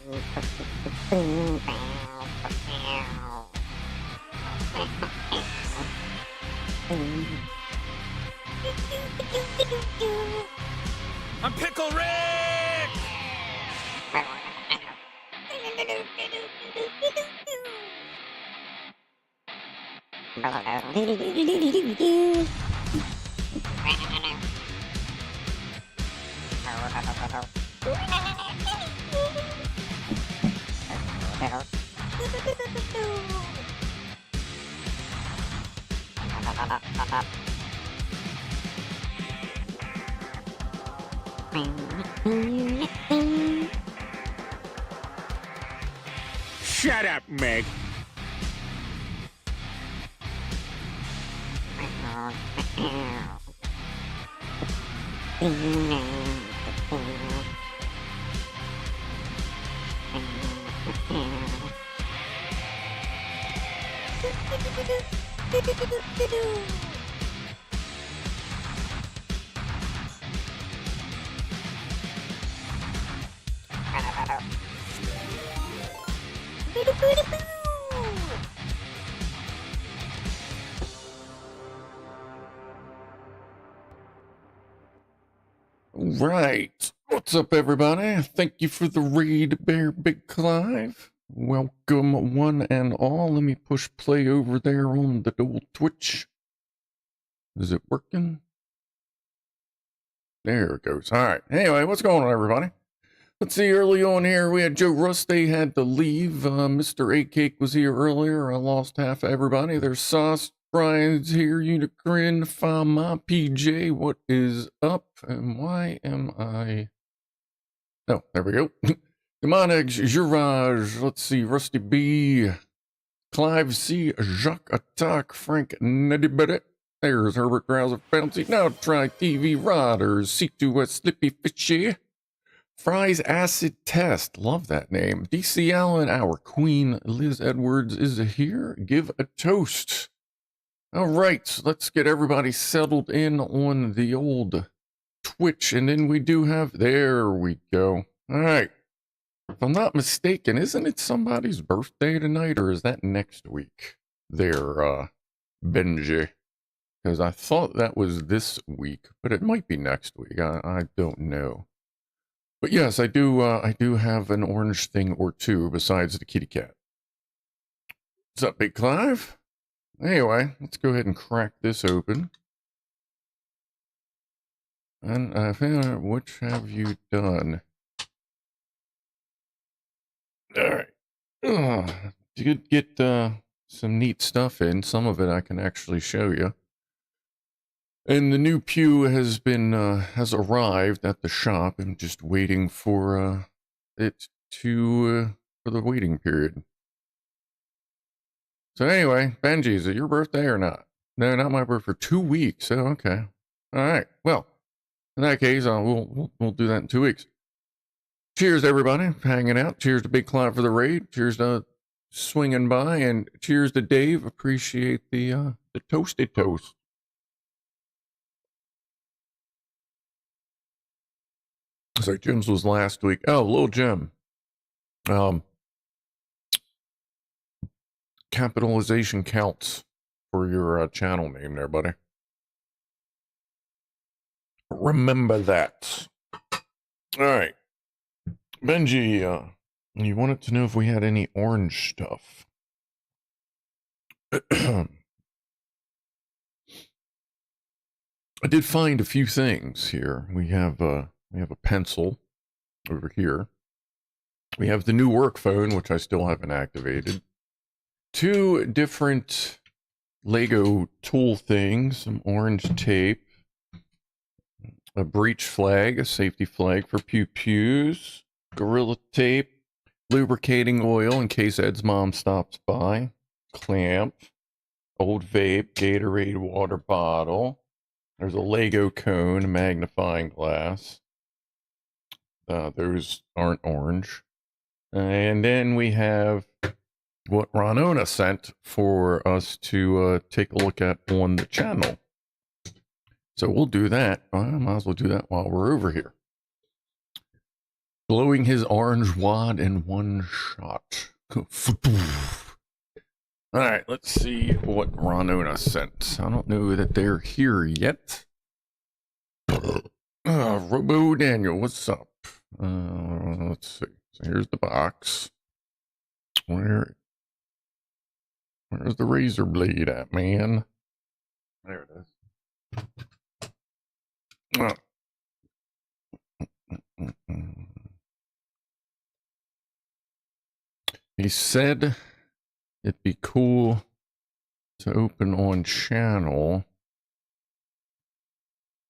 I'm Pickle Rick! Shut up, Meg. Right. What's up, everybody? Thank you for the raid, Big Clive. Welcome, one and all. Let me push play over there on the old Twitch. Is it working? There it goes. All right. Anyway, what's going on, everybody? Let's see, early on here, we had Joe Rusty had to leave. Mr. A-Cake was here earlier. I lost half of everybody. There's Sauce, Brian's here, Unicrin, Fama, PJ, what is up? And why am I... Oh, there we go. Demonic, Girage, let's see, Rusty B, Clive C, Jacques Attack, Frank Nedibet. There's Herbert Drowser Bouncy. Now try TV Riders, C2S Slippy Fishy. Fry's Acid Test, love that name. DC Allen, our queen, Liz Edwards is here. Give a toast. All right, let's get everybody settled in on the old Twitch, and then we do have, there we go. All right, if I'm not mistaken, isn't it somebody's birthday tonight, or is that next week? There, Benji, because I thought that was this week, but it might be next week. I don't know. But yes, I do have an orange thing or two besides the kitty cat. What's up, Big Clive? Anyway, let's go ahead and crack this open. And which have you done? All right. You could get some neat stuff in. Some of it I can actually show you. And the new pew has been has arrived at the shop. I'm just waiting for it to for the waiting period. So anyway, Benji, is it your birthday or not? No, not my birthday. For 2 weeks. Oh, okay. All right. Well, in that case, we'll do that in 2 weeks. Cheers, everybody, for hanging out. Cheers to Big Clive for the raid. Cheers to swinging by, and cheers to Dave. Appreciate the toasted toast. So Jim's was last week. Oh, little Jim. Capitalization counts for your channel name there, buddy. Remember that. All right. Benji, you wanted to know if we had any orange stuff. I did find a few things here. We have a pencil over here. We have the new work phone, which I still haven't activated. 2 different Lego tool things, some orange tape, a breech flag, a safety flag for pew-pews, Gorilla tape, lubricating oil in case Ed's mom stops by, clamp, old vape, Gatorade water bottle. There's a Lego cone, magnifying glass. Those aren't orange. And then we have what Ranona sent for us to take a look at on the channel. So we'll do that. I might as well do that while we're over here. blowing his orange wad in one shot. Alright, let's see what Ranona sent. I don't know that they're here yet. Robo Daniel, what's up? Let's see. So here's the box. Where's the razor blade at, man? There it is. He said it'd be cool to open on channel,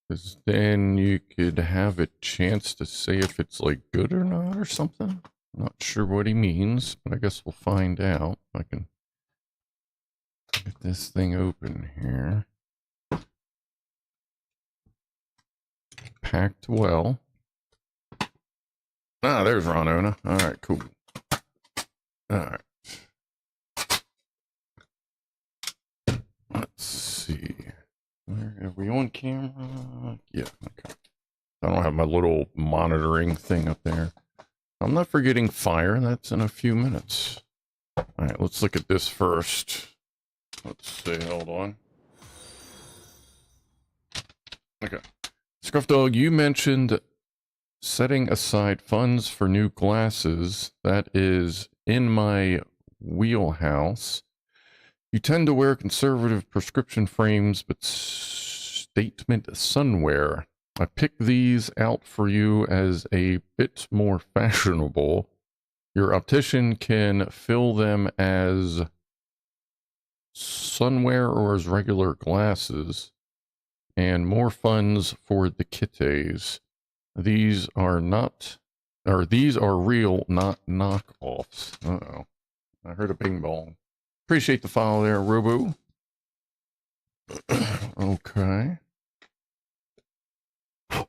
because then you could have a chance to say if it's like good or not or something. Not sure what he means, but I guess we'll find out. I can get this thing open here. Packed well. Ah, there's Ranona. Alright, cool. Alright. Let's see. Are we on camera? Yeah, okay. I don't have my little monitoring thing up there. I'm not forgetting fire. That's in a few minutes. Alright, let's look at this first. Let's see, hold on. Okay. Scrufdog, you mentioned setting aside funds for new glasses. That is in my wheelhouse. You tend to wear conservative prescription frames, but statement sunwear. I picked these out for you as a bit more fashionable. Your optician can fill them as sunwear or as regular glasses, and more funds for the kitties. These are real, not knockoffs. Uh-oh. I heard a bing bong. Appreciate the follow there, Robo. Okay. I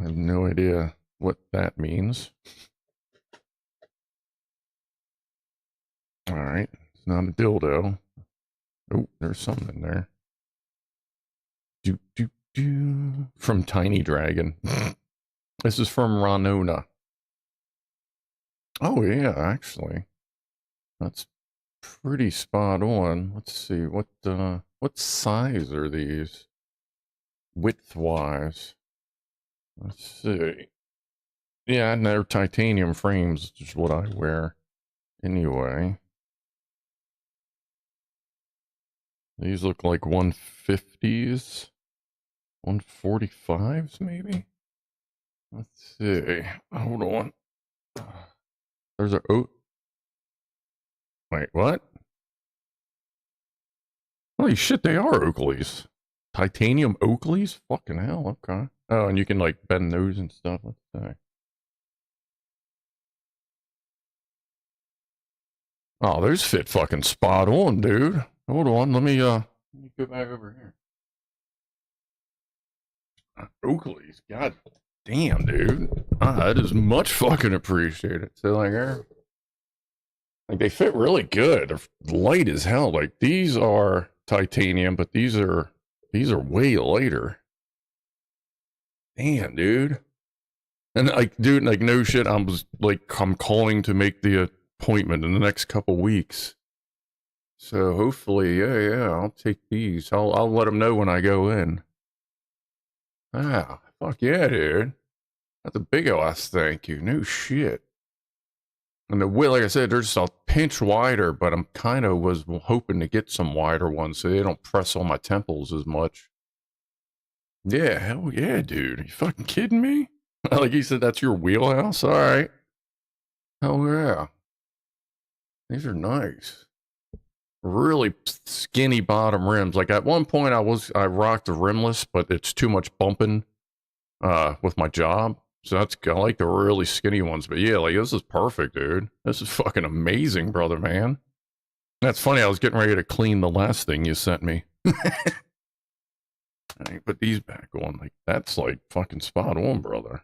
have no idea what that means. Alright. It's not a dildo. Oh, there's something in there. From Tiny Dragon. This is from Ranona. Oh yeah, actually. That's pretty spot on. Let's see, what size are these? Width-wise. Let's see. Yeah, and they're titanium frames, which is what I wear anyway. These look like 150s. 145s, maybe? Let's see. Hold on. There's a... Oh. Wait, what? Holy shit, they are Oakleys. Titanium Oakleys? Fucking hell, okay. Oh, and you can, like, bend those and stuff. Let's see. Oh, those fit fucking spot on, dude. Hold on, let me go back over here. Oakleys, god damn, dude. That is much fucking appreciated. So, like they fit really good. They're light as hell. Like these are titanium, but these are way lighter. Damn, dude. And like, dude, like no shit. I'm calling to make the appointment in the next couple weeks. So hopefully, yeah, I'll take these. I'll let them know when I go in. Ah, fuck yeah, dude. That's a big ass thank you. No shit. And the width, like I said, they're just a pinch wider, but I'm kind of was hoping to get some wider ones so they don't press on my temples as much. Yeah, hell yeah, dude. Are you fucking kidding me? Like you said, that's your wheelhouse? All right. Hell yeah. These are nice. Really skinny bottom rims. Like at one point I rocked the rimless, but it's too much bumping with my job. So that's, I like the really skinny ones. But yeah, like this is perfect, dude. This is fucking amazing, brother, man. That's funny. I was getting ready to clean the last thing you sent me. I put these back on. Like that's like fucking spot on, brother.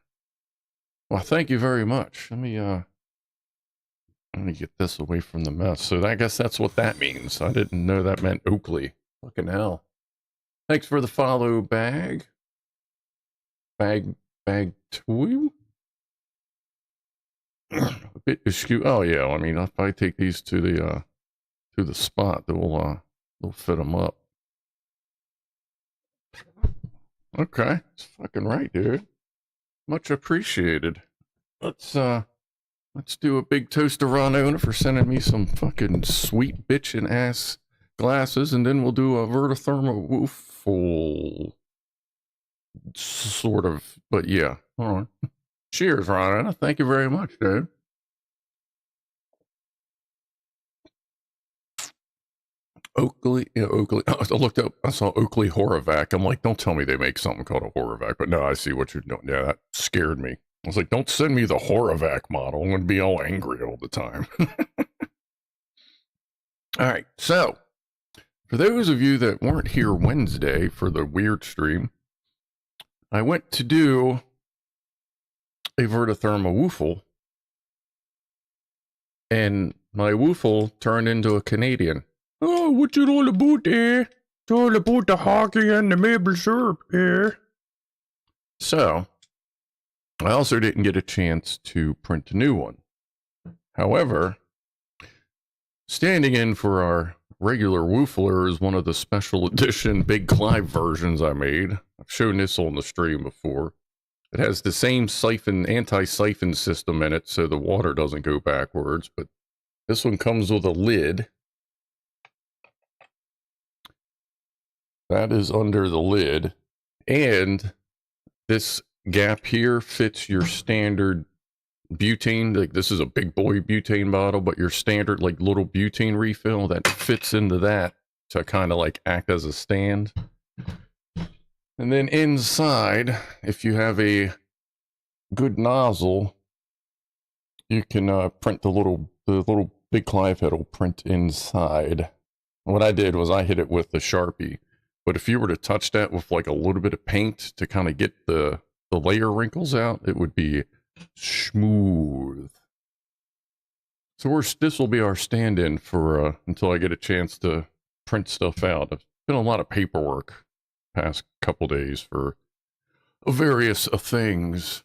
Well, thank you very much. Let me get this away from the mess. So I guess that's what that means. I didn't know that meant Oakley. Fucking hell. Thanks for the follow, Bag 2. A bit askew. Oh yeah, I mean, if I take these to the spot, they'll fit them up. Okay, it's fucking right, dude. Much appreciated. Let's do a big toast to Ronona for sending me some fucking sweet bitchin' ass glasses, and then we'll do a VertoThermoWhoofle sort of. But yeah, hold on. Cheers, Ronona. Thank you very much, dude. Oakley. I looked up. I saw Oakley Horavac. I'm like, don't tell me they make something called a Horavac. But no, I see what you're doing. Yeah, that scared me. I was like, don't send me the Horavac model. I'm going to be all angry all the time. All right. So, for those of you that weren't here Wednesday for the weird stream, I went to do a VertoThermoWhoofle, and my woofle turned into a Canadian. Oh, what's it all about there? It's all about the hockey and the maple syrup here. So, I also didn't get a chance to print a new one. However, standing in for our regular woofler is one of the special edition BigClive versions I made. I've shown this on the stream before. It has the same anti-siphon system in it, so the water doesn't go backwards, but this one comes with a lid. That is under the lid, and this gap here fits your standard butane. Like, this is a big boy butane bottle, but your standard like little butane refill that fits into that to kind of like act as a stand. And then inside, if you have a good nozzle, you can print the little BigClive head will print inside. What I did was I hit it with the Sharpie. But if you were to touch that with like a little bit of paint to kind of get the layer wrinkles out, it would be smooth. So this will be our stand-in for until I get a chance to print stuff out. It's been a lot of paperwork past couple days for various things.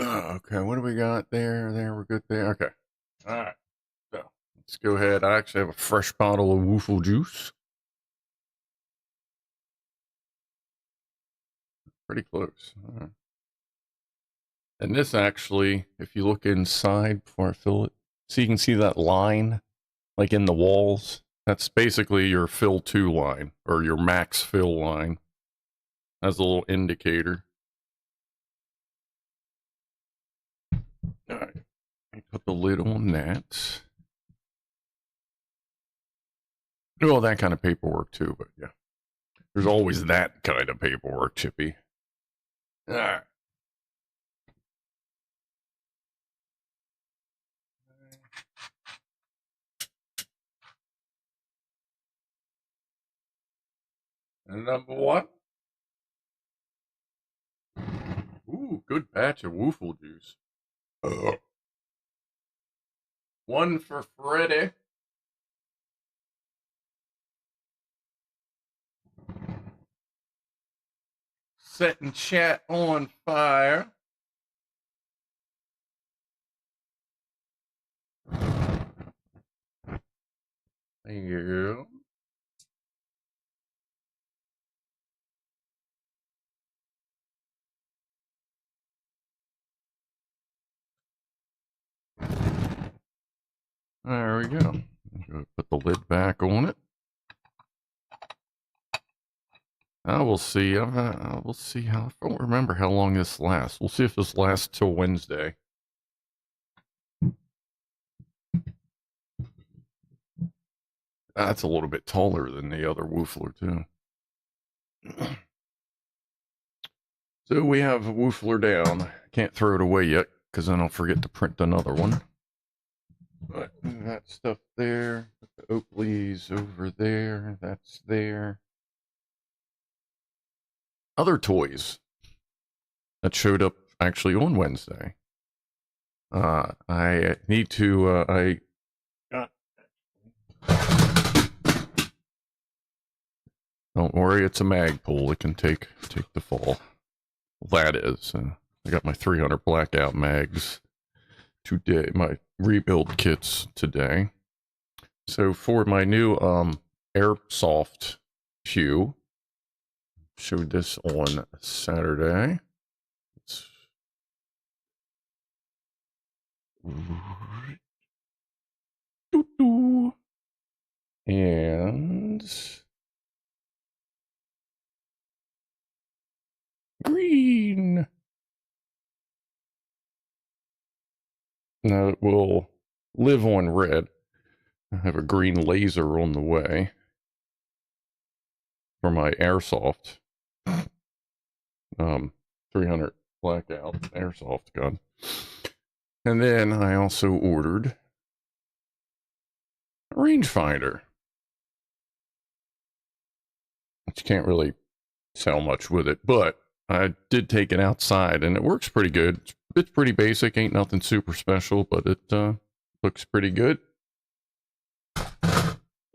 Okay, what do we got there? We're good there. Okay. All right. So let's go ahead. I actually have a fresh bottle of woofle juice. Pretty close. All right. And this actually, if you look inside before I fill it, so you can see that line, like in the walls. That's basically your fill 2 line, or your max fill line. Has a little indicator. All right. Put the lid on that. Do all that kind of paperwork too, but yeah. There's always that kind of paperwork, Chippy. All right. And number 1. Ooh, good batch of woofle juice. One for Freddy. Setting chat on fire. Thank you. There we go. Put the lid back on it. I will see. I will see how. I don't remember how long this lasts. We'll see if this lasts till Wednesday. That's a little bit taller than the other woofler too. So we have a woofler down. Can't throw it away yet because then I'll forget to print another one. But that stuff there. Put the Oakley's over there. That's there. Other toys that showed up actually on Wednesday. I need to. Don't worry, it's a Magpul. It can take the fall. Well, that is. I got my 300 blackout mags today, my rebuild kits today. So for my new airsoft pew, showed this on Saturday. And green. Now it will live on red. I have a green laser on the way for my airsoft 300 blackout airsoft gun. And then I also ordered a rangefinder, which you can't really sell much with it, but I did take it outside and it works pretty good. It's pretty basic, ain't nothing super special, but it looks pretty good.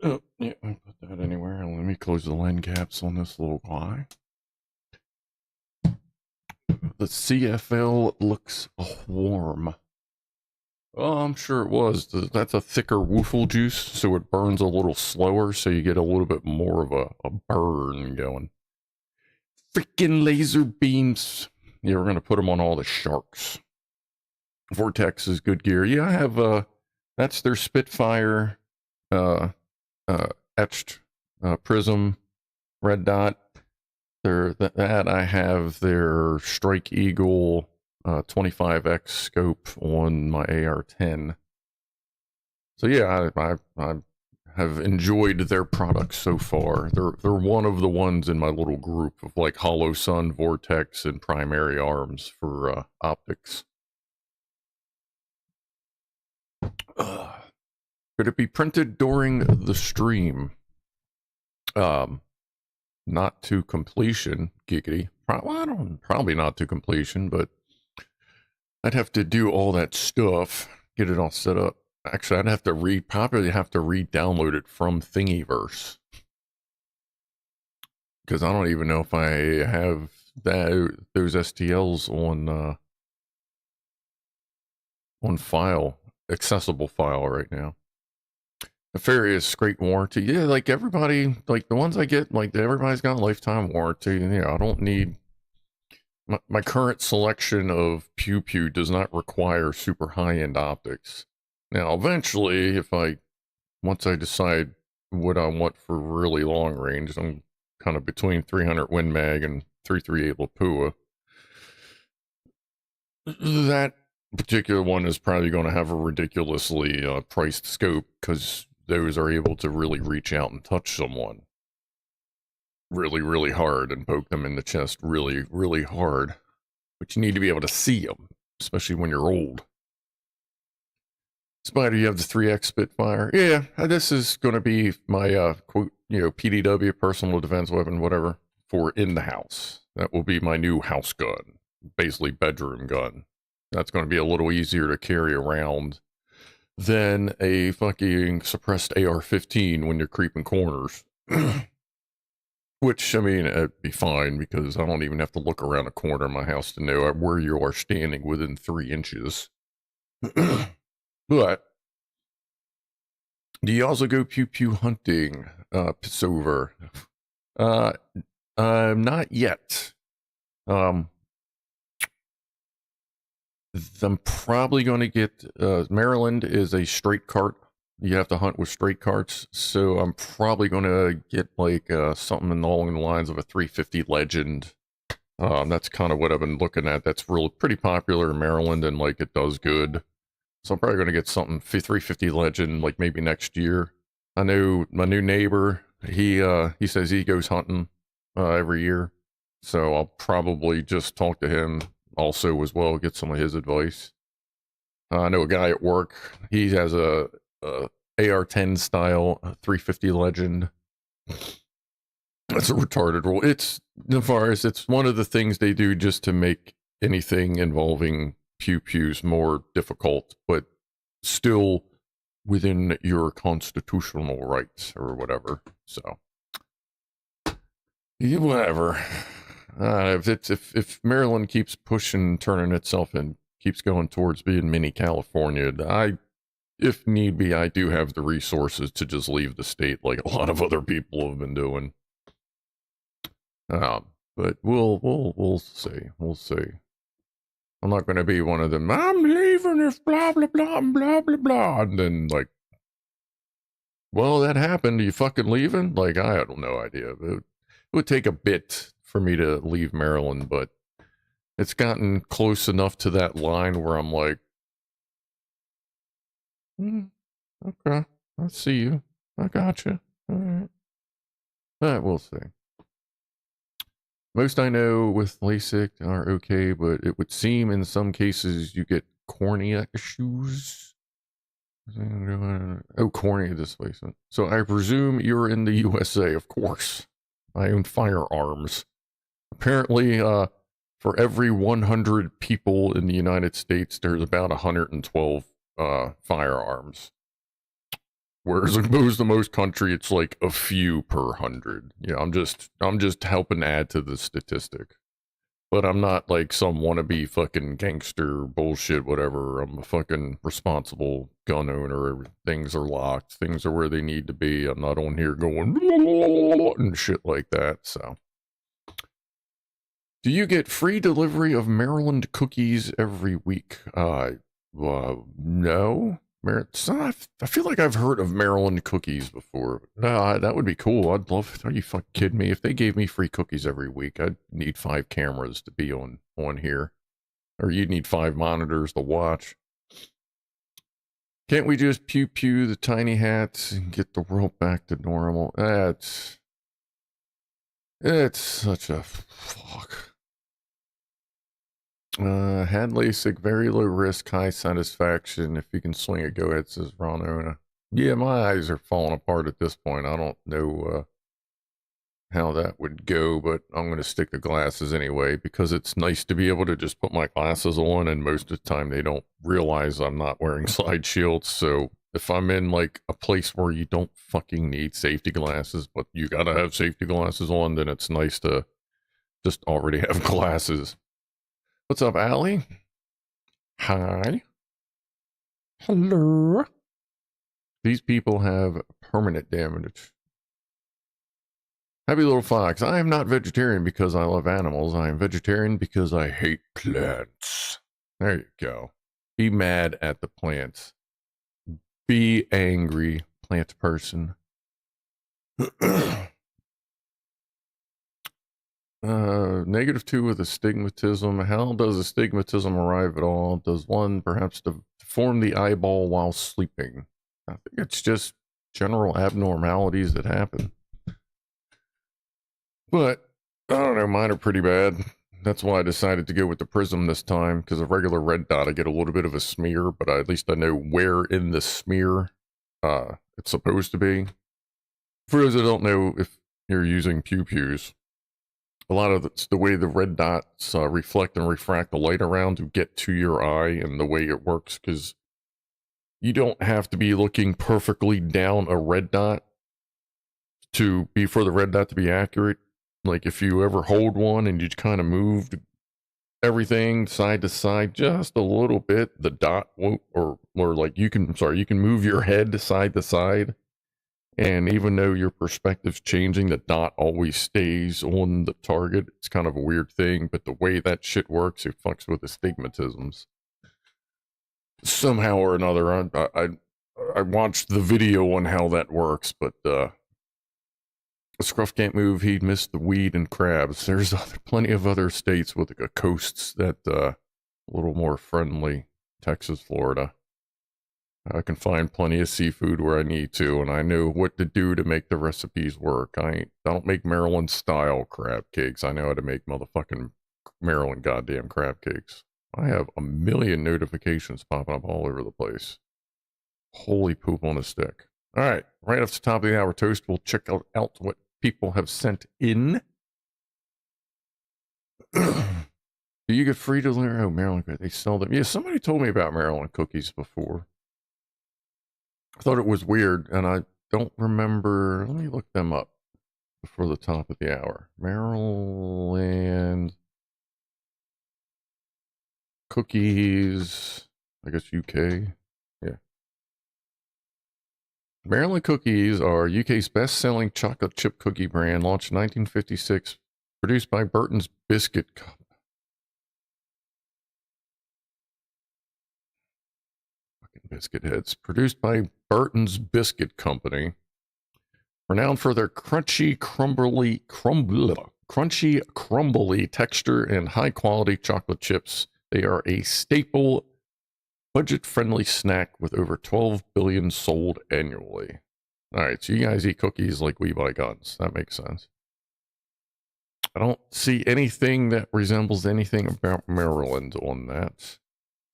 Oh, yeah, I put that anywhere. Let me close the line caps on this little guy. The CFL looks warm. Oh, I'm sure it was. That's a thicker woofle juice, so it burns a little slower, so you get a little bit more of a burn going. Freaking laser beams. Yeah, we're going to put them on all the sharks. Vortex is good gear. Yeah, I have, that's their Spitfire, etched prism red dot. That I have their Strike Eagle 25x scope on my AR-10. So yeah, I have enjoyed their products so far. They're one of the ones in my little group of like Hollow Sun, Vortex, and Primary Arms for optics. Could it be printed during the stream? Not to completion, giggity. Probably not to completion, but I'd have to do all that stuff, get it all set up. Actually, I'd have to probably have to re-download it from Thingiverse. Because I don't even know if I have those STLs on file, accessible file right now. Nefarious, great warranty. Yeah, like everybody, like the ones I get, like everybody's got a lifetime warranty. Yeah, I don't need my current selection of Pew Pew does not require super high-end optics. Now, eventually, once I decide what I want for really long range, I'm kind of between 300 Win Mag and 338 Lapua. That particular one is probably going to have a ridiculously priced scope because those are able to really reach out and touch someone really, really hard and poke them in the chest really, really hard. But you need to be able to see them, especially when you're old. Spider, you have the 3X Spitfire. Yeah, this is going to be my, quote, PDW, personal defense weapon, whatever, for in the house. That will be my new house gun, basically bedroom gun. That's going to be a little easier to carry around than a fucking suppressed AR-15 when you're creeping corners. Which, I mean, it'd be fine because I don't even have to look around a corner of my house to know where you are standing within 3 inches. But do you also go pew pew hunting, Pissover? Not yet. I'm probably going to get, Maryland is a straight cart. You have to hunt with straight carts. So I'm probably going to get like something along the lines of a 350 Legend. That's kind of what I've been looking at. That's really pretty popular in Maryland and like it does good. So I'm probably going to get something 350 Legend like maybe next year. I know my new neighbor, he says he goes hunting every year. So I'll probably just talk to him also as well, get some of his advice. I know a guy at work, he has a AR-10 style 350 Legend. That's a retarded rule. It's Nefarious. It's one of the things they do just to make anything involving pew pews more difficult, but still within your constitutional rights or whatever. So, yeah, whatever. If Maryland keeps pushing, turning itself in keeps going towards being mini California. If need be, I do have the resources to just leave the state like a lot of other people have been doing. But we'll see. We'll see. I'm not going to be one of them, I'm leaving if blah, blah, blah, blah, blah, blah. And then, like, well, that happened. Are you fucking leaving? Like, I have no idea. It would take a bit for me to leave Maryland, but it's gotten close enough to that line where I'm like, okay, I see you. I got you. All right. We'll see. Most I know with LASIK are okay, but it would seem in some cases you get cornea issues. Oh, cornea displacement. So I presume you're in the USA, of course. I own firearms. Apparently, for every 100 people in the United States, there's about 112 firearms. Whereas opposed to most country, it's like a few per 100. Yeah, I'm just helping add to the statistic. But I'm not like some wannabe fucking gangster bullshit, whatever. I'm a fucking responsible gun owner. Things are locked. Things are where they need to be. I'm not on here going and shit like that, so. Do you get free delivery of Maryland cookies every week? No. I feel like I've heard of Maryland cookies before. That would be cool. I'd love it. Are you fucking kidding me? If they gave me free cookies every week, I'd need 5 cameras to be on here. Or you'd need 5 monitors to watch. Can't we just pew the tiny hats and get the world back to normal? It's such a fuck. Had LASIK, very low risk, high satisfaction. If you can swing it, go ahead, says Ron. Yeah, my eyes are falling apart at this point. I don't know how that would go, but I'm going to stick to glasses anyway, because it's nice to be able to just put my glasses on, and most of the time they don't realize I'm not wearing side shields. So if I'm in like a place where you don't fucking need safety glasses, but you gotta have safety glasses on, then it's nice to just already have glasses. What's up, Allie? Hi. Hello. These people have permanent damage. Happy little fox. I am not vegetarian because I love animals. I am vegetarian because I hate plants. There you go. Be mad at the plants. Be angry, plant person. -2 with astigmatism. How does astigmatism arrive at all? Does one perhaps deform the eyeball while sleeping? I think it's just general abnormalities that happen. But I don't know, mine are pretty bad. That's why I decided to go with the prism this time, because a regular red dot, I get a little bit of a smear, but at least I know where in the smear it's supposed to be. For those that don't know, if you're using pew-pews, a lot of it's the way the red dots reflect and refract the light around to get to your eye, and the way it works, because you don't have to be looking perfectly down a red dot for the red dot to be accurate. Like if you ever hold one and you kind of moved everything side to side just a little bit, the dot won't, or like you can move your head side to side. And even though your perspective's changing, the dot always stays on the target. It's kind of a weird thing, but the way that shit works, it fucks with astigmatisms. Somehow or another, I watched the video on how that works, but Scruff can't move. He'd miss the weed and crabs. There's plenty of other states with coasts that a little more friendly. Texas, Florida. I can find plenty of seafood where I need to, and I know what to do to make the recipes work. I don't make Maryland style crab cakes. I know how to make motherfucking Maryland goddamn crab cakes. I have a million notifications popping up all over the place. Holy poop on a stick. All right, right off the top of the hour toast, we'll check out what people have sent in. Do you get free delivery? Oh, Maryland, they sell them. Yeah, somebody told me about Maryland cookies before. I thought it was weird, and I don't remember. Let me look them up before the top of the hour. Maryland Cookies, I guess UK. Yeah. Maryland Cookies are UK's best-selling chocolate chip cookie brand, launched in 1956, produced by Burton's Biscuit Company. Fucking biscuit heads. Produced by Burton's Biscuit Company. Renowned for their crunchy, crumbly texture and high-quality chocolate chips, they are a staple, budget-friendly snack with over 12 billion sold annually. All right, so you guys eat cookies like we buy guns. That makes sense. I don't see anything that resembles anything about Maryland on that.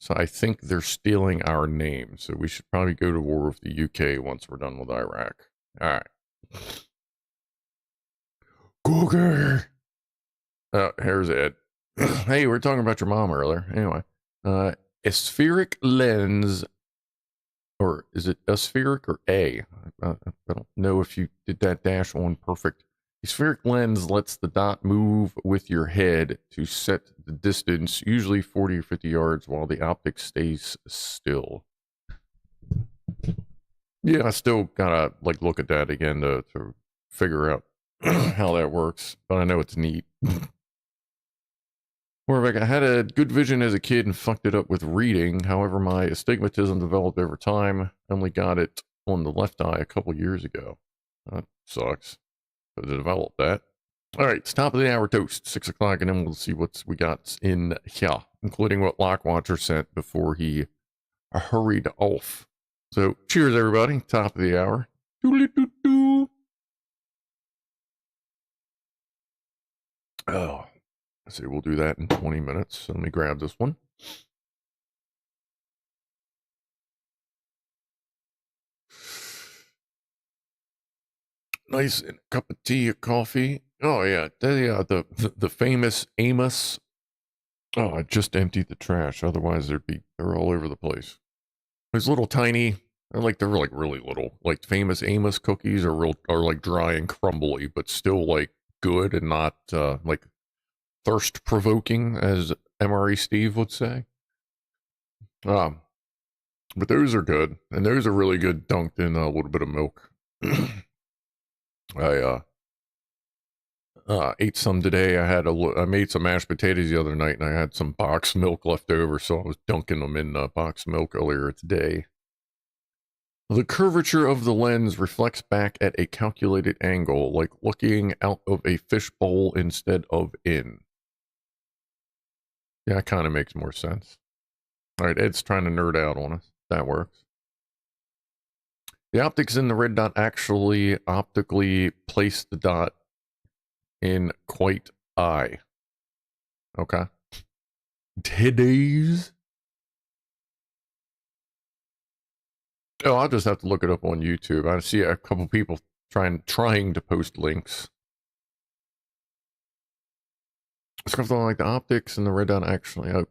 So I think they're stealing our name. So we should probably go to war with the UK once we're done with Iraq. All right. Cookie. Here's Ed. Hey, we were talking about your mom earlier. Anyway, a spheric lens, or is it a spheric or a? I don't know if you did that dash on perfect. A spheric lens lets the dot move with your head to set the distance, usually 40 or 50 yards, while the optic stays still. Yeah, I still gotta like look at that again to figure out how that works, but I know it's neat. Warbeck, I had a good vision as a kid and fucked it up with reading. However, my astigmatism developed over time. I only got it on the left eye a couple years ago. That sucks. But to develop that. All right, it's top of the hour toast, 6 o'clock, and then we'll see what we got in here, including what Lockwatcher sent before he hurried off. So, cheers, everybody. Top of the hour. Doodly-doo-doo. Oh, I say we'll do that in 20 minutes. So let me grab this one. Nice cup of tea or coffee. Oh yeah, the famous Amos. Oh, I just emptied the trash. Otherwise, they're all over the place. Those little tiny. They're like really little. Like famous Amos cookies are like dry and crumbly, but still like good and not like thirst provoking, as MRE Steve would say. But those are good, and those are really good dunked in a little bit of milk. I ate some today. I made some mashed potatoes the other night, and I had some box milk left over, so I was dunking them in box milk earlier today. The curvature of the lens reflects back at a calculated angle, like looking out of a fishbowl instead of in. Yeah, that kind of makes more sense. All right, Ed's trying to nerd out on us. That works. The optics in the red dot actually optically place the dot in quite eye. Okay. Today's. Oh, I'll just have to look it up on YouTube. I see a couple people trying to post links. Scrufdog, like the optics and the red dot actually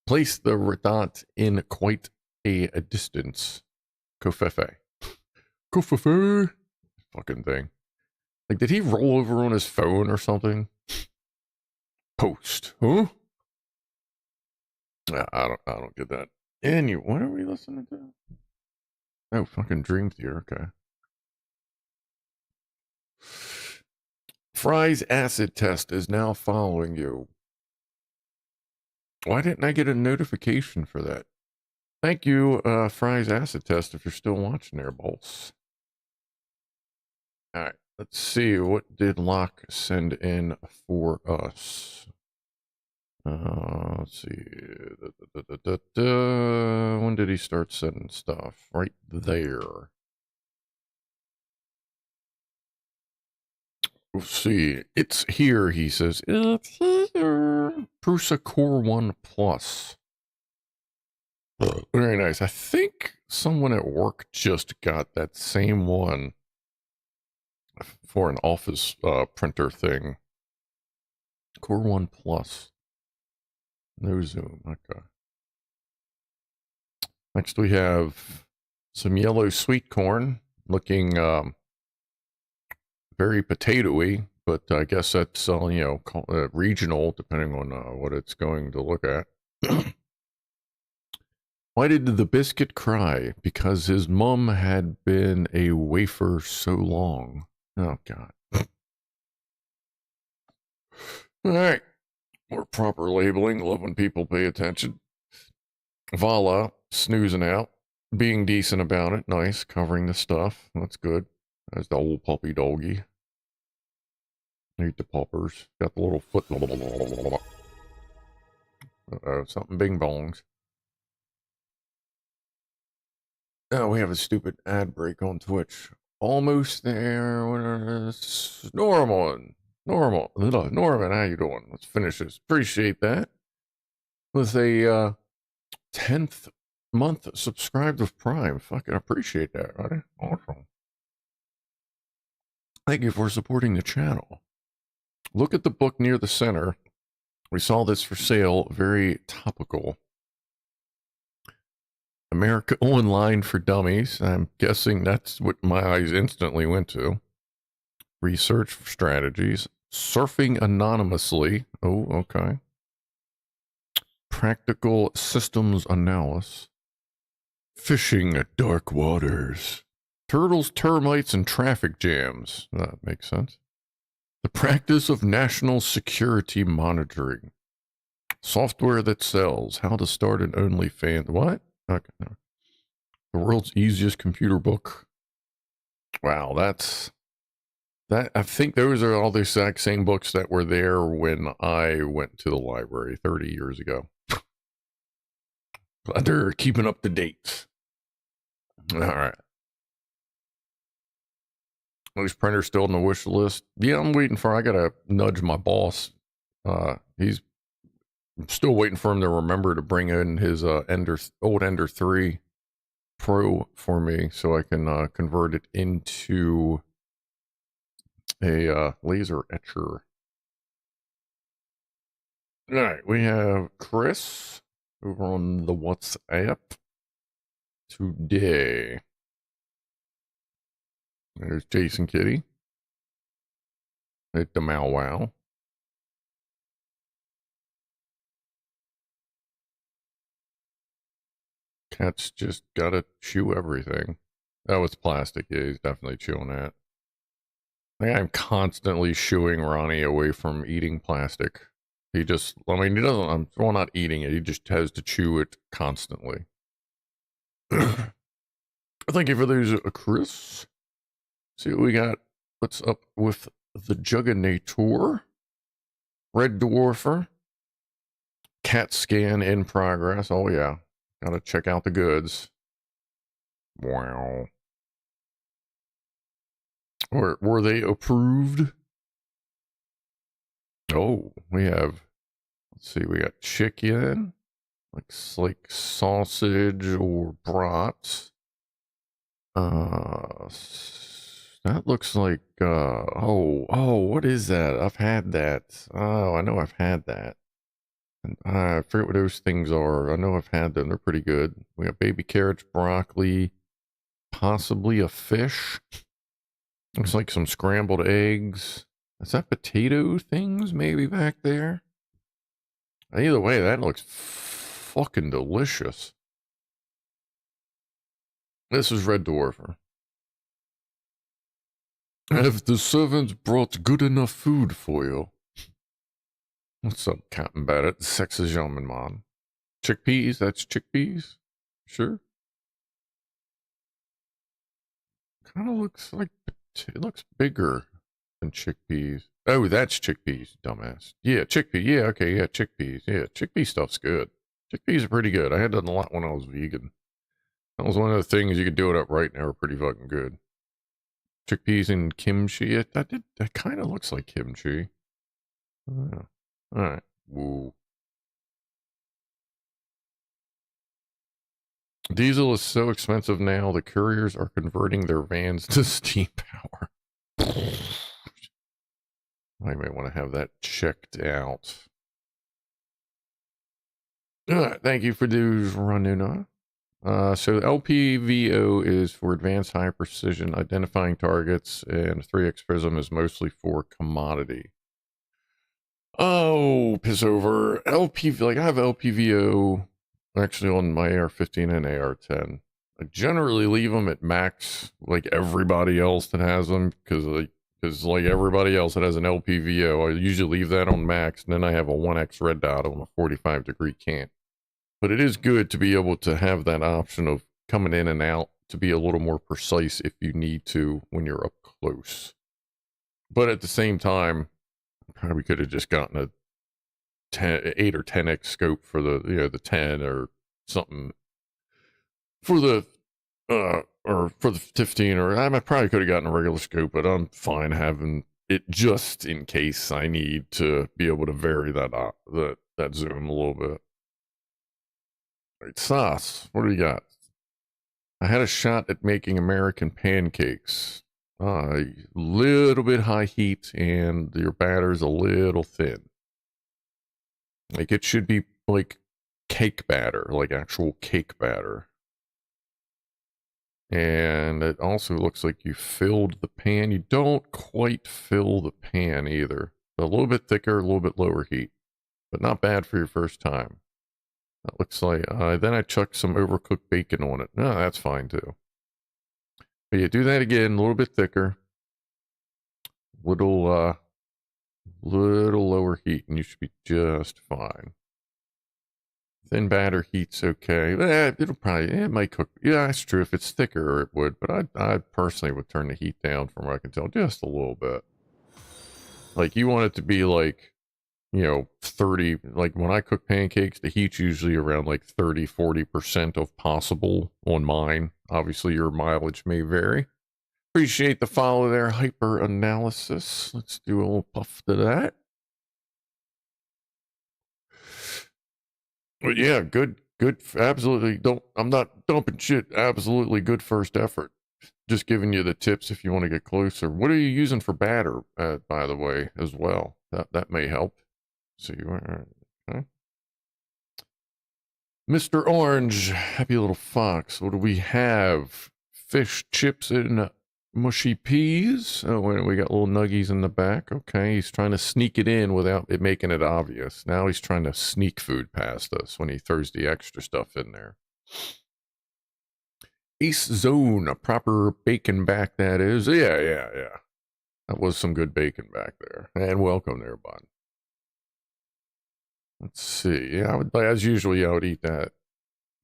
place the red dot in quite a distance. Kofefe. Kofefe. Fucking thing. Like, did he roll over on his phone or something? Post. Huh? I don't get that. Anyway, what are we listening to? Oh, fucking Dream Theater. Okay. Fry's acid test is now following you. Why didn't I get a notification for that? Thank you, Fry's acid test, if you're still watching there, boss. All right, let's see. What did Locke send in for us? Let's see. When did he start sending stuff? Right there. Let's see. It's here, he says. It's here. Prusa Core 1 Plus. Very nice. I think someone at work just got that same one for an office printer thing. Core 1 Plus. No zoom. Okay. Next we have some yellow sweet corn looking very potatoey, but I guess that's regional depending on what it's going to look at. Why did the biscuit cry? Because his mum had been a wafer so long. Oh, God. All right. More proper labeling. Love when people pay attention. Voila. Snoozing out. Being decent about it. Nice. Covering the stuff. That's good. That's the old puppy doggy. Eat the poppers. Got the little foot. Uh-oh. Something bing bongs. Oh, we have a stupid ad break on Twitch. Almost there. Norman. Norman, how you doing? Let's finish this. Appreciate that. With a 10th month subscribed with Prime. Fucking appreciate that, right? Awesome. Thank you for supporting the channel. Look at the book near the center. We saw this for sale. Very topical. America Online for Dummies. I'm guessing that's what my eyes instantly went to. Research strategies. Surfing anonymously. Oh, okay. Practical systems analysis. Fishing dark waters. Turtles, termites, and traffic jams. That makes sense. The practice of national security monitoring. Software that sells. How to start an OnlyFans. What? Okay. No. The world's easiest computer book. Wow, that. I think those are all the exact same books that were there when I went to the library 30 years ago. Glad they're keeping up to date. All right. These printers still on the wish list. Yeah, I'm waiting for. I gotta nudge my boss. He's still waiting for him to remember to bring in his old Ender 3 Pro for me, so I can convert it into a laser etcher. All right, we have Chris over on the WhatsApp today. There's Jason Kitty. Hit the Mow Wow. Cat's just gotta chew everything. Oh, it's plastic. Yeah, he's definitely chewing that. I'm constantly shooing Ronnie away from eating plastic. He just, I mean, he doesn't, well, not eating it. He just has to chew it constantly. Thank you for those, Chris. See what we got. What's up with the Jugginator? Red Dwarfer. CAT scan in progress. Oh, yeah. Gotta check out the goods. Wow. Were they approved? Oh, we have, let's see, we got chicken. Looks like sausage or brats. That looks like, what is that? I've had that. Oh, I know I've had that. And I forget what those things are. I know I've had them. They're pretty good. We got baby carrots, broccoli, possibly a fish. Looks like some scrambled eggs. Is that potato things maybe back there? Either way, that looks fucking delicious. This is Red Dwarfer. Have the servants brought good enough food for you? What's up, Captain Barrett? Sex is yummin', man. Chickpeas? That's chickpeas? Sure. Kind of looks like, it looks bigger than chickpeas. Oh, that's chickpeas, dumbass. Yeah, chickpea. Yeah, okay, yeah, chickpeas. Yeah, chickpea stuff's good. Chickpeas are pretty good. I had that a lot when I was vegan. That was one of the things you could do it up right, and they were pretty fucking good. Chickpeas and kimchi. That kind of looks like kimchi. Oh, all right. Woo. Diesel is so expensive now, the couriers are converting their vans to steam power. I may want to have that checked out. Thank you for those, Ranuna. So LPVO is for advanced high precision identifying targets, and 3X Prism is mostly for commodity. Oh, piss over. LPV, like I have LPVO actually on my AR-15 and AR-10. I generally leave them at max, like everybody else that has them, because like everybody else that has an LPVO, I usually leave that on max, and then I have a 1x red dot on a 45-degree can. But it is good to be able to have that option of coming in and out to be a little more precise if you need to when you're up close. But at the same time, probably could have just gotten a 8 or 10x scope for the 10 or something for the or for the 15, or I probably could have gotten a regular scope, but I'm fine having it just in case I need to be able to vary that zoom a little bit. All right, sauce, what do you got? I had a shot at making American pancakes. A little bit high heat, and your batter's a little thin. Like it should be like cake batter, like actual cake batter. And it also looks like you filled the pan. You don't quite fill the pan either. A little bit thicker, a little bit lower heat, but not bad for your first time. That looks like, then I chucked some overcooked bacon on it. No, that's fine too. But you do that again, a little bit thicker, little lower heat, and you should be just fine. Thin batter heat's okay. It might cook. Yeah, that's true. If it's thicker, it would. But I personally would turn the heat down from what I can tell just a little bit. Like you want it to be like, 30, like when I cook pancakes, the heat's usually around like 30, 40% of possible on mine. Obviously your mileage may vary. Appreciate the follow there, hyper analysis. Let's do a little puff to that. But yeah, good, absolutely. I'm not dumping shit. Absolutely good first effort. Just giving you the tips if you want to get closer. What are you using for batter, by the way, as well? That may help. See, okay. Mr. Orange, happy little fox. What do we have? Fish, chips, and mushy peas. Oh, wait, we got little nuggies in the back. Okay, he's trying to sneak it in without it making it obvious. Now he's trying to sneak food past us when he throws the extra stuff in there. Ace Zone, a proper bacon back, that is. Yeah. That was some good bacon back there. And welcome there, bud. Let's see. Yeah, as usual, I would eat that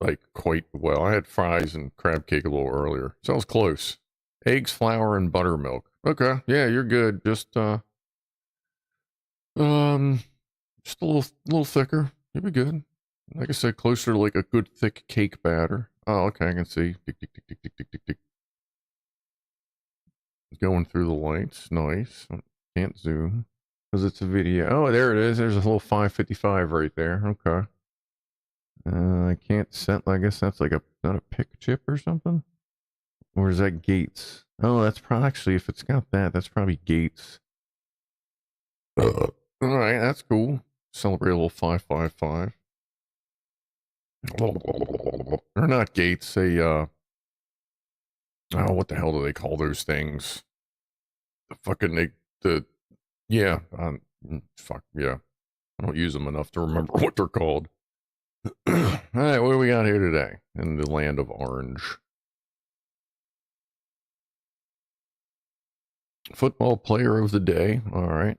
like quite well. I had fries and crab cake a little earlier. So I was close. Eggs, flour, and buttermilk. Okay, yeah, you're good. Just a little thicker. You'll be good. Like I said, closer to like a good thick cake batter. Oh, okay, I can see. Tick, tick, tick, tick, tick, tick, tick, tick. Going through the lights. Nice. Can't zoom because it's a video. Oh, there it is. There's a little 555 right there. Okay. I can't set. I guess that's like not a pick chip or something. Or is that Gates? Oh, that's probably actually, if it's got that, that's probably Gates. All right, that's cool. Celebrate a little 555. Or not Gates. Oh, what the hell do they call those things? Yeah. Fuck yeah. I don't use them enough to remember what they're called. All right, what do we got here today in the land of orange? Football player of the day. All right.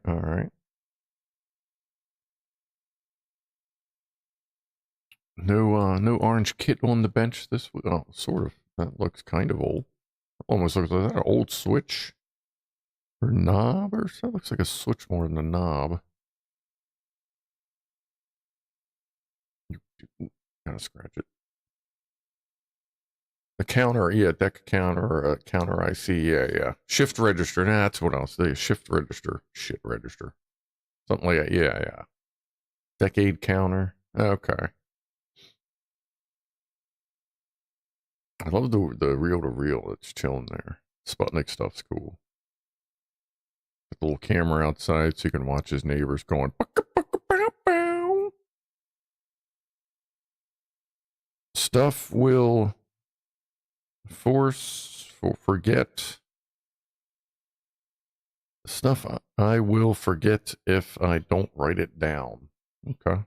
No orange kit on the bench this week. Oh, sort of. That looks kind of old. Almost looks like that an old switch or knob or something. Looks like a switch more than a knob. Gotta scratch it. A counter, yeah, deck counter, or a counter IC, yeah. Shift register, nah, that's what I'll say. Shift register, shit register. Something like that, yeah. Decade counter, okay. I love the reel-to-reel that's chilling there. Sputnik stuff's cool. Got the little camera outside so you can watch his neighbors going. Stuff will forget Stuff I will forget if I don't write it down. Okay.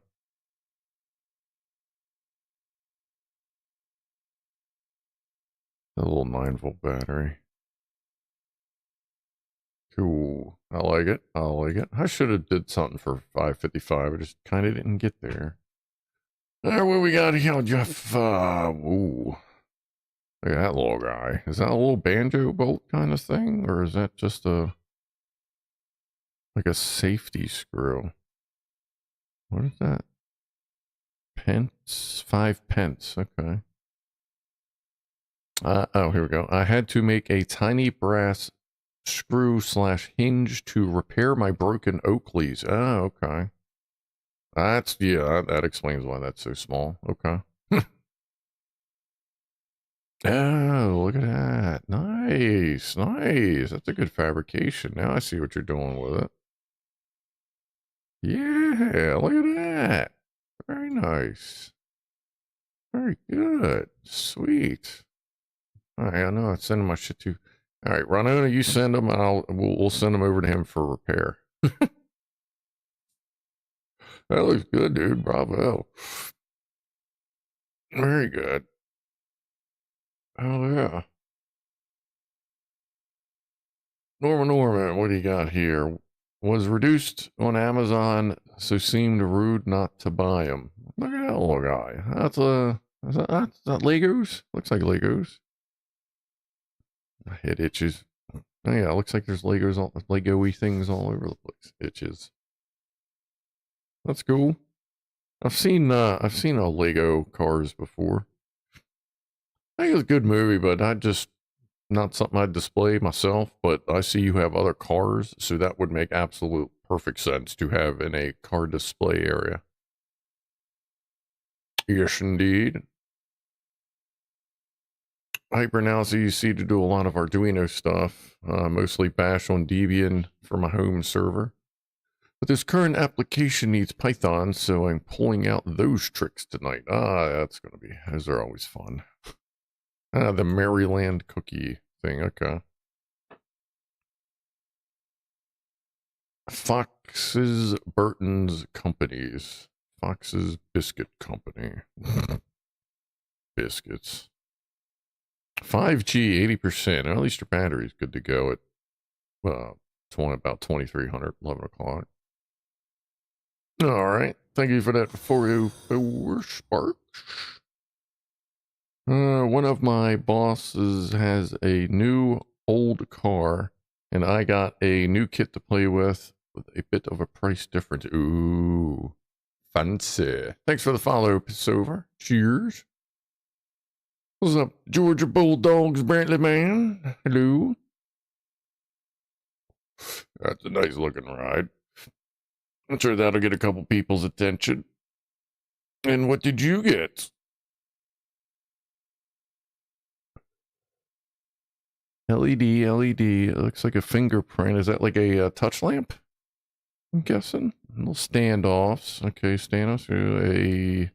A little 9-volt battery. Cool. I like it. I like it. I should have did something for 555. I just kind of didn't get there. All right, what we got here, Jeff? Ooh. Look at that little guy. Is that a little banjo bolt kind of thing? Or is that just a... like a safety screw? What is that? Pence? 5 pence. Okay. Oh, here we go. I had to make a tiny brass screw / hinge to repair my broken Oakleys. Oh, okay. That's, yeah, that explains why that's so small. Okay. Oh, look at that. Nice, nice. That's a good fabrication. Now I see what you're doing with it. Yeah, look at that. Very nice. Very good. Sweet. All right, I know I'm sending my shit to... All right, Ranona, you send them, and we'll send them over to him for repair. That looks good, dude. Bravo. Very good. Oh, yeah. Norman, what do you got here? Was reduced on Amazon, so seemed rude not to buy them. Look at that little guy. That's is that Legos? Looks like Legos. My head itches. Oh yeah, it looks like there's Lego-y things all over the place. Itches. That's cool. I've seen a Lego Cars before. I think it's a good movie, but not something I'd display myself, but I see you have other cars, so that would make absolute perfect sense to have in a car display area. Yes, indeed. HyperNow CUC to do a lot of Arduino stuff, mostly bash on Debian for my home server. But this current application needs Python, so I'm pulling out those tricks tonight. Those are always fun. The Maryland cookie thing, okay. Fox's Burton's Companies. Fox's Biscuit Company. Biscuits. 5G, 80%. At least your battery's good to go at about 2300, 11 o'clock. All right. Thank you for that 404 Sparks. One of my bosses has a new old car, and I got a new kit to play with a bit of a price difference. Ooh, fancy. Thanks for the follow, Pissover. Cheers. What's up, Georgia Bulldogs, Brantley man? Hello. That's a nice looking ride. I'm sure that'll get a couple people's attention. And what did you get? LED. It looks like a fingerprint. Is that like a touch lamp? I'm guessing. Little standoffs. Okay, standoffs. A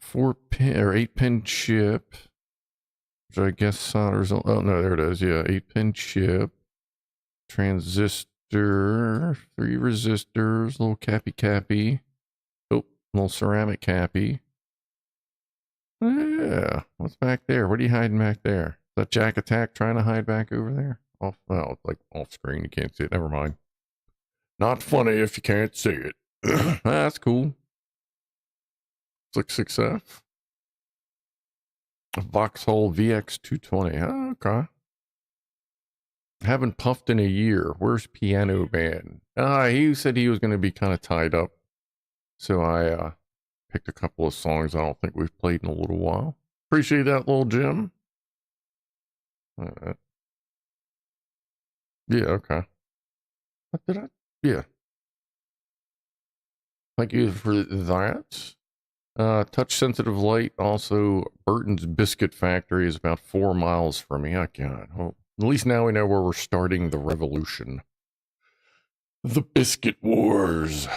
4-pin or 8-pin chip. Which I guess solders. Oh no, there it is. Yeah, 8-pin chip. Transistor. 3 resistors. Little cappy. Oh, little ceramic cappy. Yeah. What's back there? What are you hiding back there? Is that Jack Attack trying to hide back over there? Off screen. You can't see it. Never mind. Not funny if you can't see it. That's cool. It's like 6F. A Vauxhall VX220. Oh, okay. Haven't puffed in a year. Where's Pianoman? He said he was going to be kind of tied up. So I picked a couple of songs I don't think we've played in a little while. Appreciate that, little Jim. Yeah, okay. What did I? Yeah. Thank you for that. Touch sensitive light. Also, Burton's Biscuit Factory is about 4 miles from me. Oh, God. Well, at least now we know where we're starting the revolution. The Biscuit Wars.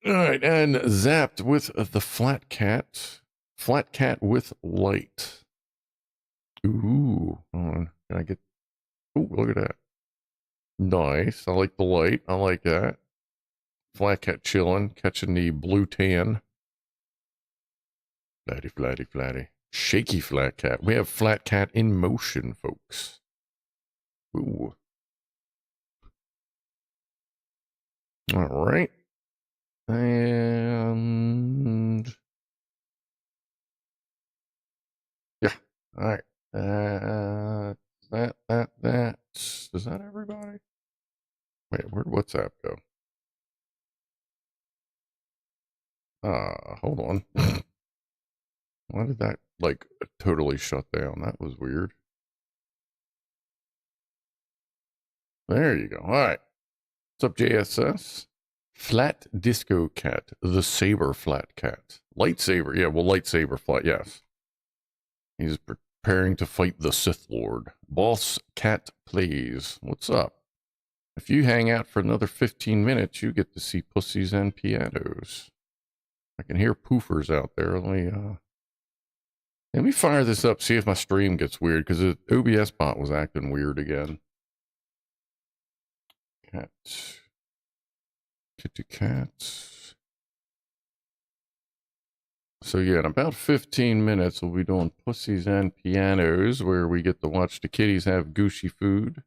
All right, and Zapped with the Flat Cat. Flat Cat with light. Ooh. Hold on. Can I get... Oh, look at that. Nice. I like the light. I like that. Flat cat chilling, catching the blue tan. Flatty, flatty, flatty. Shaky flat cat. We have flat cat in motion, folks. Ooh. All right. And yeah. All right. That. Is that everybody? Wait, where'd WhatsApp go? Hold on. Why did that, like, totally shut down? That was weird. There you go. All right. What's up, JSS? Flat Disco Cat. The Saber Flat Cat. Lightsaber. Yeah, well, lightsaber flat, yes. He's preparing to fight the Sith Lord. Boss Cat Plays. What's up? If you hang out for another 15 minutes, you get to see Pussies and Pianos. I can hear poofers out there. Let me fire this up, see if my stream gets weird, because the OBS bot was acting weird again. Cats. Kitty cats. So yeah, in about 15 minutes, we'll be doing Pussies and Pianos, where we get to watch the kitties have gooshy food.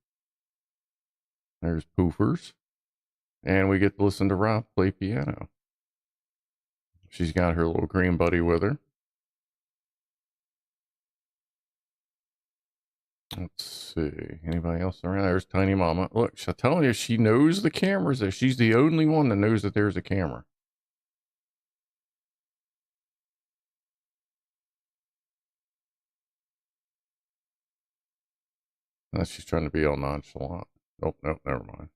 There's poofers. And we get to listen to Rob play piano. She's got her little green buddy with her. Let's see. Anybody else around? There's Tiny Mama. Look, I'm telling you, she knows the camera's there. She's the only one that knows that there's a camera. Unless she's trying to be all nonchalant. Oh, nope, never mind.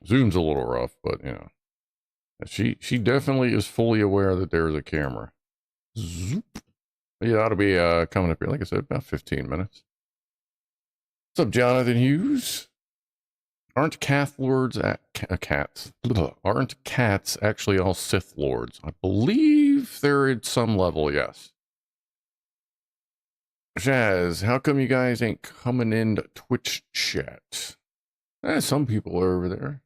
Zoom's a little rough, but, you know. She definitely is fully aware that there's a camera. Zoop. Yeah, that'll be coming up here, like I said, about 15 minutes. What's up, Jonathan Hughes? Aren't cats Aren't cats actually all Sith Lords? I believe they're at some level, yes. Shaz, how come you guys ain't coming into Twitch chat? Some people are over there.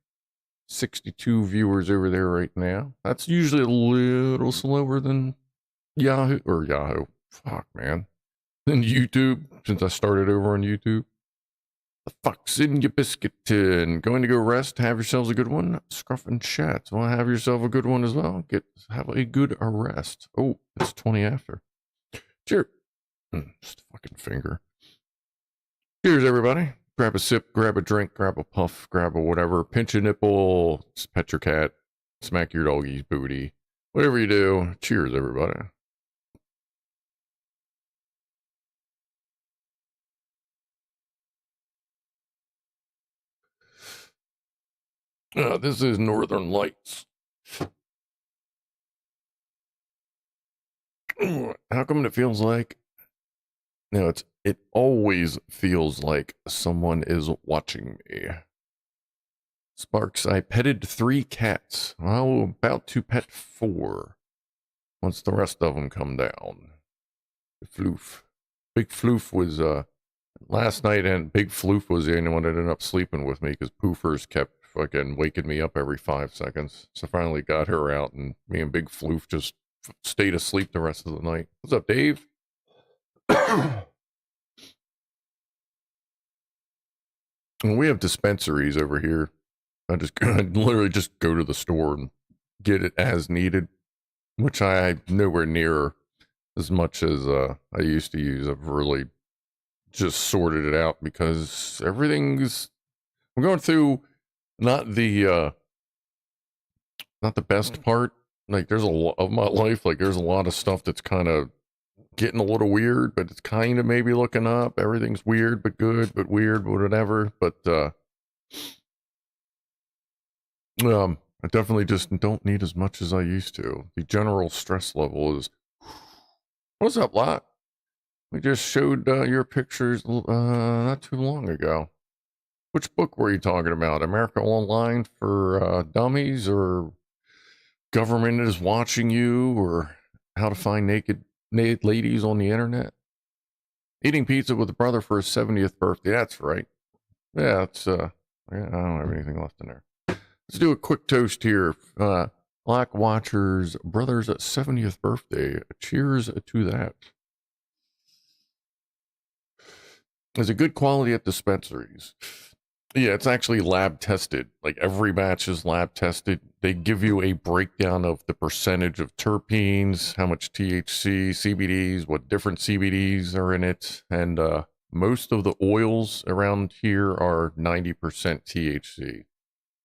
62 viewers over there right now. That's usually a little slower than Yahoo. Fuck, man. Than YouTube, since I started over on YouTube. The fuck's in your biscuit tin? Going to go rest? Have yourselves a good one? Scruff and chat. Well, have yourself a good one as well. Have a good rest. Oh, it's 20 after. Cheers. Just a fucking finger. Cheers, everybody. Grab a sip, grab a drink, grab a puff, grab a whatever. Pinch a nipple, pet your cat, smack your doggy's booty. Whatever you do. Cheers, everybody. This is Northern Lights. How come it feels like... No, it always feels like someone is watching me. Sparks, I petted 3 cats. I'm about to pet 4. Once the rest of them come down. Floof. Big Floof was, last night, and Big Floof was the only one that ended up sleeping with me, because poofers kept fucking waking me up every 5 seconds. So finally got her out, and me and Big Floof just stayed asleep the rest of the night. What's up, Dave? We have dispensaries over here. I literally just go to the store and get it as needed, which I nowhere near as much as I used to use. I've really just sorted it out because I'm going through not the best part. Like, there's a lot of my life, like there's a lot of stuff that's kind of getting a little weird, but it's kind of maybe looking up. Everything's weird but good, but weird, but whatever. But I definitely just don't need as much as I used to. The general stress level is... What's up, Lot? We just showed your pictures not too long ago. Which book were you talking about? America Online for Dummies, or Government is Watching You, or How to Find Naked ladies on the internet? Eating pizza with a brother for his 70th birthday. That's right. Yeah, it's I don't have anything left in there. Let's do a quick toast here. Black Watcher's brother's 70th birthday. Cheers to that. Is it good quality at dispensaries? Yeah, it's actually lab tested. Like every batch is lab tested. They give you a breakdown of the percentage of terpenes, how much THC, CBDs, what different CBDs are in it. And most of the oils around here are 90% THC.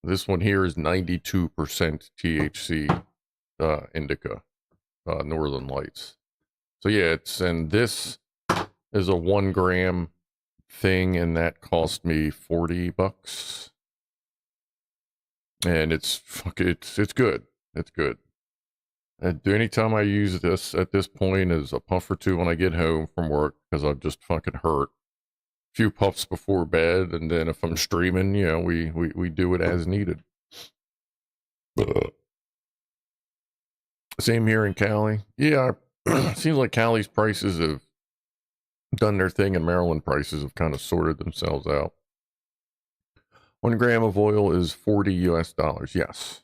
This one here is 92% THC indica, Northern Lights. So yeah, and this is a 1 gram thing, and that cost me $40. And it's good. It's good. And anytime I use this at this point is a puff or two when I get home from work, because I'm just fucking hurt. A few puffs before bed, and then if I'm streaming, you know, we do it as needed. Same here in Cali. Yeah, it seems like Cali's prices have done their thing, and Maryland prices have kind of sorted themselves out. 1 gram of oil is $40 US. Yes,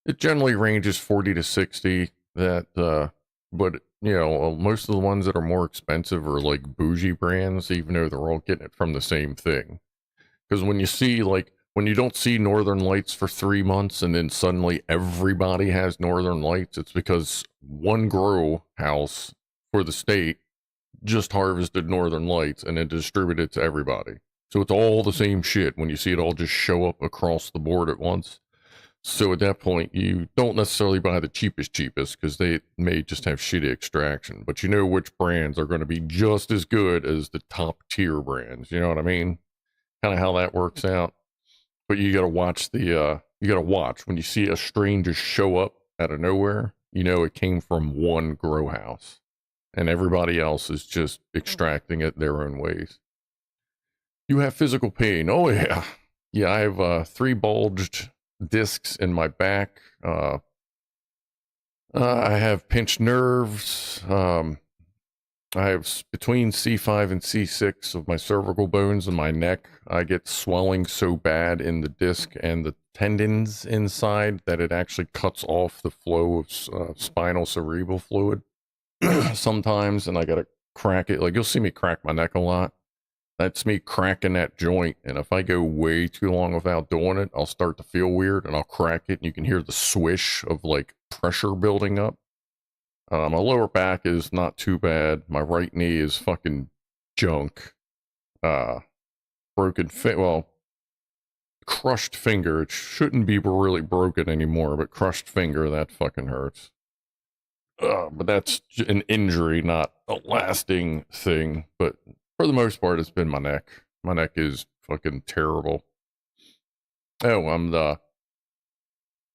it generally ranges 40 to 60. But you know, most of the ones that are more expensive are like bougie brands, even though they're all getting it from the same thing. Because when you don't see Northern Lights for 3 months and then suddenly everybody has Northern Lights, it's because one grow house for the state just harvested Northern Lights and then distributed it to everybody. So it's all the same shit when you see it all just show up across the board at once. So at that point, you don't necessarily buy the cheapest because they may just have shitty extraction, but you know which brands are going to be just as good as the top tier brands. You know what I mean? Kind of how that works out. But you got to watch when you see a strain just show up out of nowhere, you know it came from one grow house and everybody else is just extracting it their own ways. You have physical pain. Oh yeah. Yeah, I have 3 bulged discs in my back. I have pinched nerves. I have between C5 and C6 of my cervical bones in my neck. I get swelling so bad in the disc and the tendons inside that it actually cuts off the flow of spinal cerebral fluid sometimes, and I gotta crack it. Like, you'll see me crack my neck a lot. That's me cracking that joint, and if I go way too long without doing it, I'll start to feel weird, and I'll crack it, and you can hear the swish of, like, pressure building up. My lower back is not too bad. My right knee is fucking junk. Crushed finger. It shouldn't be really broken anymore, but crushed finger, that fucking hurts. But that's an injury, not a lasting thing. But for the most part, it's been my neck. My neck is fucking terrible. Oh, I'm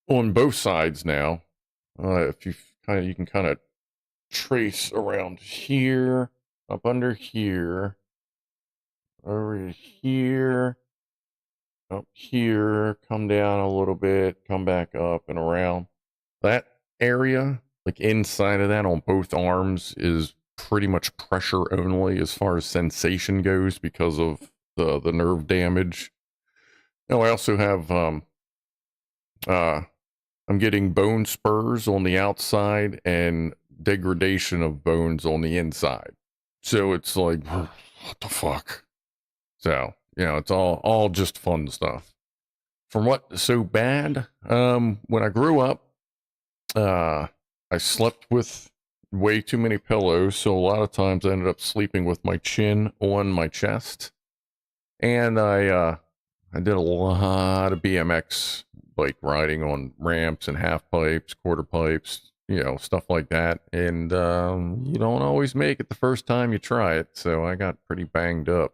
on both sides now. If you can kind of trace around here, up under here, over here, up here, come down a little bit, come back up and around. That area, like inside of that on both arms, is pretty much pressure only as far as sensation goes because of the nerve damage. Now I also have I'm getting bone spurs on the outside and degradation of bones on the inside. So it's like, what the fuck? So, you know, it's all just fun stuff. From what so bad? When I grew up, I slept with way too many pillows, so a lot of times I ended up sleeping with my chin on my chest. And I did a lot of BMX bike riding on ramps and half pipes, quarter pipes, you know, stuff like that. And you don't always make it the first time you try it, so I got pretty banged up.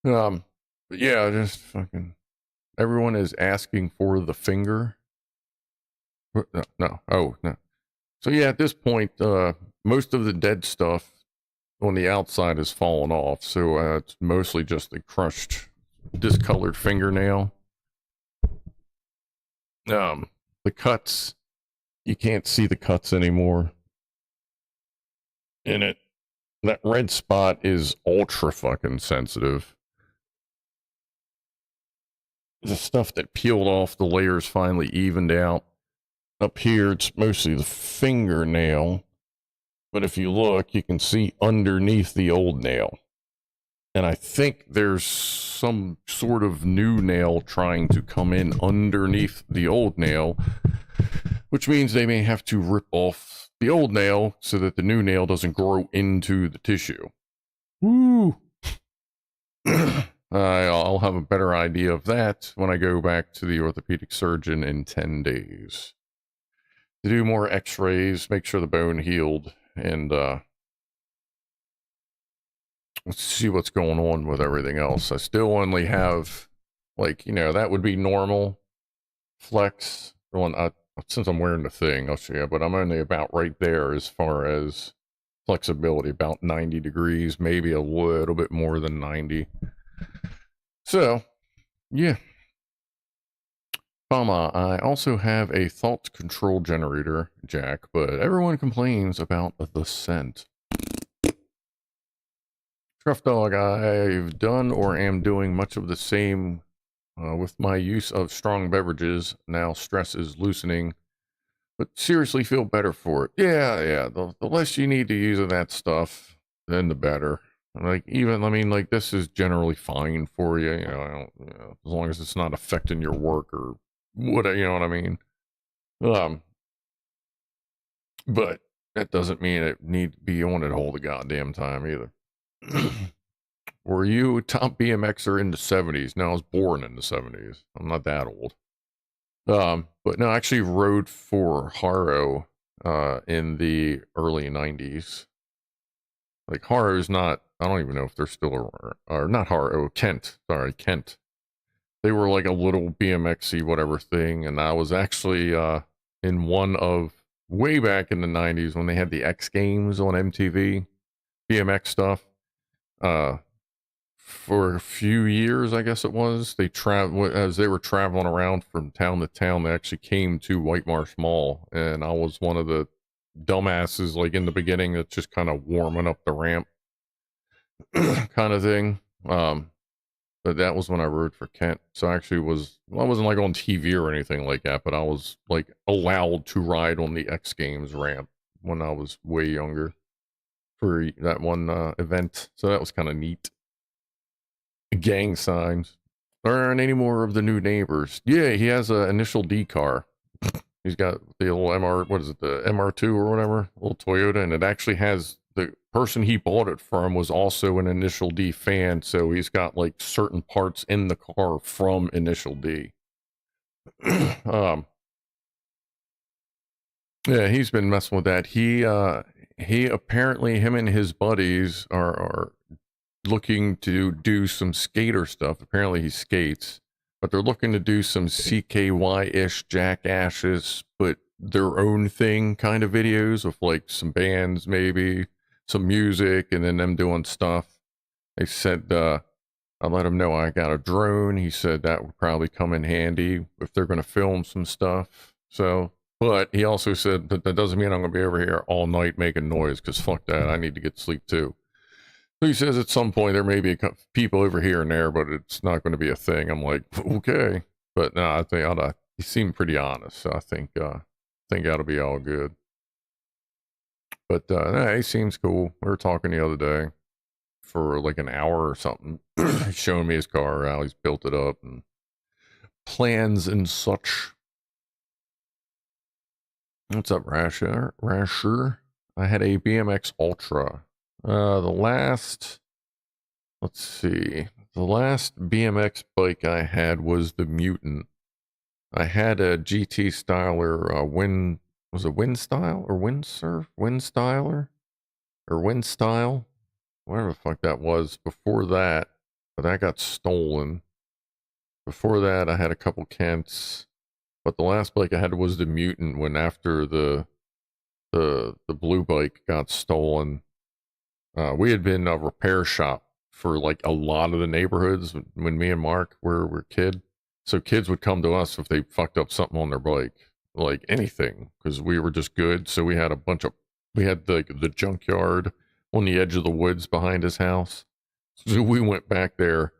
But yeah, just fucking everyone is asking for the finger. No. Oh, no. So yeah, at this point, most of the dead stuff on the outside has fallen off, so it's mostly just a crushed, discolored fingernail. The cuts, you can't see the cuts anymore in it. That red spot is ultra fucking sensitive. The stuff that peeled off, the layers finally evened out. Up here, it's mostly the fingernail. But if you look, you can see underneath the old nail. And I think there's some sort of new nail trying to come in underneath the old nail, which means they may have to rip off the old nail so that the new nail doesn't grow into the tissue. Woo! I'll have a better idea of that when I go back to the orthopedic surgeon in 10 days. To do more x-rays, make sure the bone healed, and let's see what's going on with everything else. I still only have, like, you know, that would be normal flex. Since I'm wearing the thing, I'll show you, but I'm only about right there as far as flexibility, about 90 degrees, maybe a little bit more than 90. So, yeah. I also have a thought control generator jack, but everyone complains about the scent. Scrufdog, I've done or am doing much of the same with my use of strong beverages. Now stress is loosening, but seriously feel better for it. Yeah. The less you need to use of that stuff, then the better. Like, even, I mean, like, this is generally fine for you, you know, as long as it's not affecting your work or what, you know what I mean? But that doesn't mean it need to be on it all the goddamn time either. Were you a top BMXer in the 70s? No, I was born in the 70s. I'm not that old. But no, I actually rode for Haro in the early 90s. Like, Haro's not, I don't even know if they're still around, or not Haro, Kent. Sorry, Kent. They were like a little BMXy whatever thing, and I was actually in one of, way back in the 90s when they had the X Games on MTV, BMX stuff. For a few years, I guess it was, they as they were traveling around from town to town, they actually came to White Marsh Mall, and I was one of the dumbasses, like, in the beginning, that's just kind of warming up the ramp kind of thing. But that was when I rode for Kent. So I actually I wasn't like on TV or anything like that, but I was like allowed to ride on the X Games ramp when I was way younger for that one event. So that was kind of neat. Gang signs. There aren't any more of the new neighbors. Yeah, he has an Initial D car. He's got the little the MR2 or whatever, little Toyota, and it actually has, the person he bought it from was also an Initial D fan, so he's got like certain parts in the car from Initial D. Yeah, he's been messing with that. He apparently, him and his buddies are looking to do some skater stuff. Apparently he skates, but they're looking to do some CKY-ish jackashes, but their own thing kind of videos with like some bands, maybe some music, and then them doing stuff. They said, I let him know I got a drone. He said that would probably come in handy if they're going to film some stuff. So, but he also said that doesn't mean I'm going to be over here all night making noise, because fuck that, I need to get sleep too. So he says at some point there may be people over here and there, but it's not going to be a thing. I'm like, okay. But no, I think he seemed pretty honest. So I think that'll be all good. But no, he seems cool. We were talking the other day for like an hour or something. He's showing me his car, how he's built it up and plans and such. What's up, Rasher? I had a BMX Ultra. The last BMX bike I had was the Mutant. I had a GT Styler, was it Windstyle or Windsurf? Windstyler? Or Windstyle? Whatever the fuck that was before that, but that got stolen. Before that, I had a couple Kents, but the last bike I had was the Mutant when after the blue bike got stolen. We had been a repair shop for like a lot of the neighborhoods when me and Mark were kids. So kids would come to us if they fucked up something on their bike, like anything, because we were just good. So we had the junkyard, on the edge of the woods behind his house. So we went back there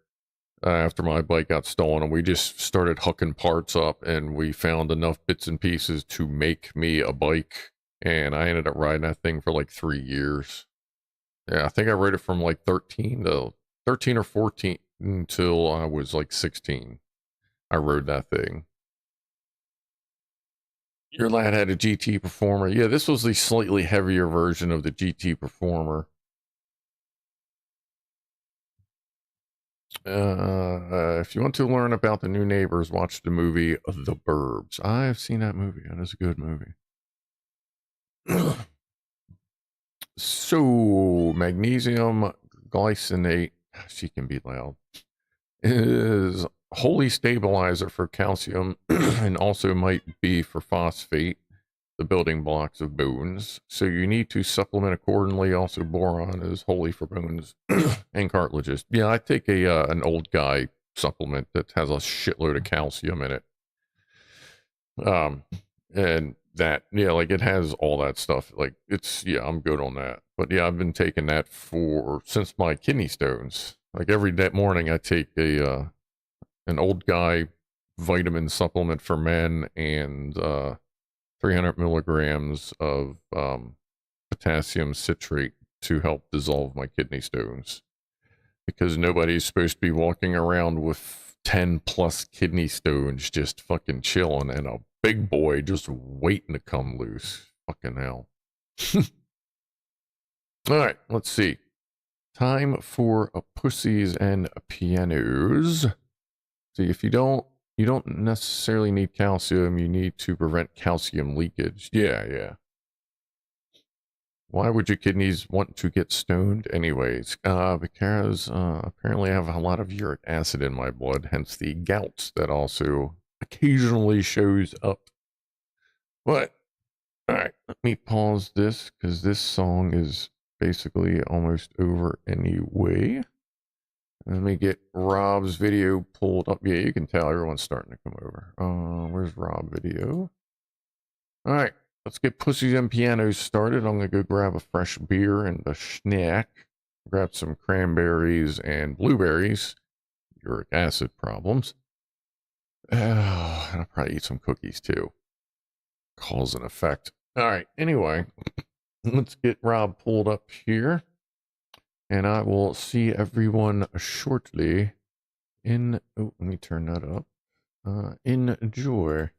after my bike got stolen, and we just started hooking parts up, and we found enough bits and pieces to make me a bike. And I ended up riding that thing for like 3 years. Yeah, I think I rode it from like 13 or 14 until I was like 16. I rode that thing. Your lad had a GT Performer. Yeah, this was the slightly heavier version of the GT Performer. If you want to learn about the new neighbors, watch the movie The Burbs. I've seen that movie. That is a good movie. So, magnesium glycinate, she can be loud, is holy stabilizer for calcium and also might be for phosphate, the building blocks of bones. So you need to supplement accordingly. Also, boron is holy for bones and cartilages. Yeah, I take an old guy supplement that has a shitload of calcium in it. And that, yeah, like it has all that stuff. Like it's, yeah, I'm good on that. But yeah, I've been taking that since my kidney stones. Like every morning I take an old guy vitamin supplement for men and 300 milligrams of potassium citrate to help dissolve my kidney stones. Because nobody's supposed to be walking around with 10 plus kidney stones just fucking chilling and a big boy just waiting to come loose. Fucking hell. All right, let's see. Time for Pussies and Pianos. See, if you don't necessarily need calcium, you need to prevent calcium leakage. Yeah. Why would your kidneys want to get stoned anyways? Because apparently I have a lot of uric acid in my blood, hence the gout that also occasionally shows up. But, alright, let me pause this, because this song is basically almost over anyway. Let me get Rob's video pulled up. Yeah, you can tell everyone's starting to come over. Where's Rob video? Alright, let's get Pussies and Pianos started. I'm going to go grab a fresh beer and a snack. Grab some cranberries and blueberries. Uric acid problems. I'll probably eat some cookies too. Cause and effect. Alright, anyway, let's get Rob pulled up here. And I will see everyone shortly. Oh, let me turn that up. Enjoy.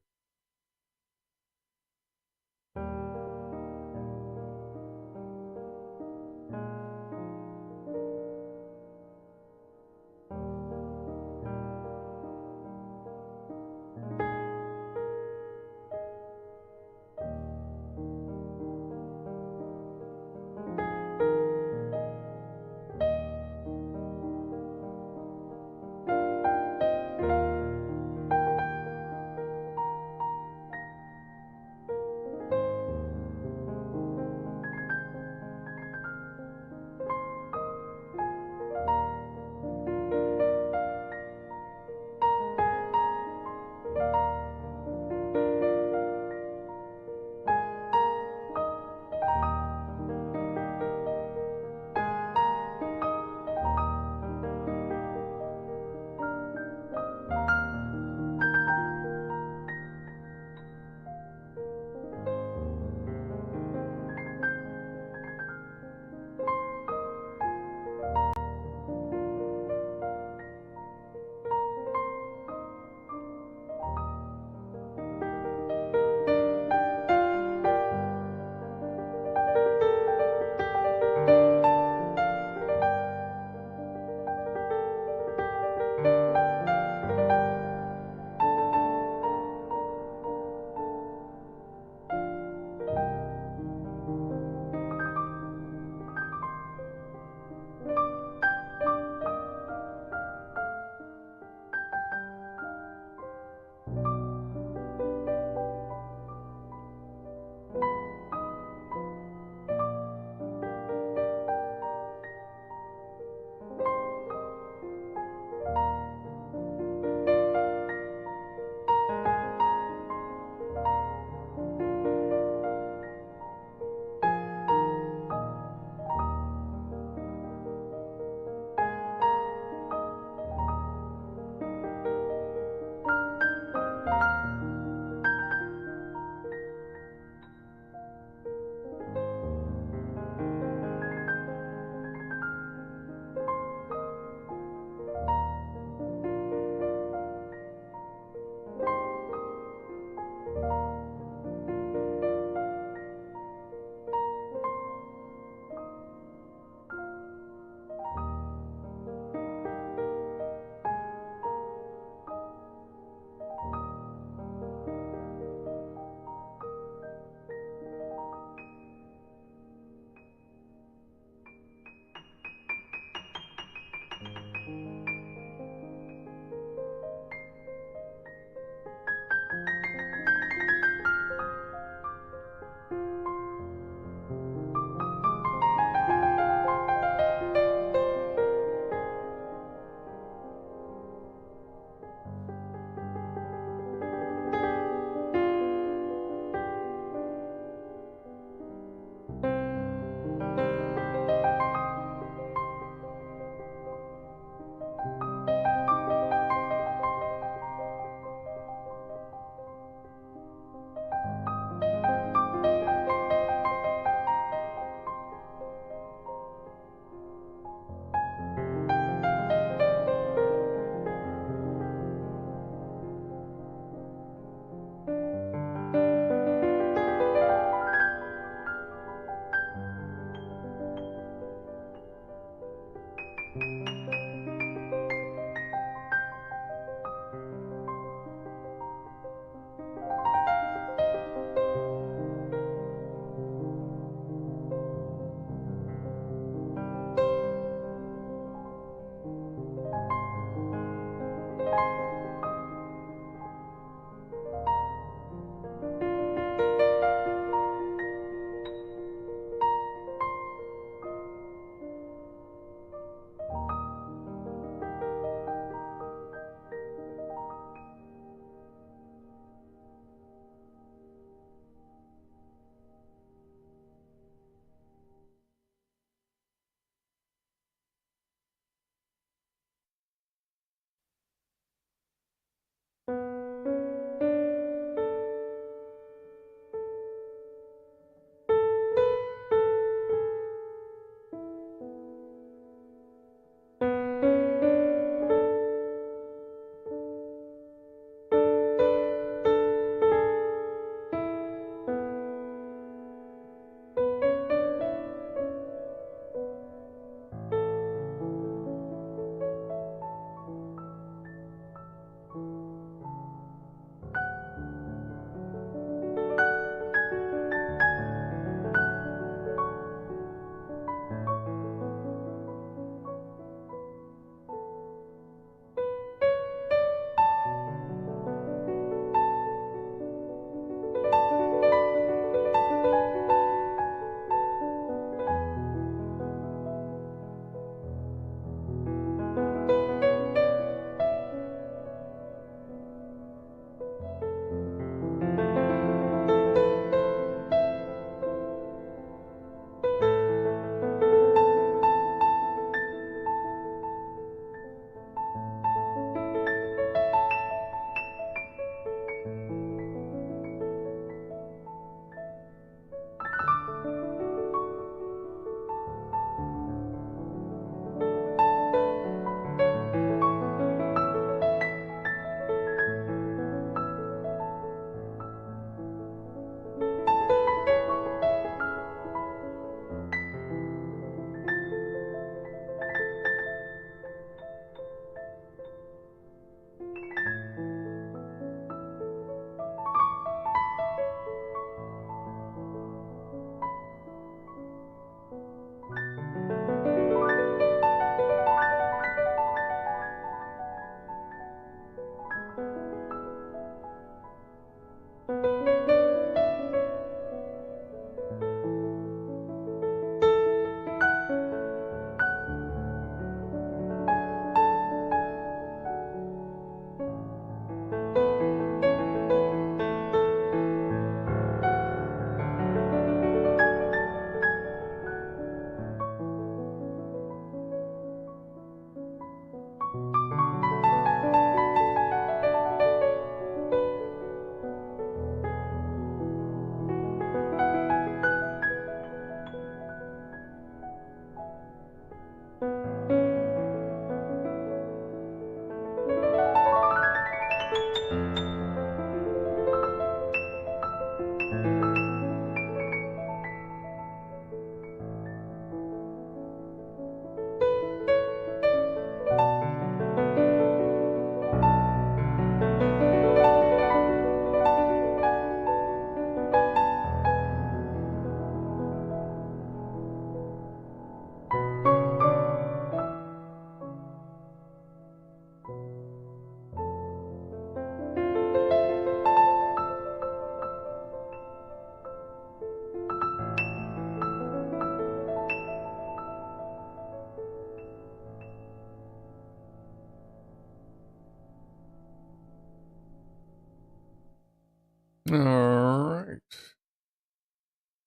Alright.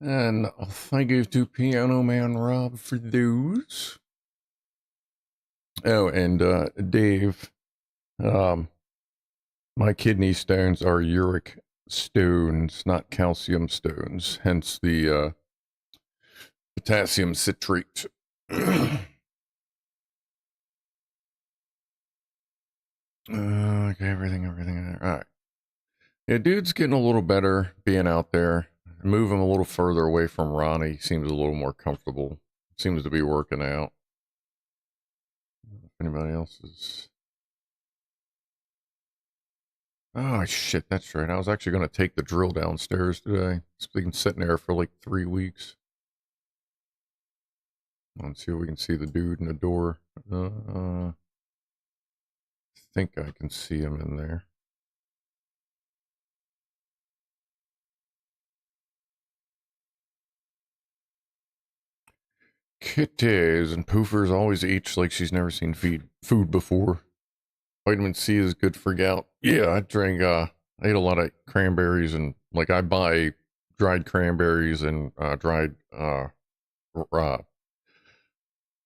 And thank you to Pianoman Rob for those. Oh, and Dave, my kidney stones are uric stones, not calcium stones, hence the potassium citrate. Okay, everything. All right. Yeah, dude's getting a little better being out there. Move him a little further away from Ronnie. Seems a little more comfortable. Seems to be working out. If anybody else is... Oh, shit, that's right. I was actually going to take the drill downstairs today. It's been sitting there for like 3 weeks. Let's see if we can see the dude in the door. I think I can see him in there. Kitties and Poofers always eats like she's never seen food before. Vitamin C is good for gout. Yeah, I ate a lot of cranberries, and like I buy dried cranberries and dried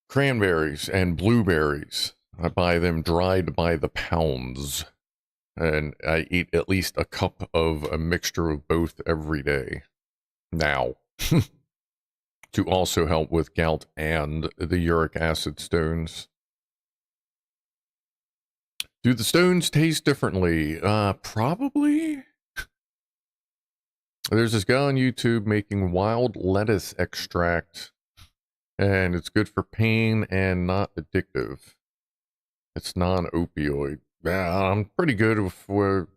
cranberries and blueberries. I buy them dried by the pounds, and I eat at least a cup of a mixture of both every day now. To also help with gout and the uric acid stones. Do the stones taste differently? Probably. There's this guy on YouTube making wild lettuce extract, and it's good for pain and not addictive. It's non-opioid. Yeah, I'm pretty good with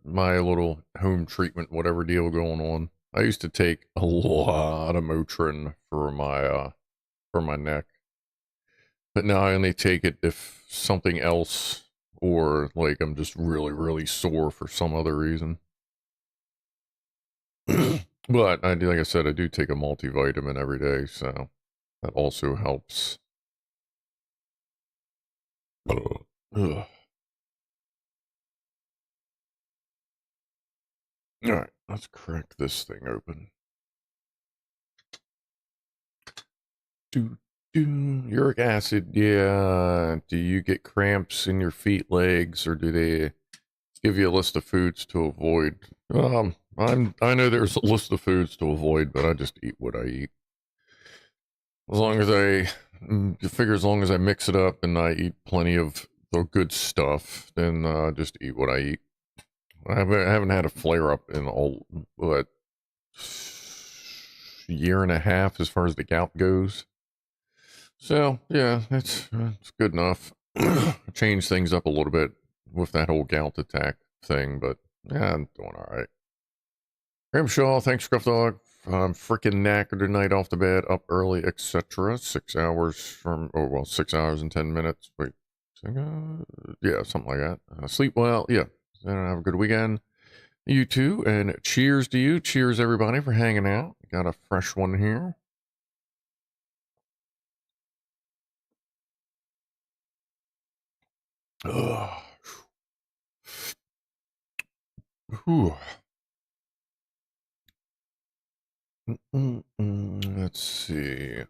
my little home treatment, whatever deal going on. I used to take a lot of Motrin for my neck, but now I only take it if something else, or like I'm just really, really sore for some other reason. But I do, like I said, I do take a multivitamin every day, so that also helps. Ugh. All right, let's crack this thing open. Uric acid, yeah. Do you get cramps in your feet, legs, or do they give you a list of foods to avoid? I know there's a list of foods to avoid, but I just eat what I eat. As long as as long as I mix it up and I eat plenty of the good stuff, then just eat what I eat. I haven't had a flare up in year and a half as far as the gout goes. So yeah, it's good enough. Change things up a little bit with that whole gout attack thing, but yeah, I'm doing all right. Grimshaw, thanks, Scrufdog. I'm freaking knackered tonight off the bed, up early, etc. 6 hours 6 hours and 10 minutes. Wait, yeah, something like that. Sleep well, yeah. And have a good weekend. You too, and cheers to you. Cheers, everybody, for hanging out. Got a fresh one here. Ugh. Whew. Let's see.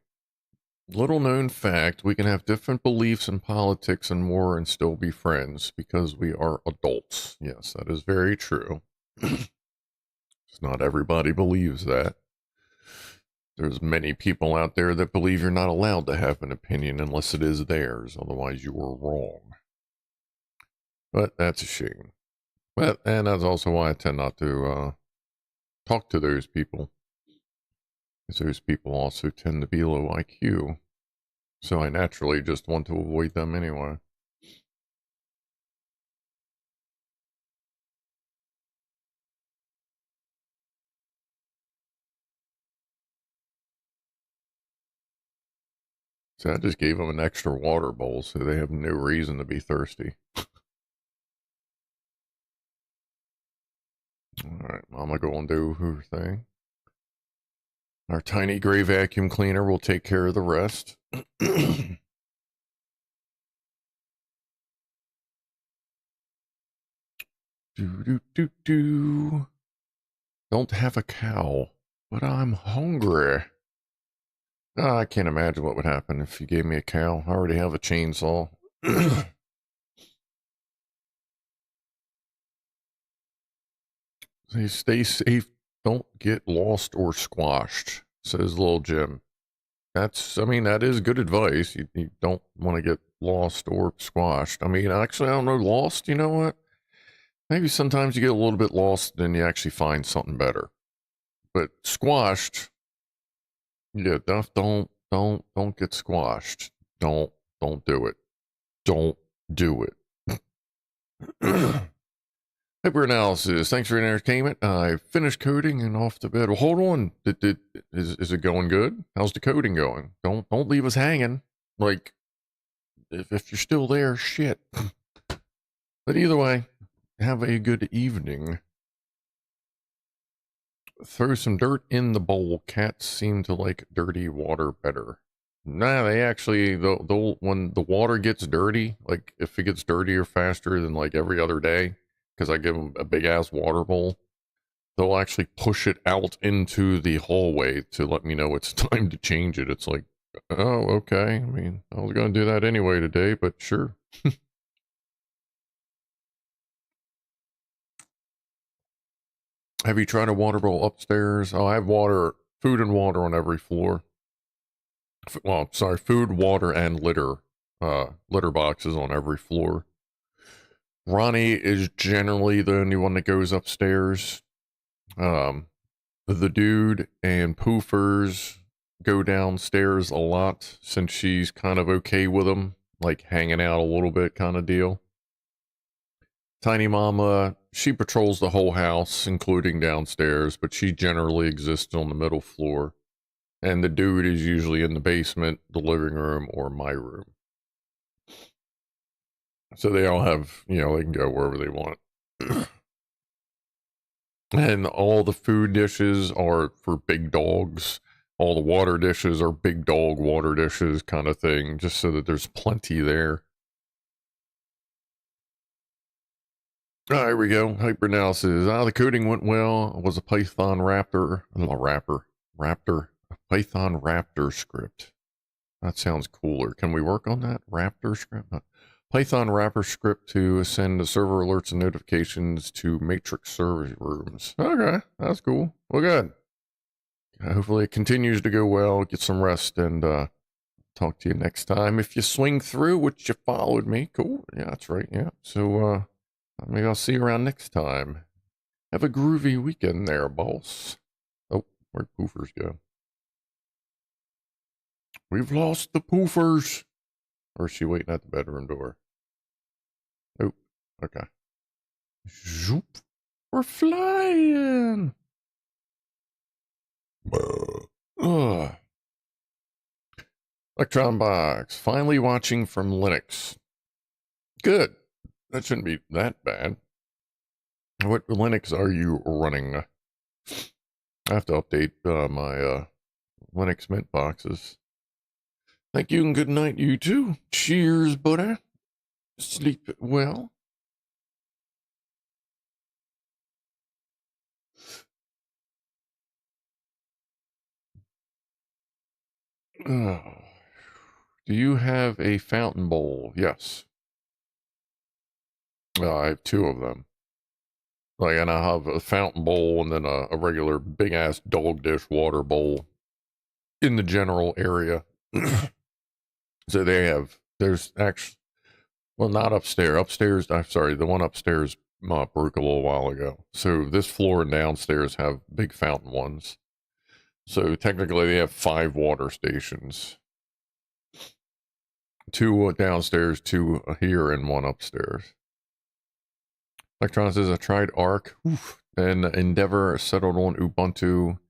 Little known fact, we can have different beliefs in politics and more and still be friends because we are adults. Yes, that is very true. Not everybody believes that. There's many people out there that believe you're not allowed to have an opinion unless it is theirs, otherwise you are wrong. But that's a shame. And that's also why I tend not to talk to those people. Because those people also tend to be low IQ. So I naturally just want to avoid them anyway. So I just gave them an extra water bowl so they have no reason to be thirsty. Alright, Mama go and do her thing. Our tiny gray vacuum cleaner will take care of the rest. Do. Don't have a cow, but I'm hungry. I can't imagine what would happen if you gave me a cow. I already have a chainsaw. Say, stay safe. Don't get lost or squashed, says little Jim. I mean, that is good advice. You don't want to get lost or squashed. I mean, actually, I don't know, lost, you know what? Maybe sometimes you get a little bit lost, then you actually find something better. But squashed, yeah, don't get squashed. Don't do it. Don't do it. Hyperanalysis. Thanks for your entertainment. I finished coding and off to bed. Well, hold on. Is it going good? How's the coding going? Don't leave us hanging. Like, if you're still there, shit. But either way, have a good evening. Throw some dirt in the bowl. Cats seem to like dirty water better. Nah, they actually, when the water gets dirty, like if it gets dirtier faster than like every other day, because I give them a big ass water bowl, they'll actually push it out into the hallway to let me know it's time to change it. It's like, oh, okay. I mean, I was going to do that anyway today, but sure. Have you tried a water bowl upstairs? Oh, I have food and water on every floor. Well, sorry, food, water, and litter boxes on every floor. Ronnie is generally the only one that goes upstairs. The dude and Poofers go downstairs a lot since she's kind of okay with them, like hanging out a little bit kind of deal. Tiny Mama, she patrols the whole house, including downstairs, but she generally exists on the middle floor. And the dude is usually in the basement, the living room, or my room. So they all have, they can go wherever they want. And all the food dishes are for big dogs. All the water dishes are big dog water dishes kind of thing, just so that there's plenty there. Here we go. Hyperanalysis. The coding went well. It was a Python Raptor. A Python Raptor script. That sounds cooler. Can we work on that? Raptor script? Python wrapper script to send server alerts and notifications to matrix server rooms. Okay, that's cool. Well, good. Hopefully it continues to go well. Get some rest and talk to you next time. If you swing through, which you followed me, cool. Yeah, that's right. Yeah. So maybe I'll see you around next time. Have a groovy weekend there, boss. Oh, where'd Poofers go? We've lost the Poofers. Or is she waiting at the bedroom door? Oh, okay. Zoop. We're flying. Ugh. Electron Box. Finally watching from Linux. Good. That shouldn't be that bad. What Linux are you running? I have to update my Linux Mint boxes. Thank you and good night, you too. Cheers, buddy. Sleep well. Do you have a fountain bowl? Yes. I have two of them. Like, and I have a fountain bowl and then a regular big ass dog dish water bowl in the general area. So there's actually, well, not upstairs. Upstairs, I'm sorry, the one upstairs broke a little while ago. So this floor and downstairs have big fountain ones. So technically they have 5 water stations. 2 downstairs, 2 here, and 1 upstairs. Electron says, I tried Arc, and Endeavor settled on Ubuntu,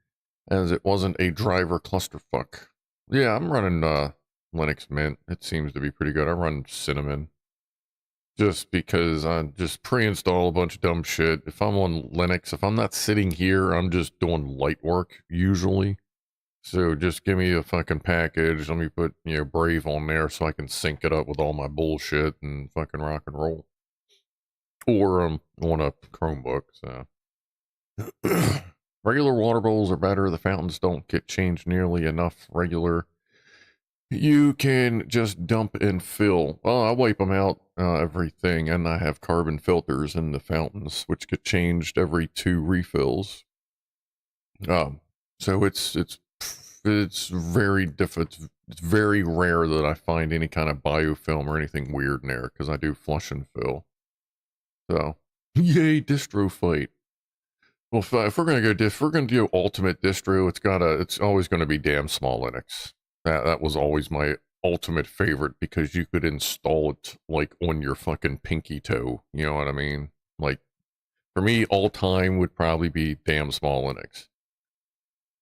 as it wasn't a driver clusterfuck. Yeah, I'm running Linux Mint. It seems to be pretty good. I run Cinnamon. Just because I just pre-install a bunch of dumb shit. If I'm on Linux, if I'm not sitting here, I'm just doing light work, usually. So just give me a fucking package. Let me put, Brave on there so I can sync it up with all my bullshit and fucking rock and roll. Or I'm on a Chromebook, so. Regular water bowls are better. The fountains don't get changed nearly enough regular. You can just dump and fill. Well, I wipe them out, everything, and I have carbon filters in the fountains, which get changed every 2 refills. So it's very it's very rare that I find any kind of biofilm or anything weird in there, because I do flush and fill. So, yay, distro fight. Well, if we're gonna go, if we're gonna do ultimate distro, it's always gonna be damn small Linux. That was always my ultimate favorite, because you could install it like on your fucking pinky toe. You know what I mean? Like, for me, all time would probably be damn small Linux.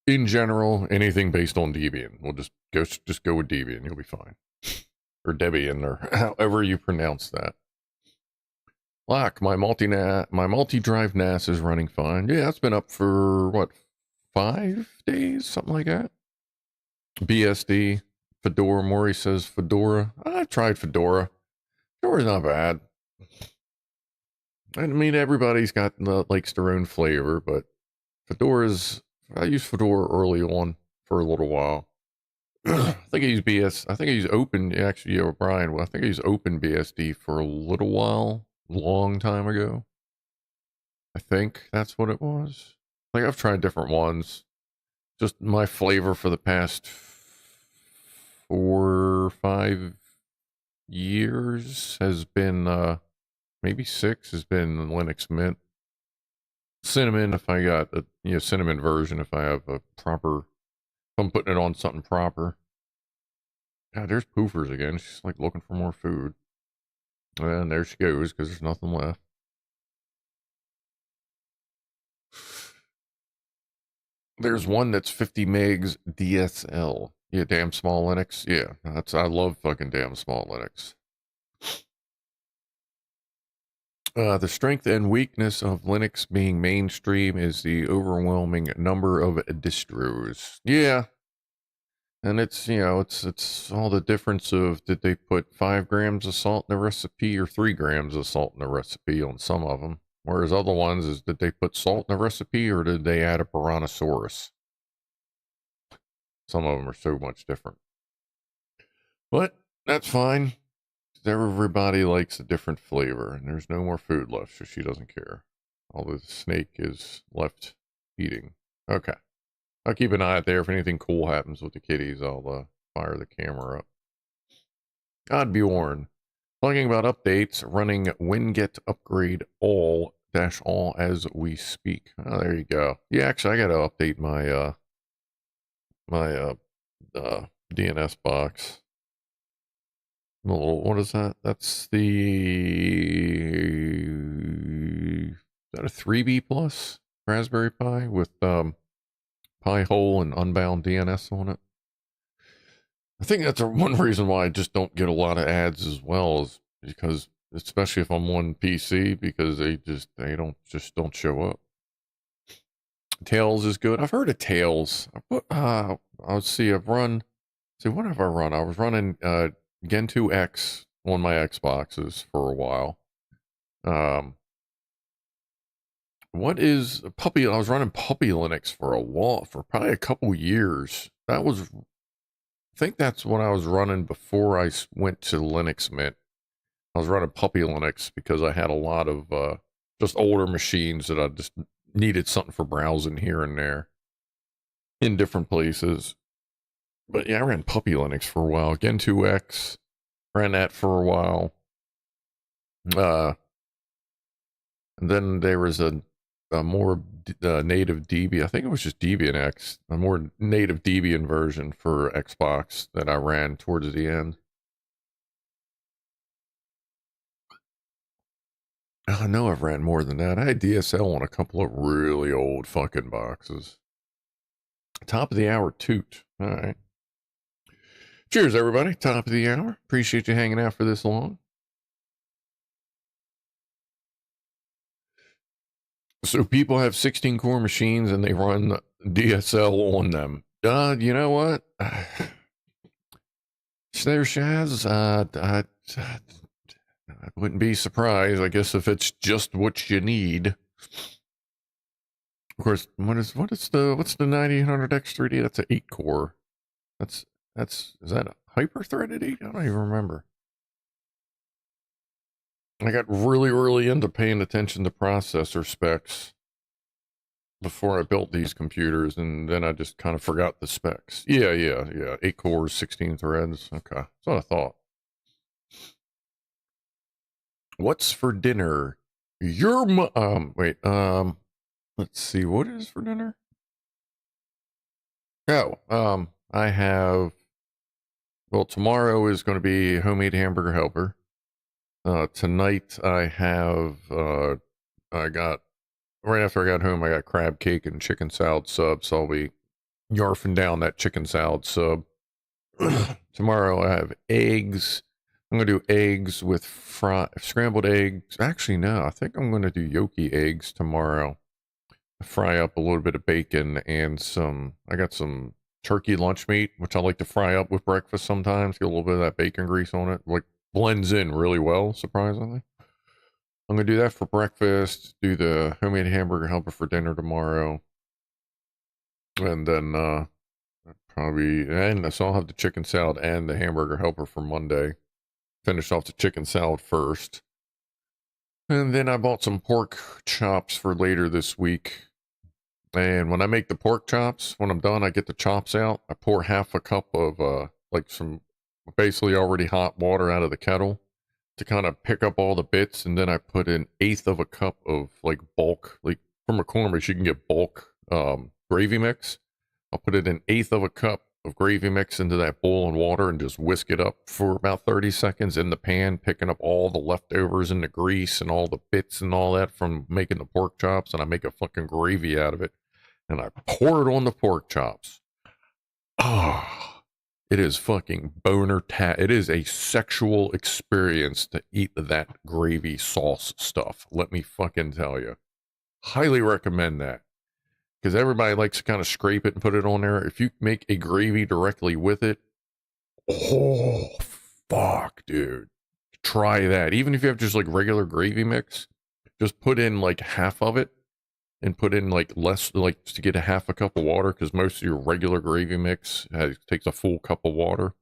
In general, anything based on Debian, we'll just go with Debian. You'll be fine, or Debian, or however you pronounce that. Lock, my multi-drive NAS is running fine. Yeah, it's been up for what, 5 days, something like that. BSD, Fedora. Maury says Fedora. I tried Fedora. Fedora's not bad. I mean, everybody's got likes their own flavor, but Fedora's. I used Fedora early on for a little while. I think I used Open, actually, yeah, Brian. Well, I think I used Open BSD for a little while, long time ago. I think that's what it was. Like, I've tried different ones. Just my flavor for the past 4 or 5 years has been, maybe 6, has been Linux Mint. Cinnamon, if I got a cinnamon version, if I have a proper, if I'm putting it on something proper. God, there's Poofers again. She's like looking for more food. And there she goes, because there's nothing left. There's one that's 50 megs DSL. Yeah, damn small Linux. Yeah, I love fucking damn small Linux. The strength and weakness of Linux being mainstream is the overwhelming number of distros. Yeah. And it's all the difference of, did they put 5 grams of salt in the recipe or 3 grams of salt in the recipe on some of them? Whereas other ones is, did they put salt in the recipe or did they add a Piranhasaurus? Some of them are so much different. But that's fine. Everybody likes a different flavor, and there's no more food left, so she doesn't care. Although the snake is left eating. Okay. I'll keep an eye out there. If anything cool happens with the kitties, I'll fire the camera up. God be warned. Talking about updates, running winget upgrade all as we speak. Oh, there you go. Yeah, actually, I got to update my DNS box. What is that? That's the, is that a 3B plus Raspberry Pi with Pi-hole and unbound DNS on it? I think that's one reason why I just don't get a lot of ads as well, is because, especially if I'm on PC, because they don't show up. Tails is good. I've heard of Tails. I'll see. What have I run? I was running Gentoo X on my Xboxes for a while. What is Puppy? I was running Puppy Linux for a while, for probably a couple years. I think that's when I was running before I went to Linux Mint. I was running Puppy Linux because I had a lot of just older machines that I just needed something for browsing here and there in different places. But yeah, I ran Puppy Linux for a while. Gentoo X, ran that for a while. And then there was a more native Debian. I think it was just Debian X, a more native Debian version for Xbox that I ran towards the end. I know I've ran more than that. I had DSL on a couple of really old fucking boxes. Top of the hour toot. All right. Cheers, everybody. Top of the hour. Appreciate you hanging out for this long. So people have 16 core machines and they run DSL on them. You know what? There, Shaz. I wouldn't be surprised, I guess, if it's just what you need. Of course, what's the 9800X3D? That's an 8-core. Is that a hyper-threaded 8? I don't even remember. I got really into paying attention to processor specs before I built these computers, and then I just kind of forgot the specs. Yeah. 8 cores, 16 threads. Okay, that's what I thought. What's for dinner? Let's see, what is for dinner? Oh, I have, well, tomorrow is going to be homemade hamburger helper. Tonight I have, I got, right after I got home, I got crab cake and chicken salad sub, so I'll be yarfing down that chicken salad sub. Tomorrow I have eggs. I'm going to do eggs with scrambled eggs. Actually, no, I think I'm going to do yolky eggs tomorrow. Fry up a little bit of bacon and I got some turkey lunch meat, which I like to fry up with breakfast sometimes. Get a little bit of that bacon grease on it. Like, blends in really well, surprisingly. I'm going to do that for breakfast, do the homemade hamburger helper for dinner tomorrow. And then, so I'll have the chicken salad and the hamburger helper for Monday. Finish off the chicken salad first. And then I bought some pork chops for later this week. And when I make the pork chops, when I'm done, I get the chops out. I pour half a cup of, some basically already hot water out of the kettle to kind of pick up all the bits. And then I put an eighth of a cup of bulk, from McCormick's, you can get bulk, gravy mix. I'll put it an eighth of a cup of gravy mix into that boiling water and just whisk it up for about 30 seconds in the pan, picking up all the leftovers and the grease and all the bits and all that from making the pork chops. And I make a fucking gravy out of it. And I pour it on the pork chops. Oh, it is fucking boner it is a sexual experience to eat that gravy sauce stuff. Let me fucking tell you. Highly recommend that. Because everybody likes to kind of scrape it and put it on there. If you make a gravy directly with it, oh, fuck, dude. Try that. Even if you have just regular gravy mix, just put in half of it and put in less, to get a half a cup of water, because most of your regular gravy mix takes a full cup of water.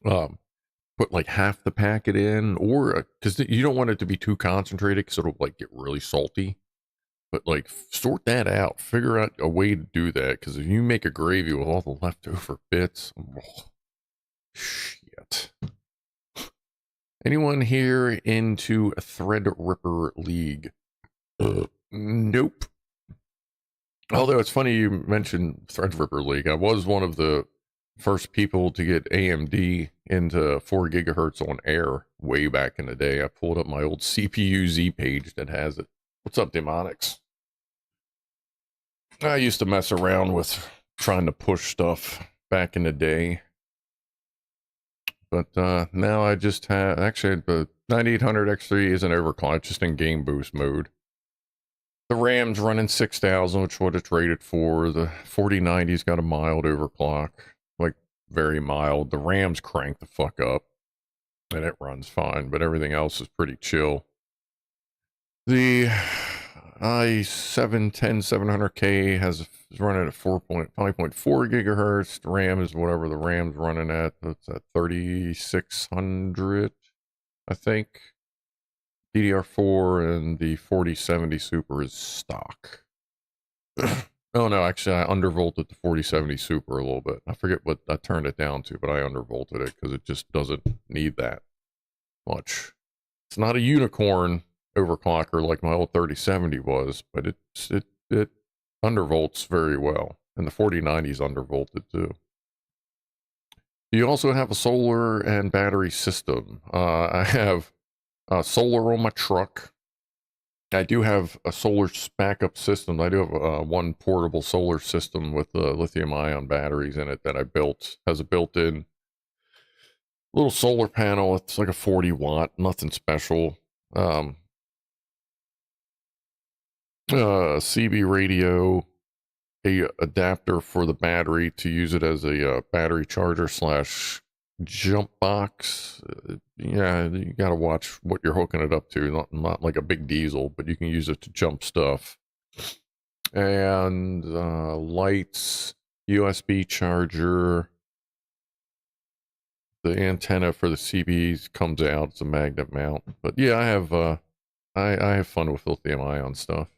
Put half the packet in, or because you don't want it to be too concentrated because it'll get really salty. But sort that out. Figure out a way to do that, because if you make a gravy with all the leftover bits, oh, shit. Anyone here into a Threadripper League? Nope. Although it's funny you mentioned Threadripper League. I was one of the first people to get AMD into 4 gigahertz on air way back in the day. I pulled up my old CPU Z page that has it. What's up, Demonics? I used to mess around with trying to push stuff back in the day. But now I just have, actually, the 9800X3 isn't overclocked, just in game boost mode. The RAM's running 6,000, which is what it's rated for. The 4090's got a mild overclock, very mild. The RAM's cranked the fuck up, and it runs fine, but everything else is pretty chill. The i7-10700K is running at 5.4 gigahertz. The RAM is whatever the RAM's running at. That's at 3600, I think. DDR4 and the 4070 Super is stock. Oh no, actually I undervolted the 4070 Super a little bit. I forget what I turned it down to, but I undervolted it because it just doesn't need that much. It's not a unicorn overclocker like my old 3070 was, but it undervolts very well. And the 4090's undervolted too. You also have a solar and battery system. I have solar on my truck. I do have a solar backup system. I do have one portable solar system with lithium-ion batteries in it that I built. Has a built-in little solar panel. It's like a 40 watt, nothing special. CB radio, a adapter for the battery to use it as a battery charger / jump box. Yeah, you gotta watch what you're hooking it up to. Not like a big diesel, but you can use it to jump stuff. and lights, USB charger. The antenna for the CBs comes out. It's a magnet mount. But yeah, I have fun with lithium-ion stuff.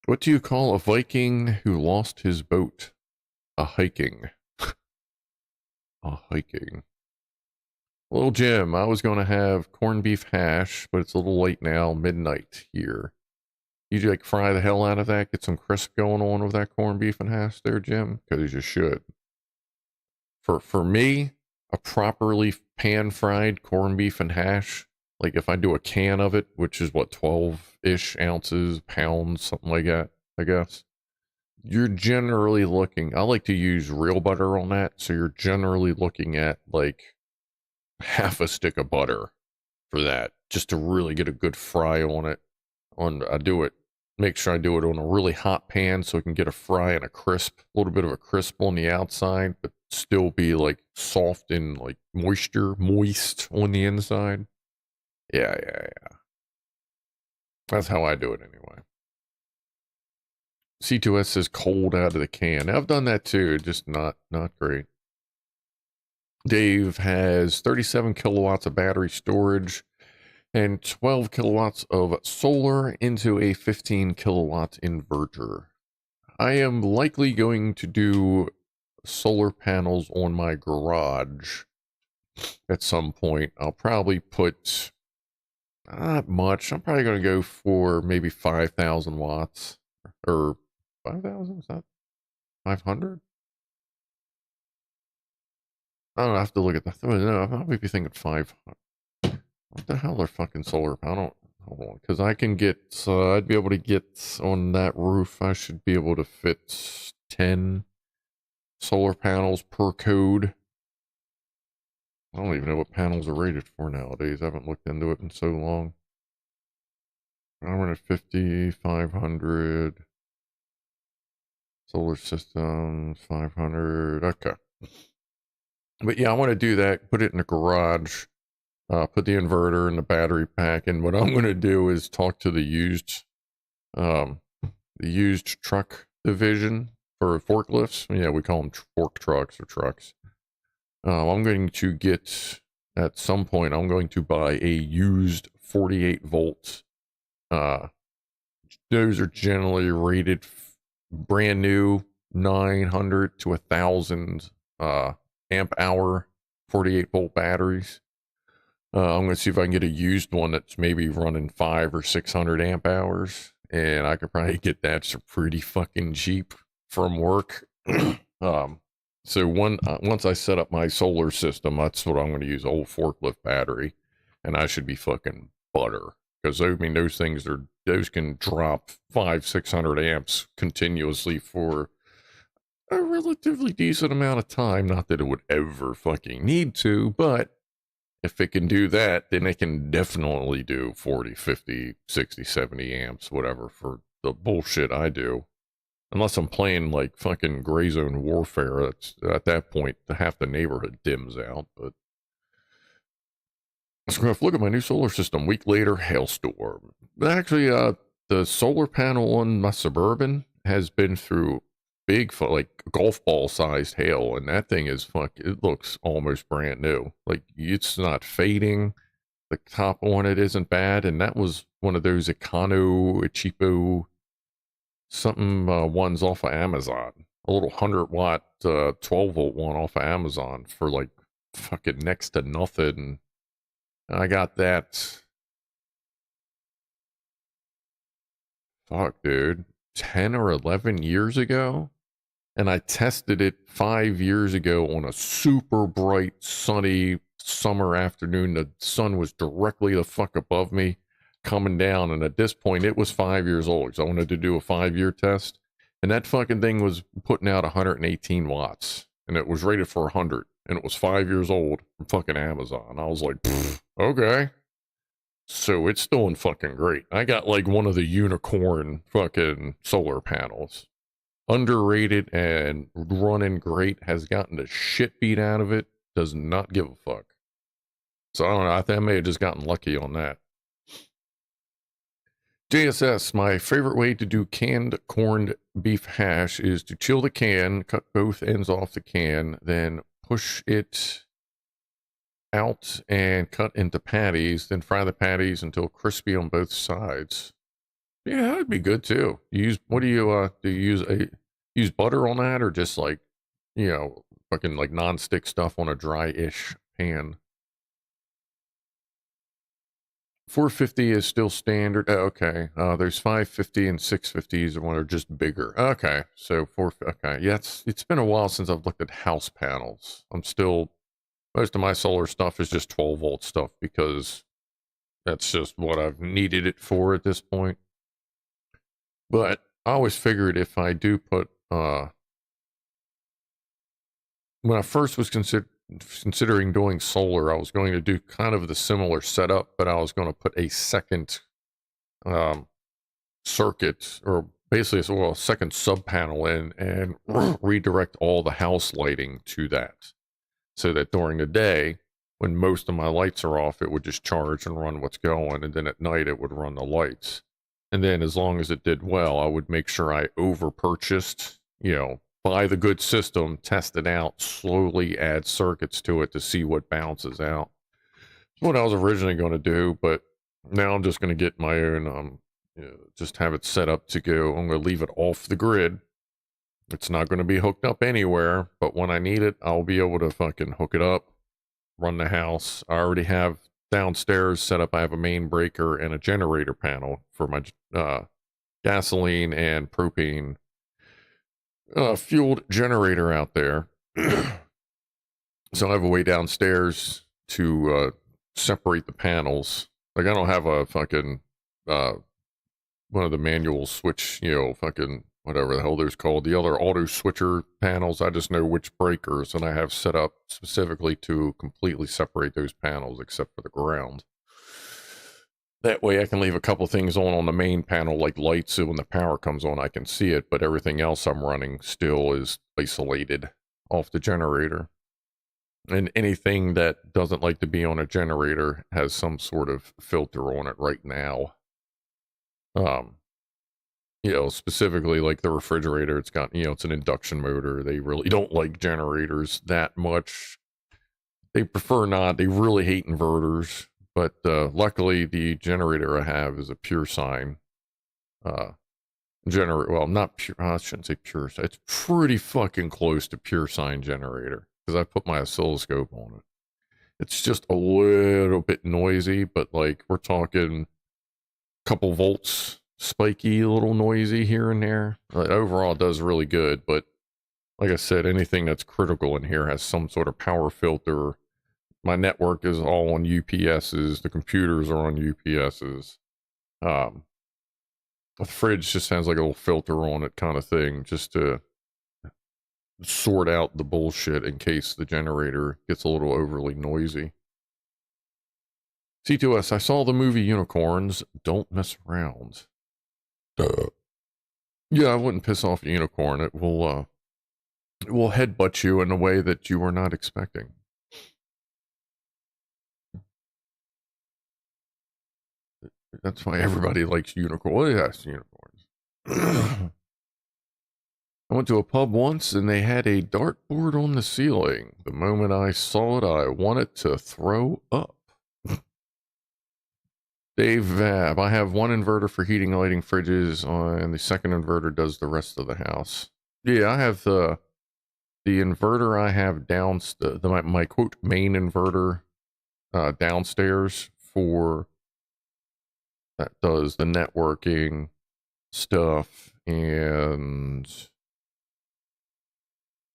What do you call a Viking who lost his boat? A hiking. A hiking. Little Jim, I was going to have corned beef hash, but it's a little late now, midnight here. You like fry the hell out of that, get some crisp going on with that corned beef and hash there, Jim? Because you should. For me, a properly pan-fried corned beef and hash, like if I do a can of it, which is what, 12-ish ounces, pounds, something like that, I guess. You're generally looking, I like to use real butter on that, so you're generally looking at like half a stick of butter for that, just to really get a good fry on it. Make sure I do it on a really hot pan so I can get a fry and a crisp, a little bit of a crisp on the outside, but still be like soft and like moist on the inside. Yeah. That's how I do it anyway. C2S says cold out of the can. I've done that too, just not great. Dave has 37 kilowatts of battery storage and 12 kilowatts of solar into a 15 kilowatt inverter. I am likely going to do solar panels on my garage at some point. I'll probably put, not much, I'm probably going to go for maybe 5,000 watts. Or 5,000, is that 500? I don't know, I have to look at that. No, I might be thinking 500. What the hell are fucking solar panels? Hold on, because I can get, I'd be able to get on that roof, I should be able to fit 10 solar panels per code. I don't even know what panels are rated for nowadays. I haven't looked into it in so long. I'm at 50, 500. Solar systems, 500. Okay. But yeah, I want to do that, put it in the garage. Put the inverter and the battery pack, and what I'm going to do is talk to the used truck division for forklifts. Yeah, we call them fork trucks or trucks. I'm going to get, at some point, I'm going to buy a used 48 volt. Those are generally rated brand new 900 to 1,000 amp hour 48 volt batteries. I'm going to see if I can get a used one that's maybe running 500 or 600 amp hours. And I could probably get that for pretty fucking cheap from work. So once I set up my solar system, that's what I'm going to use, old forklift battery. And I should be fucking butter. Because, I mean, those can drop 500-600 amps continuously for a relatively decent amount of time. Not that it would ever fucking need to, but if it can do that, then it can definitely do 40, 50, 60, 70 amps, whatever, for the bullshit I do. Unless I'm playing like fucking Gray Zone Warfare, that's, at that point, half the neighborhood dims out. But Scruff, look at my new solar system. Week later, hailstorm. Actually, the solar panel on my Suburban has been through big, like golf ball sized hail, and that thing is it looks almost brand new. Like, it's not fading. The top on it isn't bad, and that was one of those cheapo something ones off of Amazon. A little 100-watt 12-volt one off of Amazon for like fucking next to nothing. I got that, fuck dude, 10 or 11 years ago. And I tested it 5 years ago on a super bright, sunny summer afternoon. The sun was directly the fuck above me coming down. And at this point, it was 5 years old. So I wanted to do a 5-year test. And that fucking thing was putting out 118 watts. And it was rated for 100. And it was 5 years old from fucking Amazon. I was like, okay. So it's doing fucking great. I got like one of the unicorn fucking solar panels. Underrated and running great, has gotten the shit beat out of it, does not give a fuck. So I don't know, I think I may have just gotten lucky on that. JSS, my favorite way to do canned corned beef hash is to chill the can, cut both ends off the can, then push it out and cut into patties, then fry the patties until crispy on both sides. Yeah, that'd be good too. What do you use butter on that, or just like, fucking like non-stick stuff on a dry-ish pan? 450 is still standard. Oh, okay. There's 550 and 650s, and one are just bigger. Okay, so okay. Yeah, it's been a while since I've looked at house panels. Most of my solar stuff is just 12-volt stuff because that's just what I've needed it for at this point. But I always figured if I do put, when I first was considering doing solar, I was going to do kind of the similar setup, but I was going to put a second circuit, or basically a second sub panel in, and redirect all the house lighting to that, so that during the day, when most of my lights are off, it would just charge and run what's going, and then at night it would run the lights. And then as long as it did well, I would make sure I over purchased, buy the good system, test it out, slowly add circuits to it to see what bounces out. That's what I was originally going to do, but now I'm just going to get my own, just have it set up to go. I'm going to leave it off the grid. It's not going to be hooked up anywhere, but when I need it, I'll be able to fucking hook it up, run the house. I already have downstairs set up. I have a main breaker and a generator panel for my gasoline and propane fueled generator out there. So I have a way downstairs to separate the panels. Like, I don't have a fucking one of the manual switch, fucking whatever the hell there's called, the other auto switcher panels. I just know which breakers, and I have set up specifically to completely separate those panels except for the ground. That way I can leave a couple things on the main panel, like lights, so when the power comes on I can see it, but everything else I'm running still is isolated off the generator. And anything that doesn't like to be on a generator has some sort of filter on it right now. Specifically like the refrigerator, it's got, it's an induction motor. They really don't like generators that much. They prefer not. They really hate inverters. But luckily, the generator I have is a pure sine generator. Well, not pure. I shouldn't say pure. It's pretty fucking close to pure sine generator because I put my oscilloscope on it. It's just a little bit noisy, but like we're talking a couple volts, spiky, a little noisy here and there. Overall, it does really good. But like I said, anything that's critical in here has some sort of power filter. My network is all on UPSs. The computers are on UPSs. The fridge just has like a little filter on it kind of thing, just to sort out the bullshit in case the generator gets a little overly noisy. C2S, I saw the movie Unicorns. Don't mess around. Yeah, I wouldn't piss off a unicorn. It will headbutt you in a way that you were not expecting. That's why everybody likes unicorns. Well, yes, unicorns. I went to a pub once and they had a dartboard on the ceiling. The moment I saw it, I wanted to throw up. Dave Vab, I have one inverter for heating and lighting fridges, and the second inverter does the rest of the house. Yeah, I have the inverter I have downstairs, my quote main inverter downstairs for that does the networking stuff and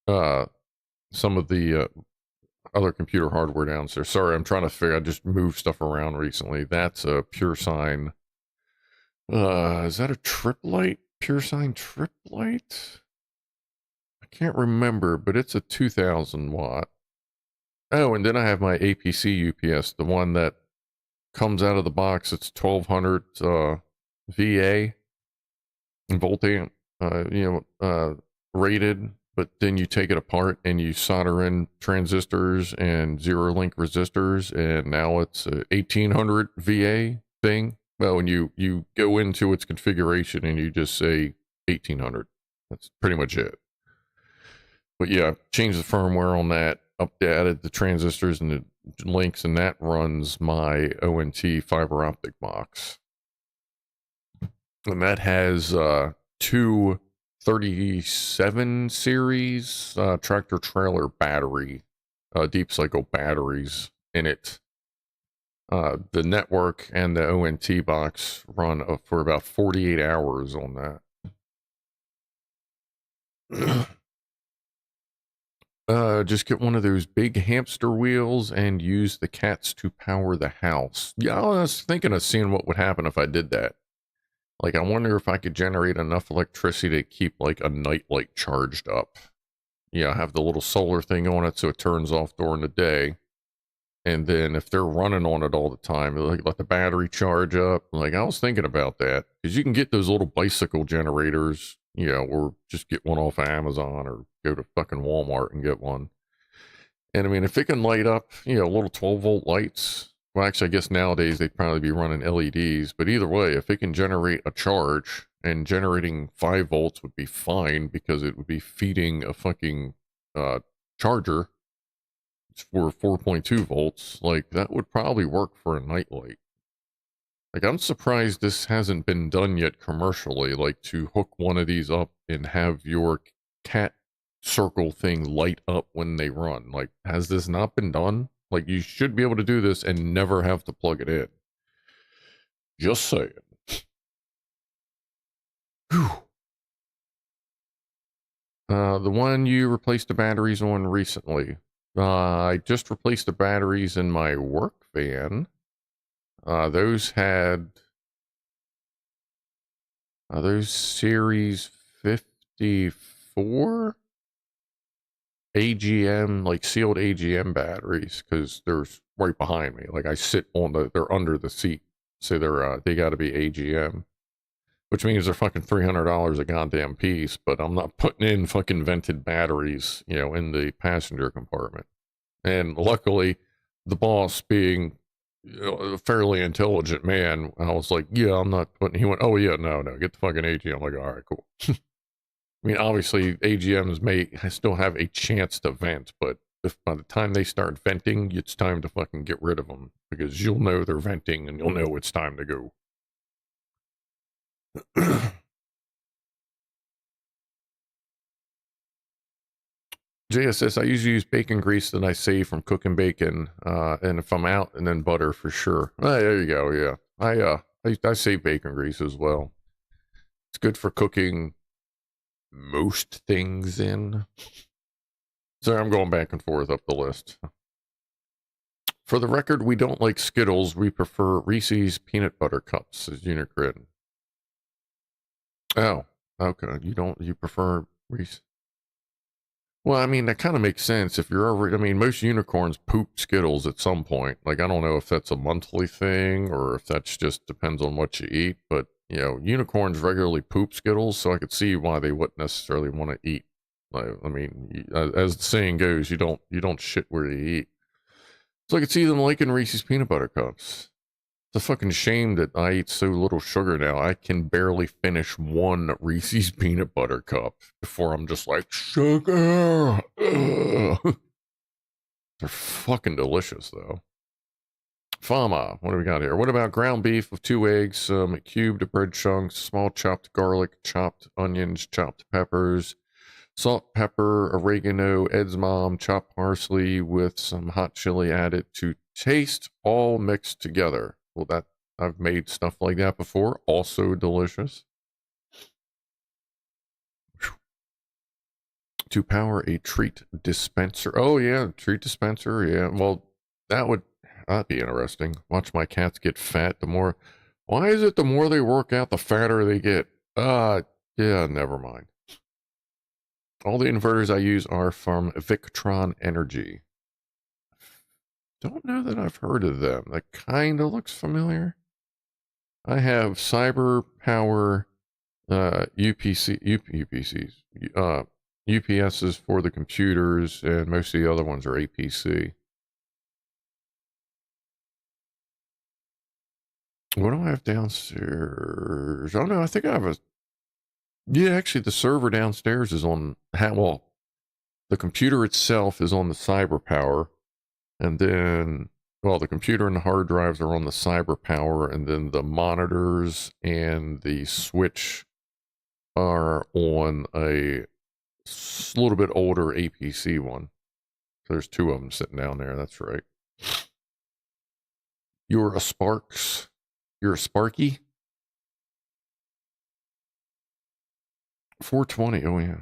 some of the other computer hardware downstairs. Sorry, I'm trying to figure. I just moved stuff around recently. That's a pure sine. Is that a trip light? Pure sine trip light? I can't remember, but it's a 2000 watt. Oh, and then I have my APC UPS, the one that comes out of the box. It's 1200 VA volt amp, rated. But then you take it apart and you solder in transistors and zero link resistors, and now it's a 1800 VA thing. Well, when you go into its configuration and you just say 1800, that's pretty much it. But yeah, changed the firmware on that, updated the transistors and the links, and that runs my ONT fiber optic box. And that has two 37 series tractor trailer battery, deep cycle batteries in it. The network and the ONT box run for about 48 hours on that. Just get one of those big hamster wheels and use the cats to power the house. Yeah, I was thinking of seeing what would happen if I did that. Like, I wonder if I could generate enough electricity to keep, like, a nightlight charged up. Yeah, have the little solar thing on it so it turns off during the day. And then if they're running on it all the time, like, let the battery charge up. Like, I was thinking about that. Because you can get those little bicycle generators, you know, or just get one off of Amazon or go to fucking Walmart and get one. And I mean, if it can light up, you know, little 12-volt lights, well, actually, I guess nowadays they'd probably be running LEDs, but either way, if it can generate a charge, and generating 5 volts would be fine because it would be feeding a fucking charger for 4.2 volts, like that would probably work for a nightlight. Like, I'm surprised this hasn't been done yet commercially, like to hook one of these up and have your cat circle thing light up when they run. Like, has this not been done? Like, you should be able to do this and never have to plug it in. Just saying. Whew. The one you replaced the batteries on recently. I just replaced the batteries in my work van. Those had those Series 54 AGM, like sealed AGM batteries, because they're right behind me. Like, I sit on they're under the seat, so they got to be AGM, which means they're fucking $300 a goddamn piece. But I'm not putting in fucking vented batteries, you know, in the passenger compartment. And luckily, the boss, being a fairly intelligent man, I was like, yeah, I'm not putting. He went, oh yeah, no, get the fucking AGM. I'm like, all right, cool. I mean, obviously, AGMs may still have a chance to vent, but if by the time they start venting, it's time to fucking get rid of them, because you'll know they're venting and you'll know it's time to go. JSS, I usually use bacon grease that I save from cooking bacon, and if I'm out, and then butter for sure. There you go, yeah. I save bacon grease as well. It's good for cooking most things in. Sorry, I'm going back and forth up the list. For the record, we don't like Skittles. We prefer Reese's Peanut Butter Cups, says Unicrid. Oh, okay. You prefer Reese? Well, I mean, that kind of makes sense. If you're over, I mean, most unicorns poop Skittles at some point. Like, I don't know if that's a monthly thing or if that's just depends on what you eat, but, you know, unicorns regularly poop Skittles, so I could see why they wouldn't necessarily want to eat. Like, I mean, as the saying goes, you don't shit where you eat. So I could see them liking Reese's Peanut Butter Cups. It's a fucking shame that I eat so little sugar now. I can barely finish one Reese's Peanut Butter Cup before I'm just like, sugar. Ugh. They're fucking delicious, though. Fama, what do we got here? What about ground beef with 2 eggs, cubed bread chunks, small chopped garlic, chopped onions, chopped peppers, salt, pepper, oregano, Ed's mom, chopped parsley with some hot chili added to taste, all mixed together. Well, that I've made stuff like that before. Also delicious. To power a treat dispenser. Oh yeah, treat dispenser. Yeah. Well, that'd be interesting. Watch my cats get fat. Why is it the more they work out, the fatter they get? Yeah, never mind. All the inverters I use are from Victron Energy. Don't know that I've heard of them. That kind of looks familiar. I have Cyber Power UPSs for the computers, and most of the other ones are APC. What do I have downstairs? Oh no, I think I have a... Yeah, actually the server downstairs is on... Well, the computer itself is on the cyber power. And then, well, the computer and the hard drives are on the cyber power. And then the monitors and the switch are on a little bit older APC one. So there's two of them sitting down there. That's right. You're a Sparks. You're a Sparky. 420. Oh, yeah.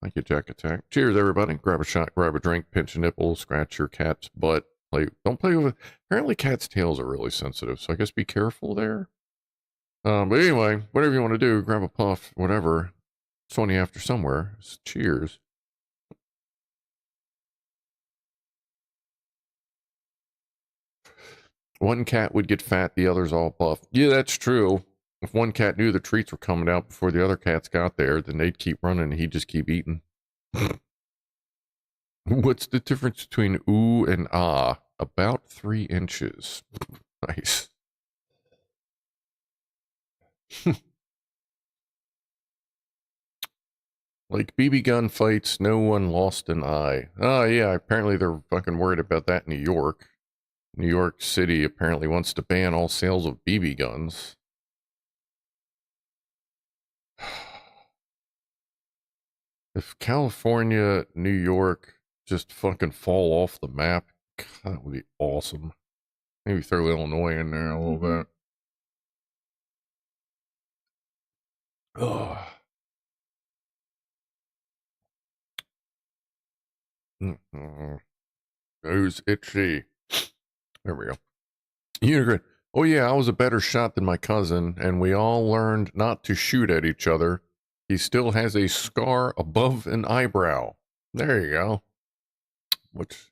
Thank you, Jack Attack. Cheers, everybody. Grab a shot, grab a drink, pinch a nipple, scratch your cat's butt. Don't play with it. Apparently, cats' tails are really sensitive, so I guess be careful there. But anyway, whatever you want to do, grab a puff, whatever. It's 20 after somewhere. So cheers. One cat would get fat, the others all buff. Yeah, that's true. If one cat knew the treats were coming out before the other cats got there, then they'd keep running and he'd just keep eating. What's the difference between ooh and ah? About 3 inches. Nice. Like BB gun fights, no one lost an eye. Oh, yeah, apparently they're fucking worried about that in New York. New York City apparently wants to ban all sales of BB guns. If California, New York just fucking fall off the map, God, that would be awesome. Maybe throw Illinois in there a little bit. Ugh. Who's itchy? There we go. Unigrid. Oh yeah, I was a better shot than my cousin, and we all learned not to shoot at each other. He still has a scar above an eyebrow. There you go. Which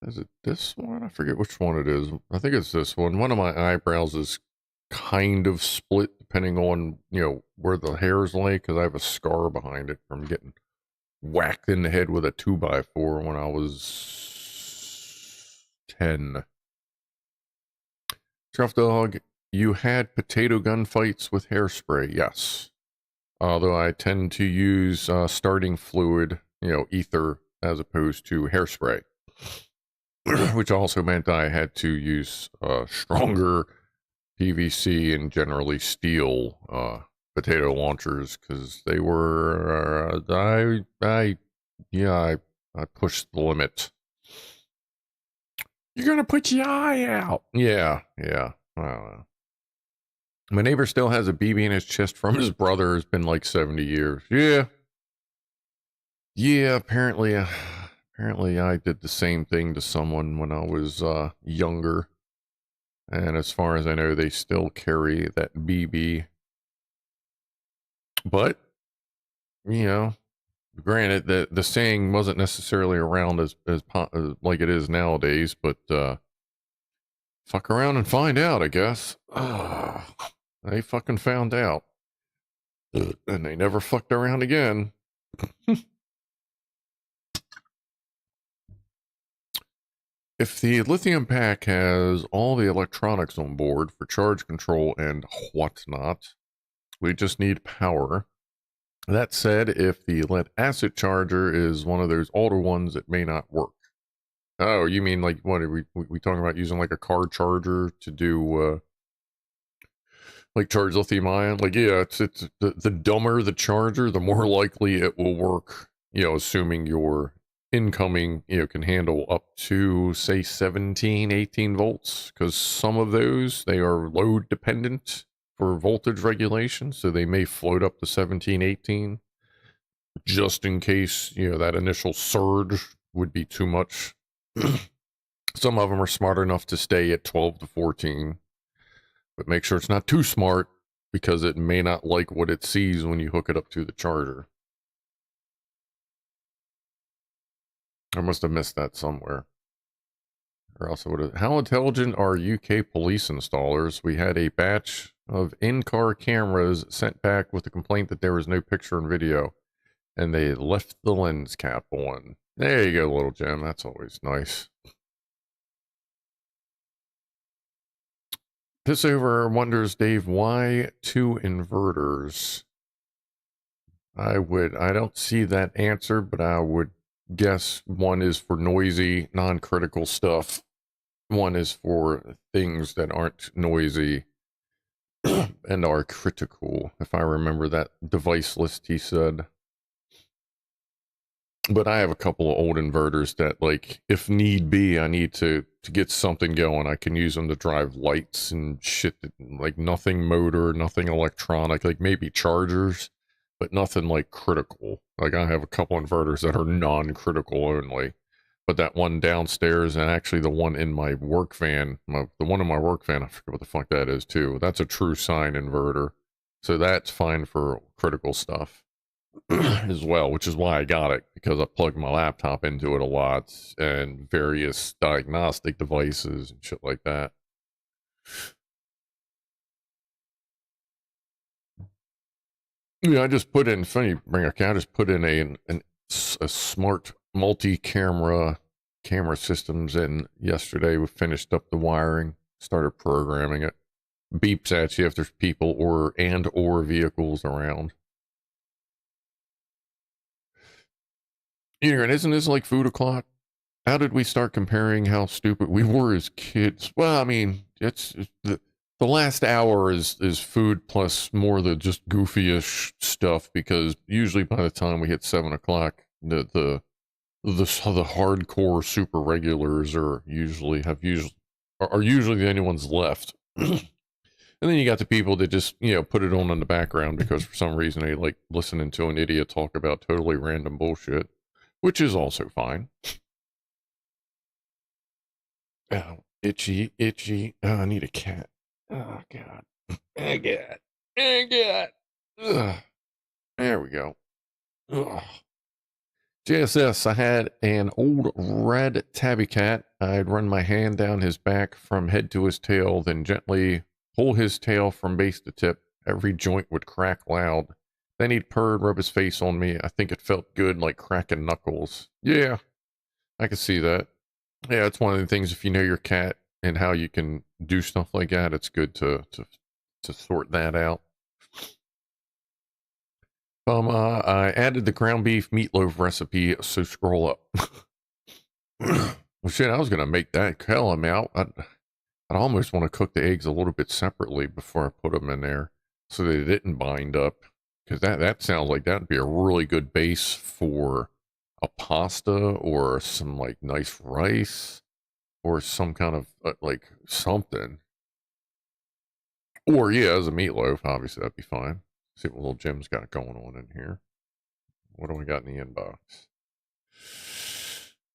is it? This one? I forget which one it is. I think it's this one. One of my eyebrows is kind of split depending on, you know, where the hairs lay, because I have a scar behind it from getting whacked in the head with a 2x4 when I was 10. Scrufdog, you had potato gun fights with hairspray, yes. Although I tend to use starting fluid, you know, ether, as opposed to hairspray. Which also meant I had to use stronger PVC and generally steel potato launchers, because they were, I pushed the limit. You're gonna put your eye out. Yeah. I don't know. My neighbor still has a BB in his chest from his brother. It's been like 70 years. Yeah, apparently I did the same thing to someone when I was younger. And as far as I know, they still carry that BB. But, you know, granted, the saying wasn't necessarily around as like it is nowadays, but fuck around and find out, I guess. They fucking found out. And they never fucked around again. If the lithium pack has all the electronics on board for charge control and whatnot, we just need power. That said, if the lead acid charger is one of those older ones, it may not work. Oh, you mean like what are we talking about, using like a car charger to do like charge lithium ion? Like, yeah, it's the dumber the charger, the more likely it will work, you know, assuming your incoming, you know, can handle up to say 17, 18 volts, because some of those, they are load dependent for voltage regulation, so they may float up to 17, 18, just in case, you know, that initial surge would be too much. Some of them are smart enough to stay at 12 to 14, but make sure it's not too smart, because it may not like what it sees when you hook it up to the charger. I must have missed that somewhere. Or else I would have... How intelligent are UK police installers? We had a batch of in-car cameras sent back with the complaint that there was no picture and video, and they left the lens cap on. There you go, little gem. That's always nice. Pissover wonders, Dave, why 2 inverters? I don't see that answer, but I would guess one is for noisy, non-critical stuff. One is for things that aren't noisy and are critical, if I remember that device list he said. But I have a couple of old inverters that, like, if need be, I need to get something going. I can use them to drive lights and shit, like nothing motor, nothing electronic, like maybe chargers, but nothing like critical. Like I have a couple inverters that are non-critical only. But that one downstairs and actually the one in my work van, the one in my work van, I forget what the fuck that is too. That's a true sine inverter. So that's fine for critical stuff as well, which is why I got it, because I plug my laptop into it a lot and various diagnostic devices and shit like that. Yeah, I just put in, funny bring up, I just put in a smart multi-camera systems in yesterday. We finished up the wiring, started programming it. Beeps at you if there's people or vehicles around. Aaron, isn't this like food o'clock? How did we start comparing how stupid we were as kids? Well, I mean, it's the last hour is food plus more the just goofy-ish stuff, because usually by the time we hit 7 o'clock, the hardcore super regulars are usually the only ones left. And then you got the people that just, put it on in the background because for some reason they like listening to an idiot talk about totally random bullshit, which is also fine. Oh, itchy. Oh, I need a cat. Oh, God. Oh, God. Oh, God. Ugh. There we go. Ugh. JSS, I had an old red tabby cat. I'd run my hand down his back from head to his tail, then gently pull his tail from base to tip. Every joint would crack loud. Then he'd purr, rub his face on me. I think it felt good, like cracking knuckles. Yeah, I can see that. Yeah, it's one of the things, if you know your cat and how you can do stuff like that, it's good to sort that out. I added the ground beef meatloaf recipe, so scroll up. Well, shit, I was gonna make that. Hell, I'm out. I'd almost want to cook the eggs a little bit separately before I put them in there, so they didn't bind up. Because that sounds like that'd be a really good base for a pasta or some like nice rice or some kind of like something. Or yeah, as a meatloaf, obviously that'd be fine. See what little Jim's got going on in here. What do we got in the inbox?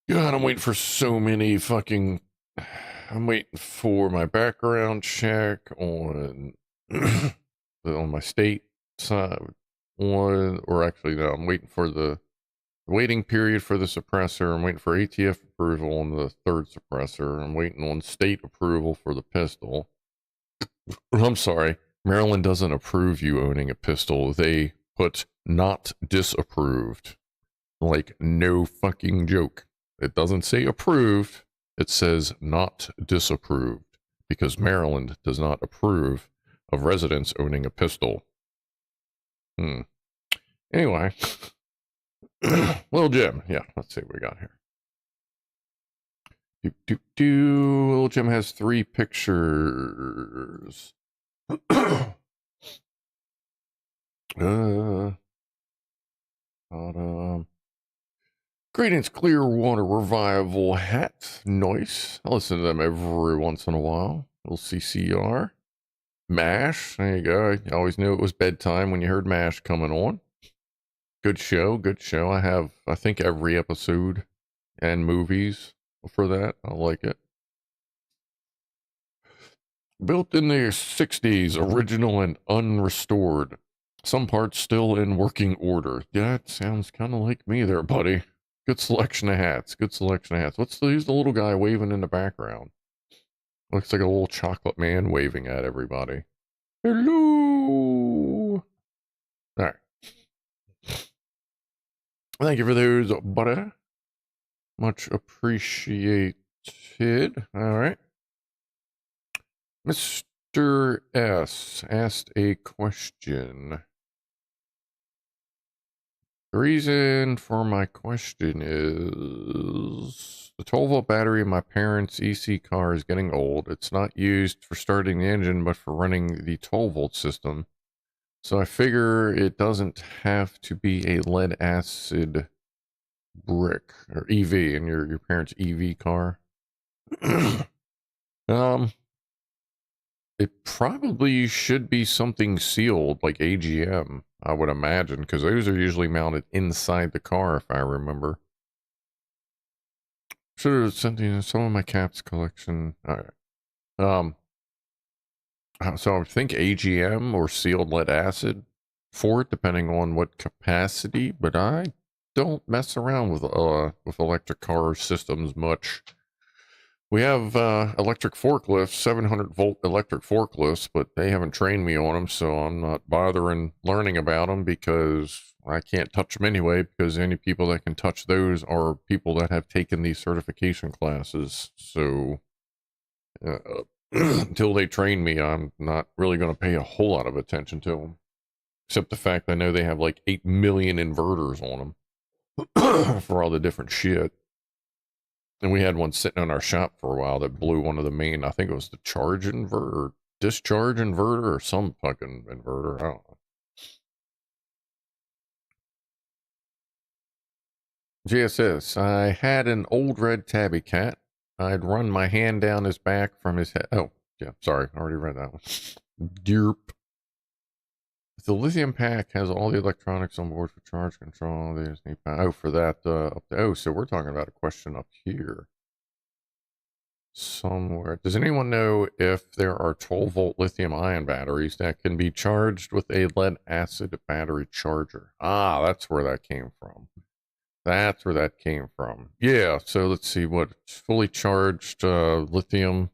God, I'm waiting for so many fucking. I'm waiting for my background check on on my state side one, or actually no, I'm waiting for the waiting period for the suppressor. I'm waiting for ATF approval on the third suppressor. I'm waiting on state approval for the pistol. I'm sorry, Maryland doesn't approve you owning a pistol. They put not disapproved. Like, no fucking joke. It doesn't say approved. It says not disapproved, because Maryland does not approve of residents owning a pistol. Anyway. Little Jim. Yeah, let's see what we got here. Little Jim has 3 pictures. Greetings, Clearwater Revival Hat. Nice. I listen to them every once in a while. Little CCR. MASH. There you go. I always knew it was bedtime when you heard MASH coming on. Good show. Good show. I have, I think, every episode and movies for that. I like it. Built in the 60s, original and unrestored. Some parts still in working order. That sounds kind of like me there, buddy. Good selection of hats. Good selection of hats. Who's the little guy waving in the background? Looks like a little chocolate man waving at everybody. Hello. All right. Thank you for those, buddy. Much appreciated. All right. Mr. Mr. S asked a question. The reason for my question is the 12-volt battery in my parents' EC car is getting old. It's not used for starting the engine, but for running the 12-volt system. So I figure it doesn't have to be a lead acid brick or EV in your parents' EV car. It probably should be something sealed like AGM, I would imagine, because those are usually mounted inside the car, if I remember. Should have sent in some of my caps collection. All right. So I think AGM or sealed lead acid for it, depending on what capacity. But I don't mess around with electric car systems much. We have electric forklifts, 700-volt electric forklifts, but they haven't trained me on them, so I'm not bothering learning about them because I can't touch them anyway, because any people that can touch those are people that have taken these certification classes. So until they train me, I'm not really going to pay a whole lot of attention to them, except the fact I know they have like 8 million inverters on them for all the different shit. And we had one sitting in our shop for a while that blew one of the main, I think it was the charge inverter, or discharge inverter, or some fucking inverter. I don't know. GSS, I had an old red tabby cat. I'd run my hand down his back from his head. Oh, yeah, sorry. I already read that one. Derp. The lithium pack has all the electronics on board for charge control. There's for that. So we're talking about a question up here. Somewhere. Does anyone know if there are 12-volt lithium-ion batteries that can be charged with a lead-acid battery charger? Ah, that's where that came from. That's where that came from. Yeah, so let's see what fully charged lithium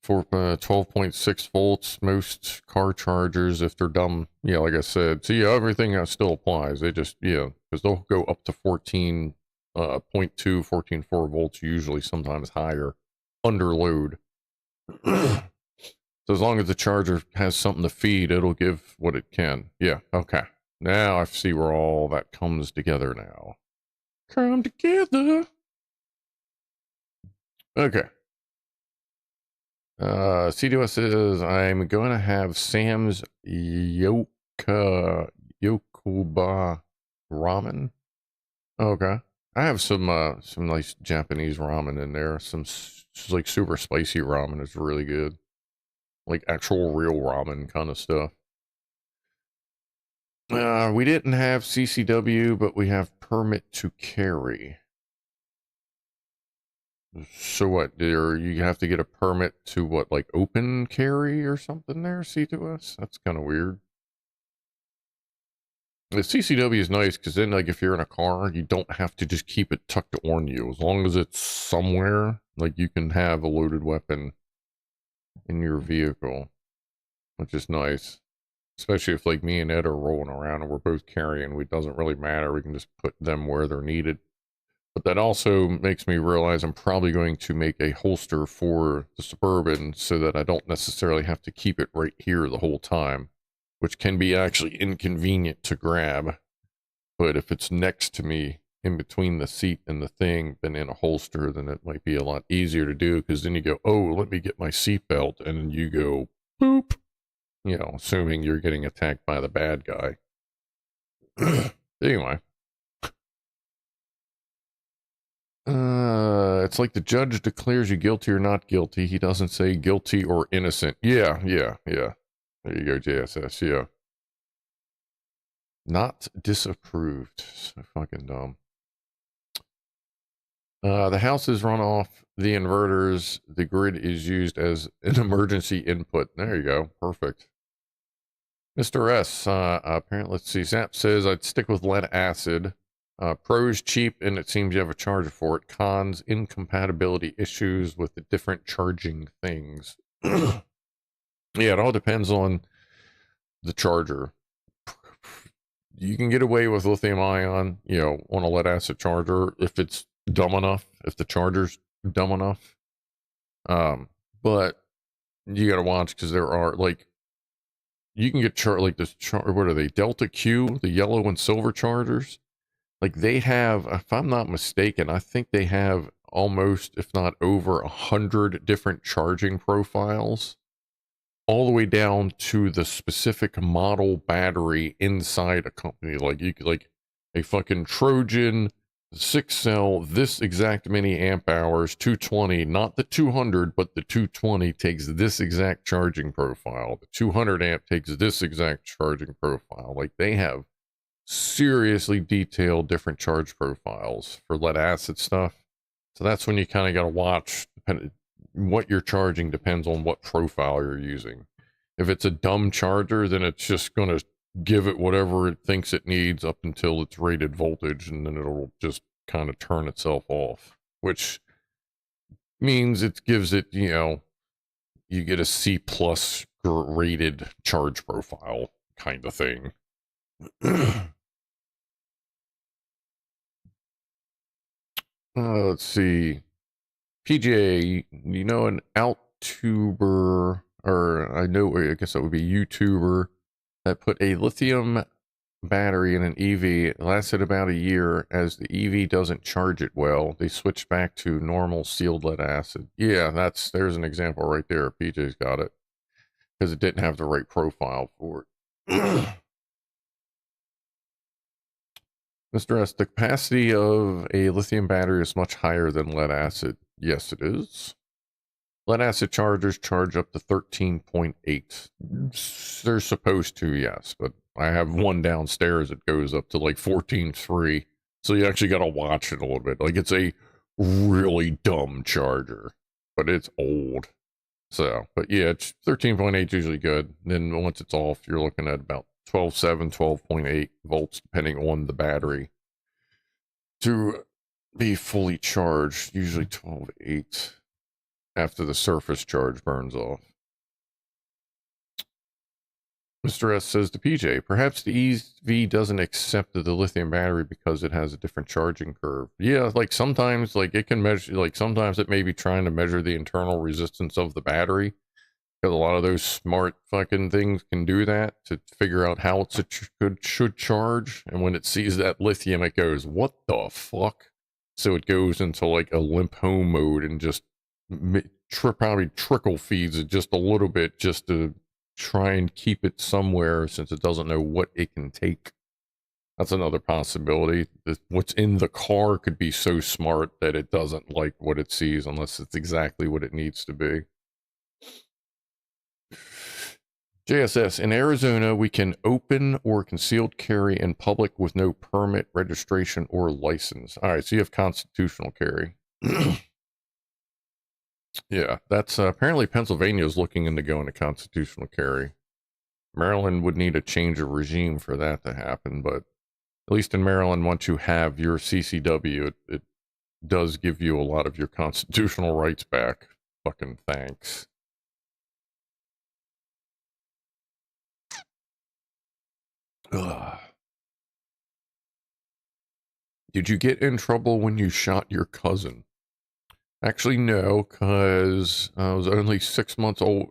for 12.6 volts. Most car chargers, if they're dumb, yeah, like I said, so yeah, everything still applies. They just, yeah, because they'll go up to 14.2, 14.4 volts, usually sometimes higher, under load. So as long as the charger has something to feed, it'll give what it can. Yeah, okay. Now I see where all that comes together now. Come together. Okay. C2S says, I'm going to have Sam's Yokoba ramen. Okay. I have some nice Japanese ramen in there. Some like super spicy ramen is really good. Like actual real ramen kind of stuff. We didn't have CCW, but we have permit to carry. So what, you have to get a permit to what, like open carry or something there, C2S? That's kind of weird. The CCW is nice because then, like, if you're in a car, you don't have to just keep it tucked on you. As long as it's somewhere, like, you can have a loaded weapon in your vehicle, which is nice. Especially if, like, me and Ed are rolling around and we're both carrying, it doesn't really matter. We can just put them where they're needed. But that also makes me realize I'm probably going to make a holster for the Suburban so that I don't necessarily have to keep it right here the whole time, which can be actually inconvenient to grab. But if it's next to me in between the seat and the thing, then in a holster, then it might be a lot easier to do, because then you go, oh, let me get my seatbelt, and then you go, boop, you know, assuming you're getting attacked by the bad guy. Anyway. It's like the judge declares you guilty or not guilty. He doesn't say guilty or innocent. Yeah. There you go, JSS, yeah. Not disapproved. So fucking dumb. The house is run off the inverters. The grid is used as an emergency input. There you go. Perfect. Mr. S, apparently, let's see. Zap says I'd stick with lead acid. Pros cheap, and it seems you have a charger for it. Cons, incompatibility issues with the different charging things. Yeah, it all depends on the charger. You can get away with lithium ion, you know, on a lead acid charger if it's dumb enough, if the charger's dumb enough. But you gotta watch, because there are, like, you can get like this, what are they, Delta Q, the yellow and silver chargers? Like, they have, if I'm not mistaken, I think they have almost, if not over 100 different charging profiles, all the way down to the specific model battery inside a company. Like, you could, like, a fucking Trojan 6-cell, this exact many amp hours, 220, not the 200, but the 220 takes this exact charging profile. The 200 amp takes this exact charging profile. Like, they have seriously detailed different charge profiles for lead acid stuff. So that's when you kind of got to watch. What you're charging depends on what profile you're using. If it's a dumb charger, then it's just going to give it whatever it thinks it needs up until its rated voltage, and then it'll just kind of turn itself off, which means it gives it, you know, you get a C plus rated charge profile kind of thing. Let's see. PJ, you know, an outtuber, or I guess that would be YouTuber, that put a lithium battery in an EV. It lasted about a year. As the EV doesn't charge it well, they switched back to normal sealed lead acid. Yeah, there's an example right there. PJ's got it, because it didn't have the right profile for it. Mr. S, the capacity of a lithium battery is much higher than lead acid. Yes, it is. Lead acid chargers charge up to 13.8. They're supposed to, yes, but I have one downstairs that goes up to like 14.3. So you actually got to watch it a little bit. Like, it's a really dumb charger, but it's old. So, but yeah, it's 13.8 is usually good. Then once it's off, you're looking at about 12.7, 12.8 volts, depending on the battery, to be fully charged. Usually 12.8 after the surface charge burns off. Mr. S says to PJ, perhaps the EV doesn't accept the lithium battery because it has a different charging curve. Yeah, like sometimes, like it can measure, like sometimes it may be trying to measure the internal resistance of the battery, because a lot of those smart fucking things can do that to figure out how it should charge. And when it sees that lithium, it goes, what the fuck? So it goes into like a limp home mode and just probably trickle feeds it just a little bit, just to try and keep it somewhere, since it doesn't know what it can take. That's another possibility. What's in the car could be so smart that it doesn't like what it sees unless it's exactly what it needs to be. JSS, in Arizona, we can open or concealed carry in public with no permit, registration, or license. All right, so you have constitutional carry. Yeah, that's apparently Pennsylvania is looking into going to constitutional carry. Maryland would need a change of regime for that to happen, but at least in Maryland, once you have your CCW, it does give you a lot of your constitutional rights back. Fucking thanks. Ugh. Did you get in trouble when you shot your cousin? Actually, no, because I was only 6 months old.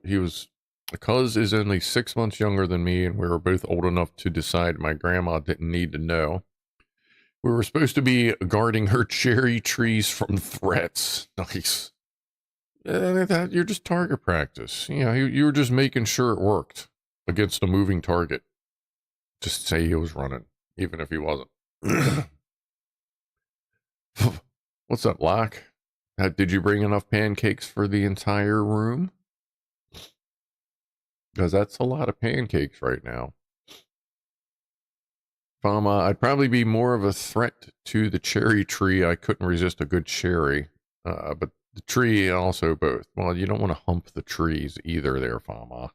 Cuz is only 6 months younger than me, and we were both old enough to decide my grandma didn't need to know. We were supposed to be guarding her cherry trees from threats. Nice. You're just target practice. You know, you were just making sure it worked against a moving target. Just say he was running, even if he wasn't. What's up, Locke? Did you bring enough pancakes for the entire room? Because that's a lot of pancakes right now. I'd probably be more of a threat to the cherry tree. I couldn't resist a good cherry. But the tree also both. Well, you don't want to hump the trees either there, Fama.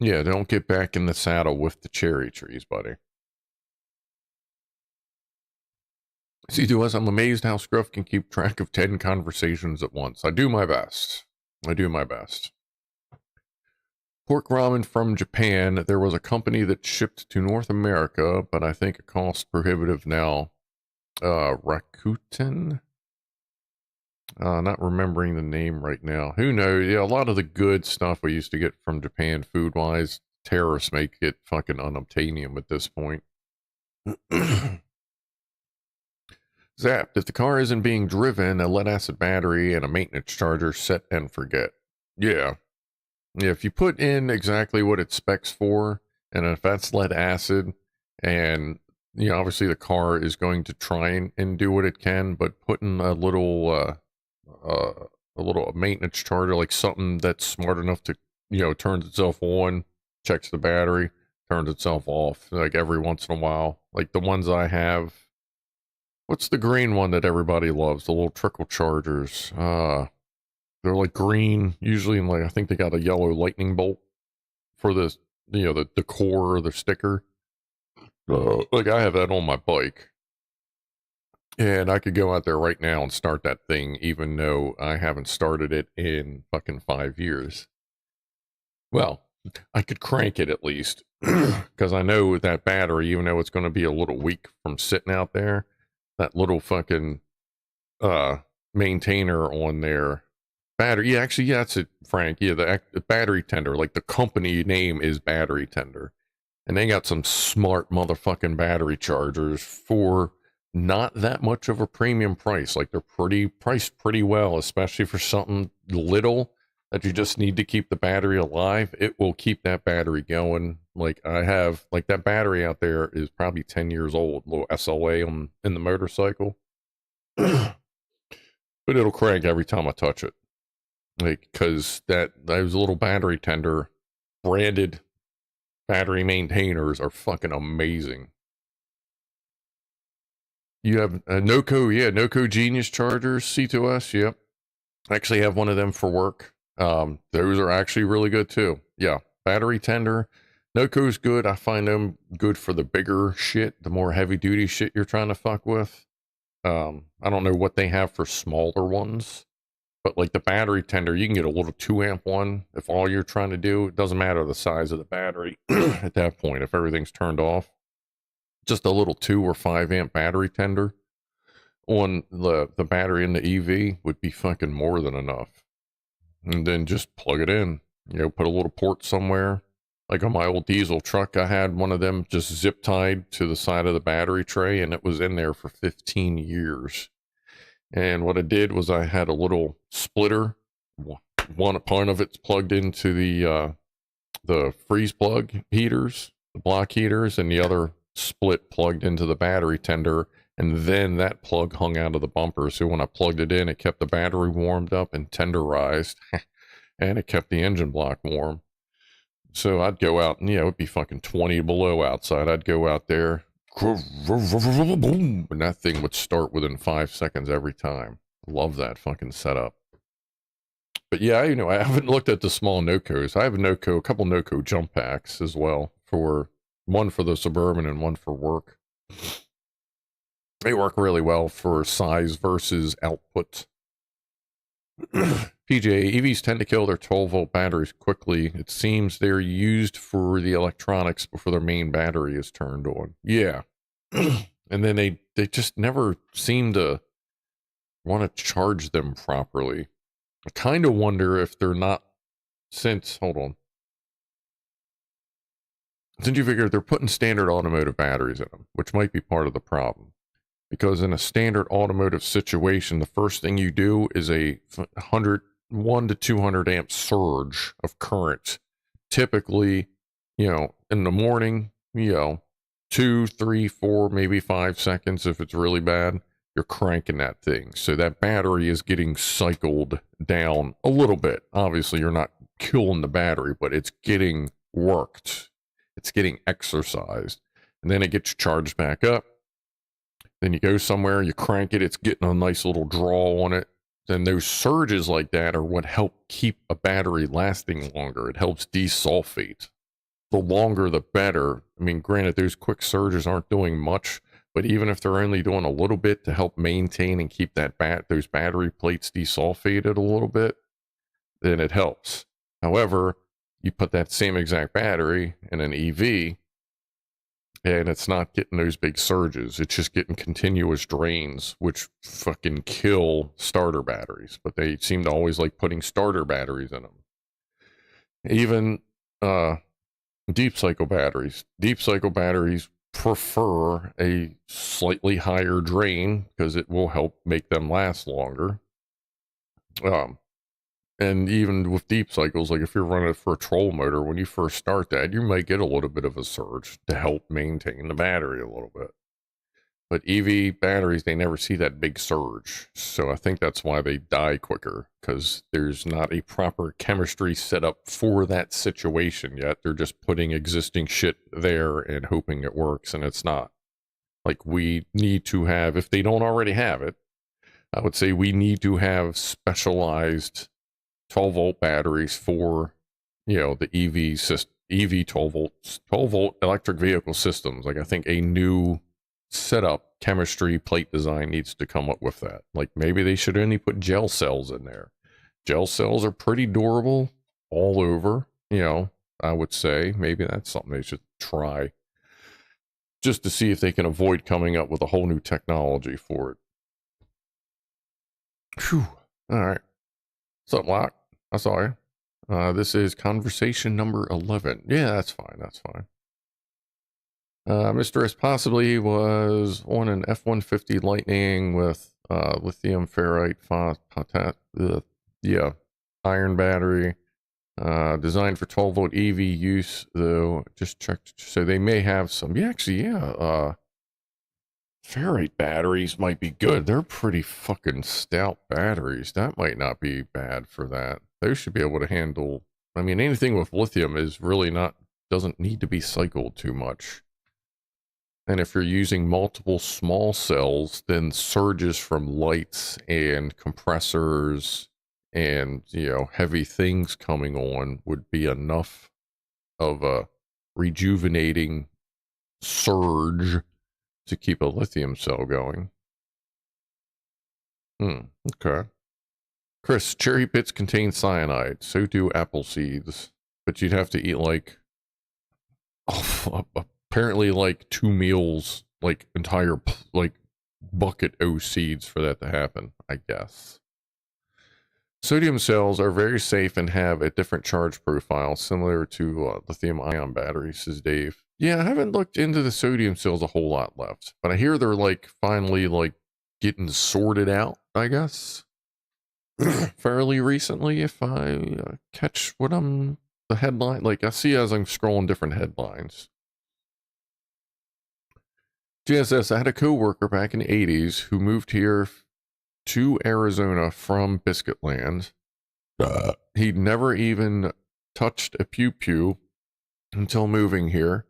Yeah, don't get back in the saddle with the cherry trees, buddy. See, to us, I'm amazed how Scruff can keep track of 10 conversations at once. I do my best. I do my best. Pork ramen from Japan. There was a company that shipped to North America, but I think it costs prohibitive now. Rakuten? Not remembering the name right now. Who knows? Yeah, a lot of the good stuff we used to get from Japan food-wise, terrorists make it fucking unobtainium at this point. Zapped. If the car isn't being driven, a lead-acid battery and a maintenance charger, set and forget. Yeah. Yeah, if you put in exactly what it specs for, and if that's lead-acid, and, you know, obviously the car is going to try and do what it can, but putting a little maintenance charger, like something that's smart enough to, you know, turns itself on, checks the battery, turns itself off, like every once in a while. Like the ones I have. What's the green one that everybody loves? The little trickle chargers. They're like green, usually, and like I think they got a yellow lightning bolt for the, you know, the core or the sticker. Like I have that on my bike. And I could go out there right now and start that thing, even though I haven't started it in fucking 5 years. Well, I could crank it at least, because I know that battery, even though it's going to be a little weak from sitting out there, that little fucking maintainer on their battery. Yeah, actually, yeah, that's it, Frank. Yeah, the battery tender, like the company name is Battery Tender. And they got some smart motherfucking battery chargers for not that much of a premium price. Like they're priced pretty well, especially for something little that you just need to keep the battery alive. It will keep that battery going. Like I have, like that battery out there is probably 10 years old, little SLA in the motorcycle. But it'll crank every time I touch it. Like, cause those little Battery Tender branded battery maintainers are fucking amazing. You have a NOCO Genius chargers, C2S, yep. I actually have one of them for work. Those are actually really good too. Yeah, Battery Tender. NOCO's good. I find them good for the bigger shit, the more heavy duty shit you're trying to fuck with. I don't know what they have for smaller ones, but like the Battery Tender, you can get a little 2-amp one if all you're trying to do. It doesn't matter the size of the battery at that point if everything's turned off. Just a little 2 or 5-amp Battery Tender on the battery in the EV would be fucking more than enough. And then just plug it in, you know, put a little port somewhere. Like on my old diesel truck, I had one of them just zip tied to the side of the battery tray, and it was in there for 15 years. And what I did was I had a little splitter. One part of it's plugged into the freeze plug heaters, the block heaters, and the other split plugged into the Battery Tender, and then that plug hung out of the bumper. So when I plugged it in, it kept the battery warmed up and tenderized, and it kept the engine block warm. So I'd go out, and, you know, it'd be fucking 20 below outside. I'd go out there, and that thing would start within 5 seconds every time. Love that fucking setup. But yeah, you know, I haven't looked at the small NOCOs. I have a couple NOCO jump packs as well, for one for the Suburban and one for work. They work really well for size versus output. PJ, EVs tend to kill their 12-volt batteries quickly. It seems they're used for the electronics before their main battery is turned on. Yeah. And then they just never seem to want to charge them properly. I kind of wonder if they're not, hold on. Since you figure they're putting standard automotive batteries in them, which might be part of the problem. Because in a standard automotive situation, the first thing you do is a 1 to 200 amp surge of current. Typically, you know, in the morning, you know, 2, 3, 4, maybe 5 seconds if it's really bad, you're cranking that thing. So that battery is getting cycled down a little bit. Obviously, you're not killing the battery, but it's getting worked. It's getting exercised. And then it gets charged back up. Then you go somewhere, you crank it, it's getting a nice little draw on it. Then those surges like that are what help keep a battery lasting longer. It helps desulfate. The longer, the better. I mean, granted, those quick surges aren't doing much, but even if they're only doing a little bit to help maintain and keep that those battery plates desulfated a little bit, then it helps. However, you put that same exact battery in an EV, and it's not getting those big surges. It's just getting continuous drains, which fucking kill starter batteries. But they seem to always like putting starter batteries in them. Even deep cycle batteries. Deep cycle batteries prefer a slightly higher drain because it will help make them last longer. And even with deep cycles, like if you're running it for a troll motor, when you first start that, you might get a little bit of a surge to help maintain the battery a little bit. But EV batteries, they never see that big surge. So I think that's why they die quicker, because there's not a proper chemistry set up for that situation yet. They're just putting existing shit there and hoping it works, and it's not. Like, we need to have, if they don't already have it, I would say we need to have specialized 12-volt batteries for, you know, the EV 12-volt electric vehicle systems. Like, I think a new setup chemistry plate design needs to come up with that. Like, maybe they should only put gel cells in there. Gel cells are pretty durable all over, you know, I would say. Maybe that's something they should try, just to see if they can avoid coming up with a whole new technology for it. Phew. All right. What's up, Lock? I saw you. This is conversation number 11. Yeah, that's fine. That's fine. Mr. S possibly was on an F-150 Lightning with lithium ferrite iron battery, designed for 12-volt EV use, though. Just checked, so they may have some. Yeah, actually, yeah. Ferrite batteries might be good. They're pretty fucking stout batteries. That might not be bad for that. Those should be able to handle. I mean, anything with lithium is really doesn't need to be cycled too much. And if you're using multiple small cells, then surges from lights and compressors and, you know, heavy things coming on would be enough of a rejuvenating surge to keep a lithium cell going. Okay. Chris, cherry pits contain cyanide. So do apple seeds. But you'd have to eat like, apparently like 2 meals, like entire like bucket o seeds for that to happen, I guess. Sodium cells are very safe and have a different charge profile similar to lithium ion batteries, says Dave. Yeah, I haven't looked into the sodium cells a whole lot left, but I hear they're like finally like getting sorted out, I guess. Fairly recently, if I catch what the headline, like I see as I'm scrolling different headlines. GSS, I had a coworker back in the 80s who moved here to Arizona from Biscuit Land. He'd never even touched a pew-pew until moving here.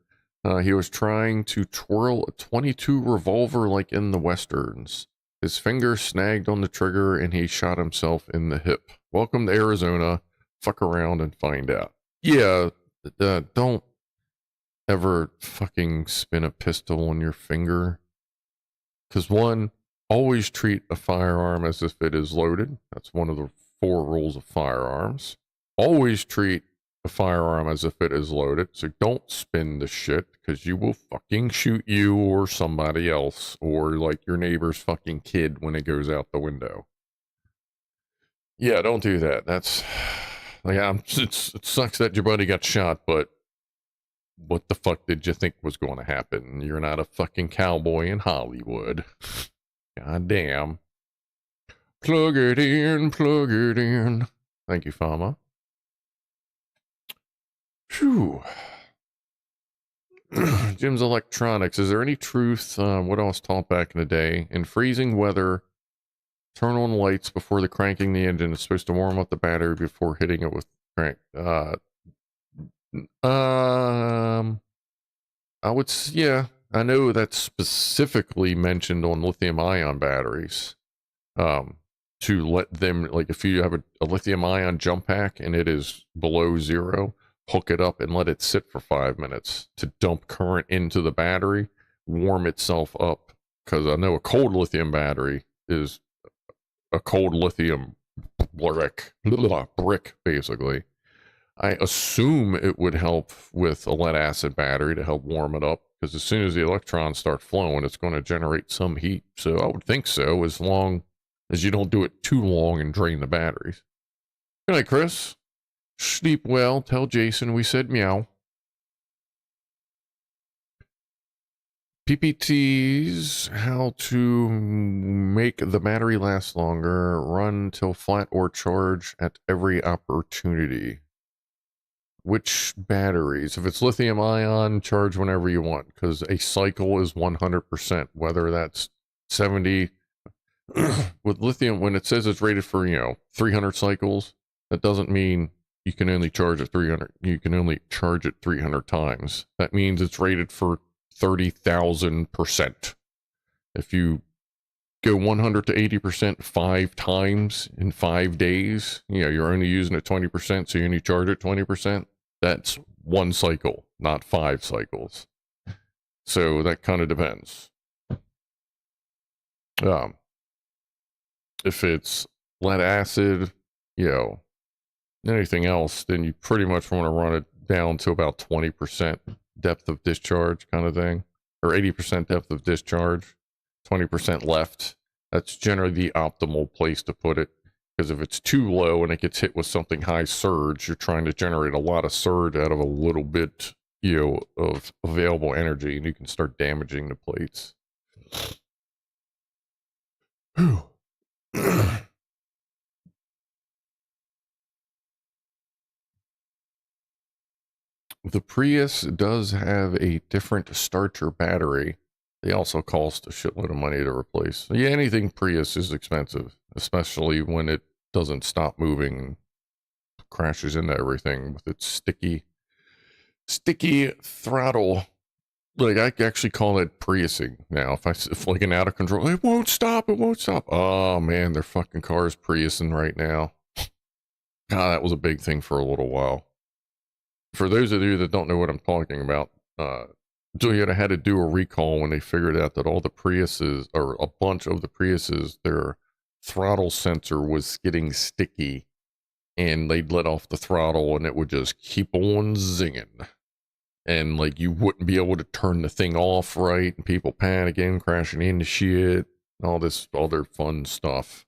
He was trying to twirl a .22 revolver like in the Westerns. His finger snagged on the trigger and he shot himself in the hip. Welcome to Arizona. Fuck around and find out. Yeah, don't ever fucking spin a pistol on your finger. Because one, always treat a firearm as if it is loaded. That's one of the 4 rules of firearms. Always treat a firearm as if it is loaded. So don't spin the shit, because you will fucking shoot you or somebody else, or like your neighbor's fucking kid when it goes out the window. Yeah, don't do that. That's like, it sucks that your buddy got shot, but what the fuck did you think was going to happen? You're not a fucking cowboy in Hollywood. God damn. Plug it in, plug it in. Thank you, Fama. Phew. Jim's Electronics. Is there any truth what I was taught back in the day? In freezing weather, turn on lights before the cranking the engine. It's supposed to warm up the battery before hitting it with crank. I would, yeah, I know that's specifically mentioned on lithium ion batteries. To let them, like if you have a lithium ion jump pack and it is below 0, hook it up and let it sit for 5 minutes to dump current into the battery, warm itself up. Because I know a cold lithium battery is a cold lithium brick basically. I assume it would help with a lead acid battery to help warm it up, because as soon as the electrons start flowing, it's going to generate some heat. So I would think so, as long as you don't do it too long and drain the batteries. Good night, Chris. Sleep well. Tell Jason we said meow. PPTs, how to make the battery last longer, run till flat or charge at every opportunity. Which batteries? If it's lithium ion, charge whenever you want, because a cycle is 100%, whether that's 70. With lithium, when it says it's rated for, 300 cycles, that doesn't mean you can only charge it 300. You can only charge it 300 times. That means it's rated for 30,000%. If you go 100 to 80% 5 times in 5 days, you're only using it 20%, so you only charge it 20%. That's 1 cycle, not 5 cycles. So that kind of depends. If it's lead acid, anything else, then you pretty much want to run it down to about 20% depth of discharge kind of thing, or 80% depth of discharge, 20% left. That's generally the optimal place to put it, because if it's too low and it gets hit with something high surge, you're trying to generate a lot of surge out of a little bit, of available energy, and you can start damaging the plates. The Prius does have a different starter battery. They also cost a shitload of money to replace. So yeah, anything Prius is expensive, especially when it doesn't stop moving and crashes into everything with its sticky throttle. Like, I actually call it Priusing now. If like an out of control, it won't stop. Oh man, their fucking car is Priusing right now. God, that was a big thing for a little while. For those of you that don't know what I'm talking about, Toyota had to do a recall when they figured out that all the Priuses, or a bunch of the Priuses, their throttle sensor was getting sticky, and they'd let off the throttle and it would just keep on zinging. And like, you wouldn't be able to turn the thing off right, and people panicking, crashing into shit, all this other fun stuff.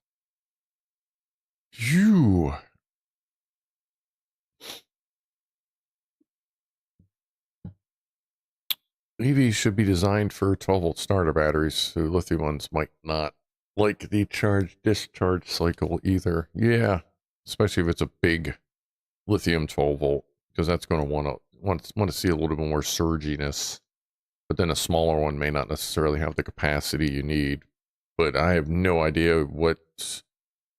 EVs should be designed for 12-volt starter batteries, so lithium ones might not like the charge-discharge cycle either. Yeah, especially if it's a big lithium 12-volt, because that's going to want to see a little bit more surginess. But then a smaller one may not necessarily have the capacity you need. But I have no idea what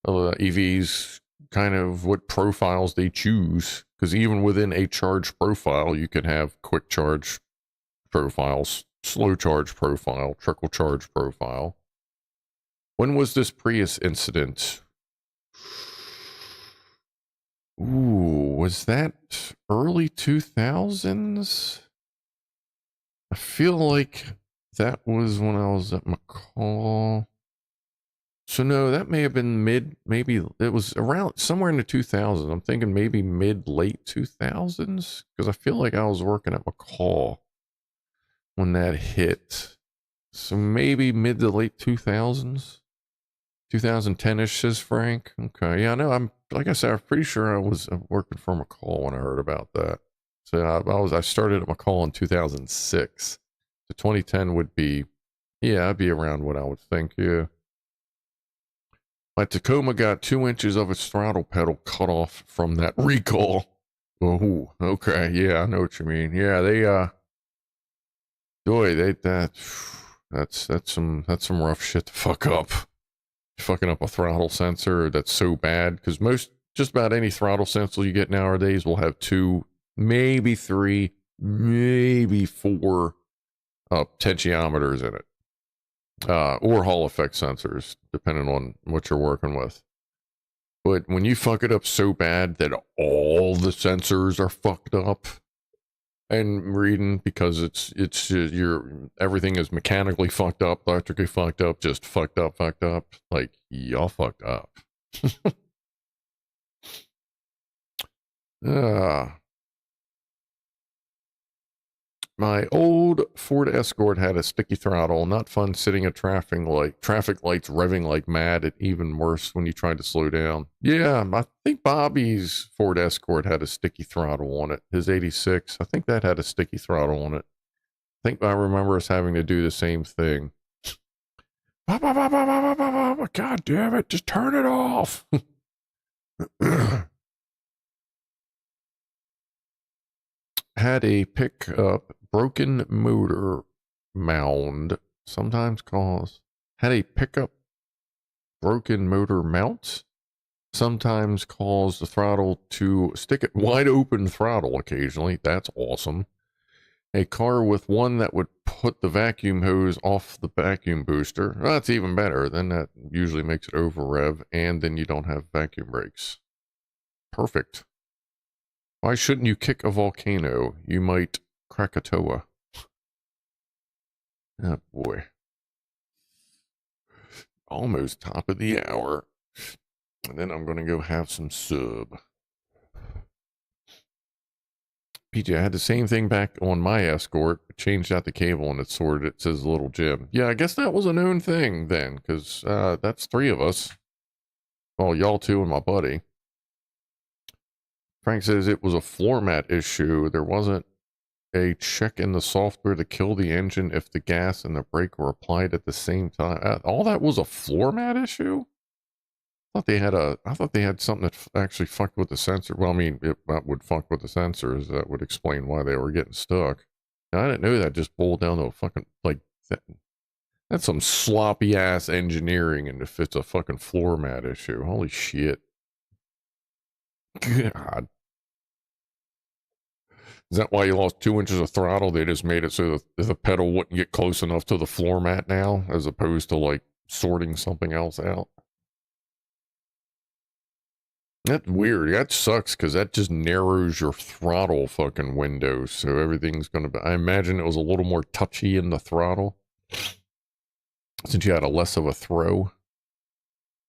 EVs, kind of what profiles they choose, because even within a charge profile, you can have quick charge profiles, slow charge profile, trickle charge profile. When was this Prius incident? Ooh, was that early 2000s? I feel like that was when I was at McCall. So no, that may have been maybe it was around somewhere in the 2000s. I'm thinking maybe late 2000s, because I feel like I was working at McCall when that hit. So maybe mid to late 2000s. 2010-ish, says Frank. Okay, yeah, no, like I said, I'm pretty sure I was working for McCall when I heard about that. So I started at McCall in 2006. So 2010 would be, yeah, I'd be around what I would think, yeah. My Tacoma got 2 inches of its throttle pedal cut off from that recall. Oh, okay, yeah, I know what you mean. Yeah, that's some rough shit to fuck up. Fucking up a throttle sensor that's so bad, because just about any throttle sensor you get nowadays will have 2, maybe 3, maybe 4 potentiometers in it, or Hall effect sensors, depending on what you're working with. But when you fuck it up so bad that all the sensors are fucked up and reading, because it's everything is mechanically fucked up, electrically fucked up, just fucked up, like, y'all fucked up. Uh, my old Ford Escort had a sticky throttle. Not fun sitting at traffic lights revving like mad. It even worse when you tried to slow down. Yeah, I think Bobby's Ford Escort had a sticky throttle on it. His 86, I think that had a sticky throttle on it. I think I remember us having to do the same thing. God damn it, just turn it off. Had a pickup broken motor mound, sometimes caused. Had a pickup broken motor mount, sometimes cause the throttle to stick at wide open throttle occasionally. That's awesome. A car with one that would put the vacuum hose off the vacuum booster. Well, that's even better. Then that usually makes it over rev, and then you don't have vacuum brakes. Perfect. Why shouldn't you kick a volcano? You might Krakatoa. Oh boy. Almost top of the hour. And then I'm going to go have some sub. PJ, I had the same thing back on my Escort. Changed out the cable and it sorted. It says little Jim. Yeah, I guess that was a known thing then, because that's 3 of us. Well, y'all 2 and my buddy. Frank says it was a floor mat issue. There wasn't a check in the software to kill the engine if the gas and the brake were applied at the same time. All that was a floor mat issue? I thought they had something that actually fucked with the sensor. Well, I mean, that would fuck with the sensors. That would explain why they were getting stuck. Now, I didn't know that just boiled down to a fucking, like, that's some sloppy ass engineering, and if it's a fucking floor mat issue. Holy shit. God. Is that why you lost 2 inches of throttle? They just made it so the pedal wouldn't get close enough to the floor mat now, as opposed to, like, sorting something else out? That's weird. That sucks, because that just narrows your throttle fucking window, so everything's gonna be... I imagine it was a little more touchy in the throttle, since you had a less of a throw.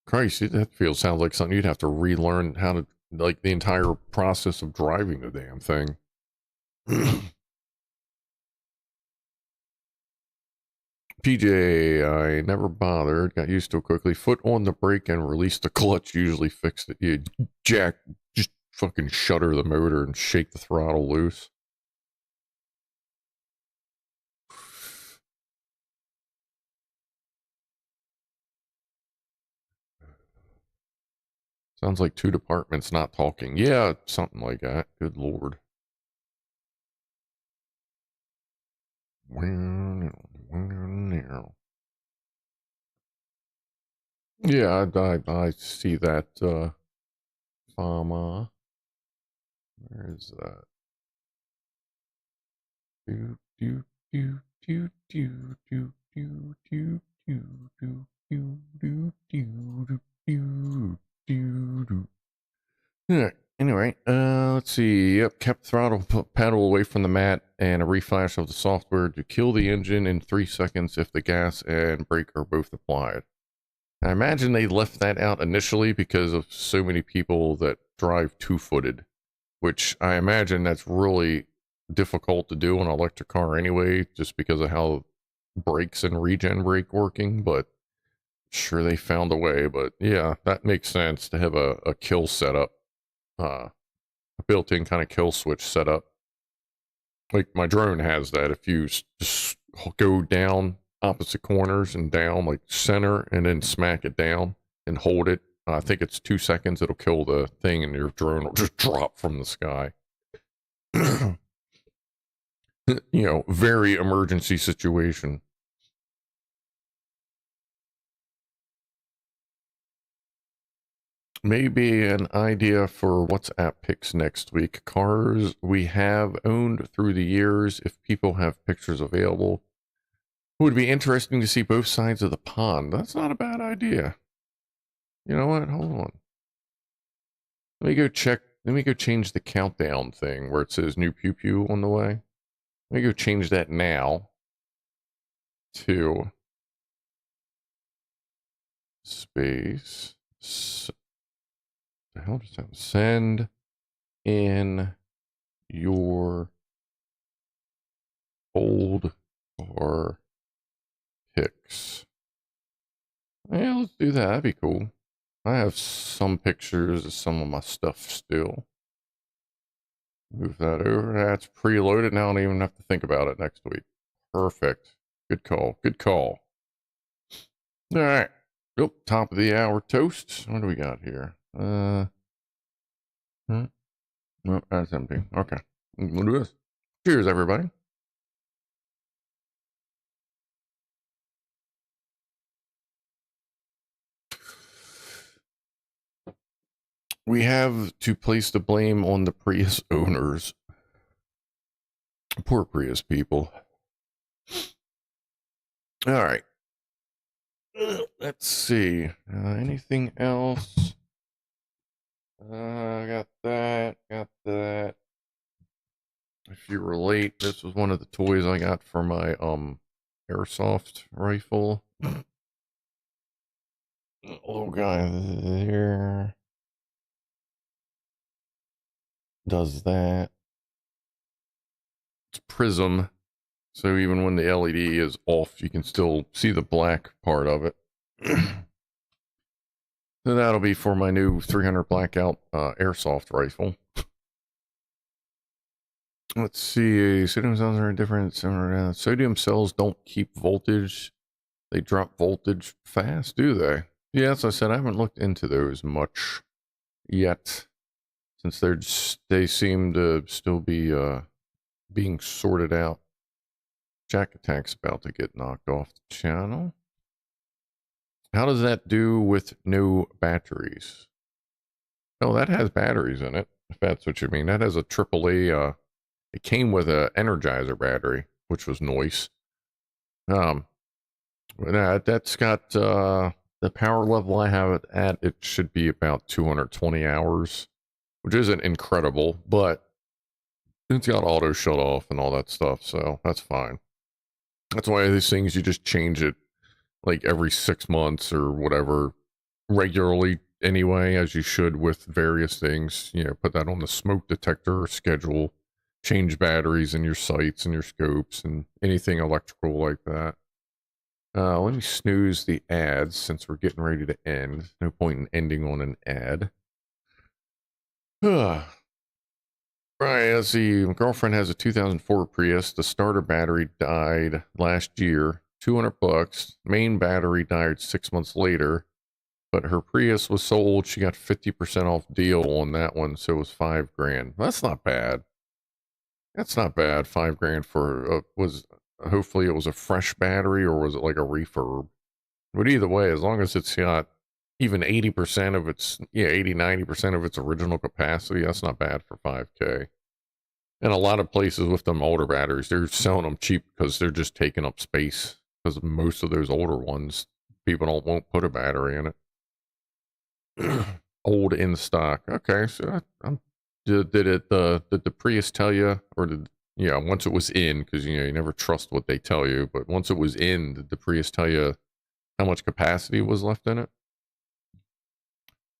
Christ, that sounds like something you'd have to relearn how to... like, the entire process of driving the damn thing. PJ, I never bothered. Got used to it quickly. Foot on the brake and release the clutch usually fixed it. You just fucking shutter the motor and shake the throttle loose. Sounds like 2 departments not talking. Yeah, something like that. Good lord. Yeah, I see that, Fama. Where is that? Do, do, do, do, do, do, do, do, do, do, do, do, do, do, do, do. Yeah, anyway, let's see. Yep, kept throttle pedal away from the mat and a reflash of the software to kill the engine in 3 seconds if the gas and brake are both applied. I imagine they left that out initially because of so many people that drive 2-footed, which I imagine that's really difficult to do on an electric car anyway, just because of how brakes and regen brake working, but sure they found a way. But yeah, that makes sense to have a kill setup, a built-in kind of kill switch setup. Like my drone has that. If you just go down opposite corners and down, like center, and then smack it down and hold it, I think it's 2 seconds, it'll kill the thing and your drone will just drop from the sky. You know, very emergency situation. Maybe an idea for WhatsApp pics next week. Cars we have owned through the years, if people have pictures available. It would be interesting to see both sides of the pond. That's not a bad idea. You know what? Hold on. Let me go check. Let me go change the countdown thing where it says new pew pew on the way. Let me go change that now to space. The hell does that send in your old car pics. Yeah, let's do that. That'd be cool. I have some pictures of some of my stuff still. Move that over. That's preloaded. Now I don't even have to think about it next week. Perfect. Good call. Good call. All right. Oh, top of the hour toast. What do we got here? No, that's empty. Okay. We'll do this. Cheers, everybody. We have to place the blame on the Prius owners. Poor Prius people. All right. Let's see. Anything else? Got that. Got that. If you relate, this was one of the toys I got for my airsoft rifle. Little guy there does that. It's prism, so even when the LED is off, you can still see the black part of it. So that'll be for my new 300 blackout airsoft rifle. Let's see. Sodium cells are different. Sodium cells don't keep voltage. They drop voltage fast, do they? Yeah, as I said, I haven't looked into those much yet, since they seem to still be being sorted out. Jack Attack's about to get knocked off the channel. How does that do with no batteries? Oh, that has batteries in it, if that's what you mean. That has a AAA, it came with a Energizer battery, which was nice. That's got, the power level I have it at, it should be about 220 hours, which isn't incredible, but it's got auto shut off and all that stuff, so that's fine. That's why these things, you just change it like every 6 months or whatever, regularly anyway, as you should with various things. You know, put that on the smoke detector schedule, change batteries in your sights and your scopes and anything electrical like that. Let me snooze the ads since we're getting ready to end. No point in ending on an ad. Right, let's see. My girlfriend has a 2004 Prius. The starter battery died last year. $200. Main battery died 6 months later. But her Prius was so old, she got 50% off deal on that one, so it was $5,000. That's not bad. That's not bad. $5,000 for hopefully it was a fresh battery, or was it like a refurb? But either way, as long as it's got even 80% of its, 80-90% of its original capacity, that's not bad for $5,000. And a lot of places with them older batteries, they're selling them cheap because they're just taking up space. Because most of those older ones, people won't put a battery in it. Old in stock. Okay, so did the Prius tell you, or once it was in, because you never trust what they tell you, but once it was in, did the Prius tell you how much capacity was left in it?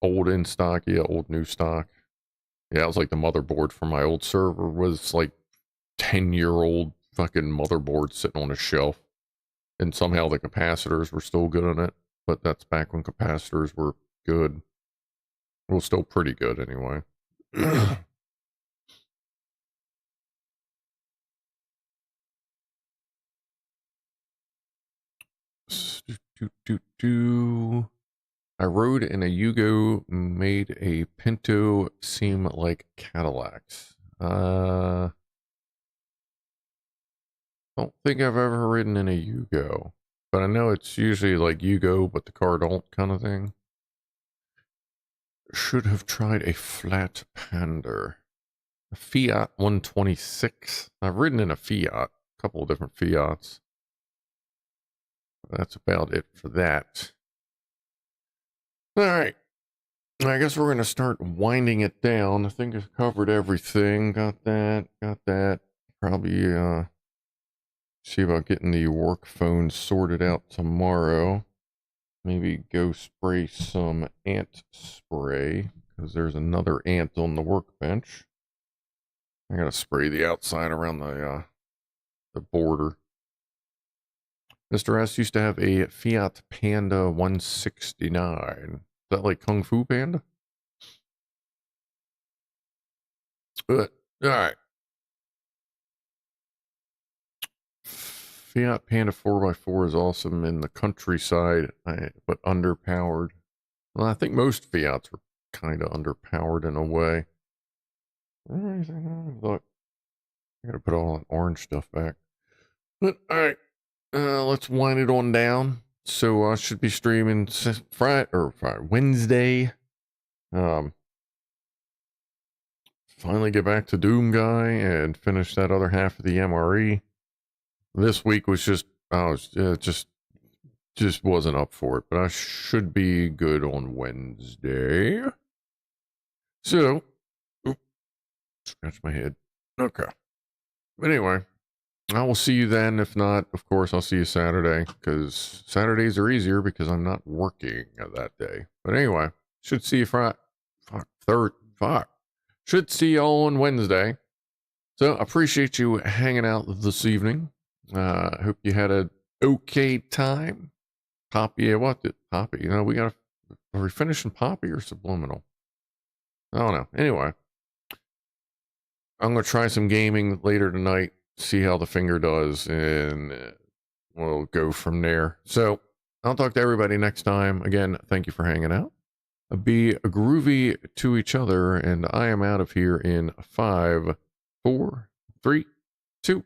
Old in stock, yeah, old new stock. Yeah, it was like the motherboard for my old server was like 10-year-old fucking motherboard sitting on a shelf. And somehow the capacitors were still good on it. But that's back when capacitors were good. Well, still pretty good anyway. I rode in a Yugo, made a Pinto seem like Cadillacs. Don't think I've ever ridden in a Yugo, but I know it's usually like Yugo, but the car don't kind of thing. Should have tried a flat pander. A Fiat 126. I've ridden in a Fiat, a couple of different Fiats. That's about it for that. All right. I guess we're going to start winding it down. I think I've covered everything. Got that. Got that. Probably see about getting the work phone sorted out tomorrow. Maybe go spray some ant spray, because there's another ant on the workbench. I gotta spray the outside around the border. Mr. S used to have a Fiat Panda 169. Is that like Kung Fu Panda? All right. Fiat Panda 4x4 is awesome in the countryside, but underpowered. Well, I think most Fiats are kind of underpowered in a way. Look, I gotta put all that orange stuff back. But all right, let's wind it on down. So I should be streaming Wednesday. Finally get back to Doom Guy and finish that other half of the MRE. This week was just just wasn't up for it, but I should be good on Wednesday. So, scratch my head. Okay. But anyway, I will see you then. If not, of course, I'll see you Saturday, because Saturdays are easier because I'm not working that day. But anyway, should see you should see you all on Wednesday. So, appreciate you hanging out this evening. Hope you had an okay time. Poppy, Poppy? You know, are we finishing Poppy or Subliminal? I don't know. Anyway, I'm going to try some gaming later tonight, see how the finger does, and we'll go from there. So, I'll talk to everybody next time. Again, thank you for hanging out. Be groovy to each other, and I am out of here in 5, 4, 3, 2,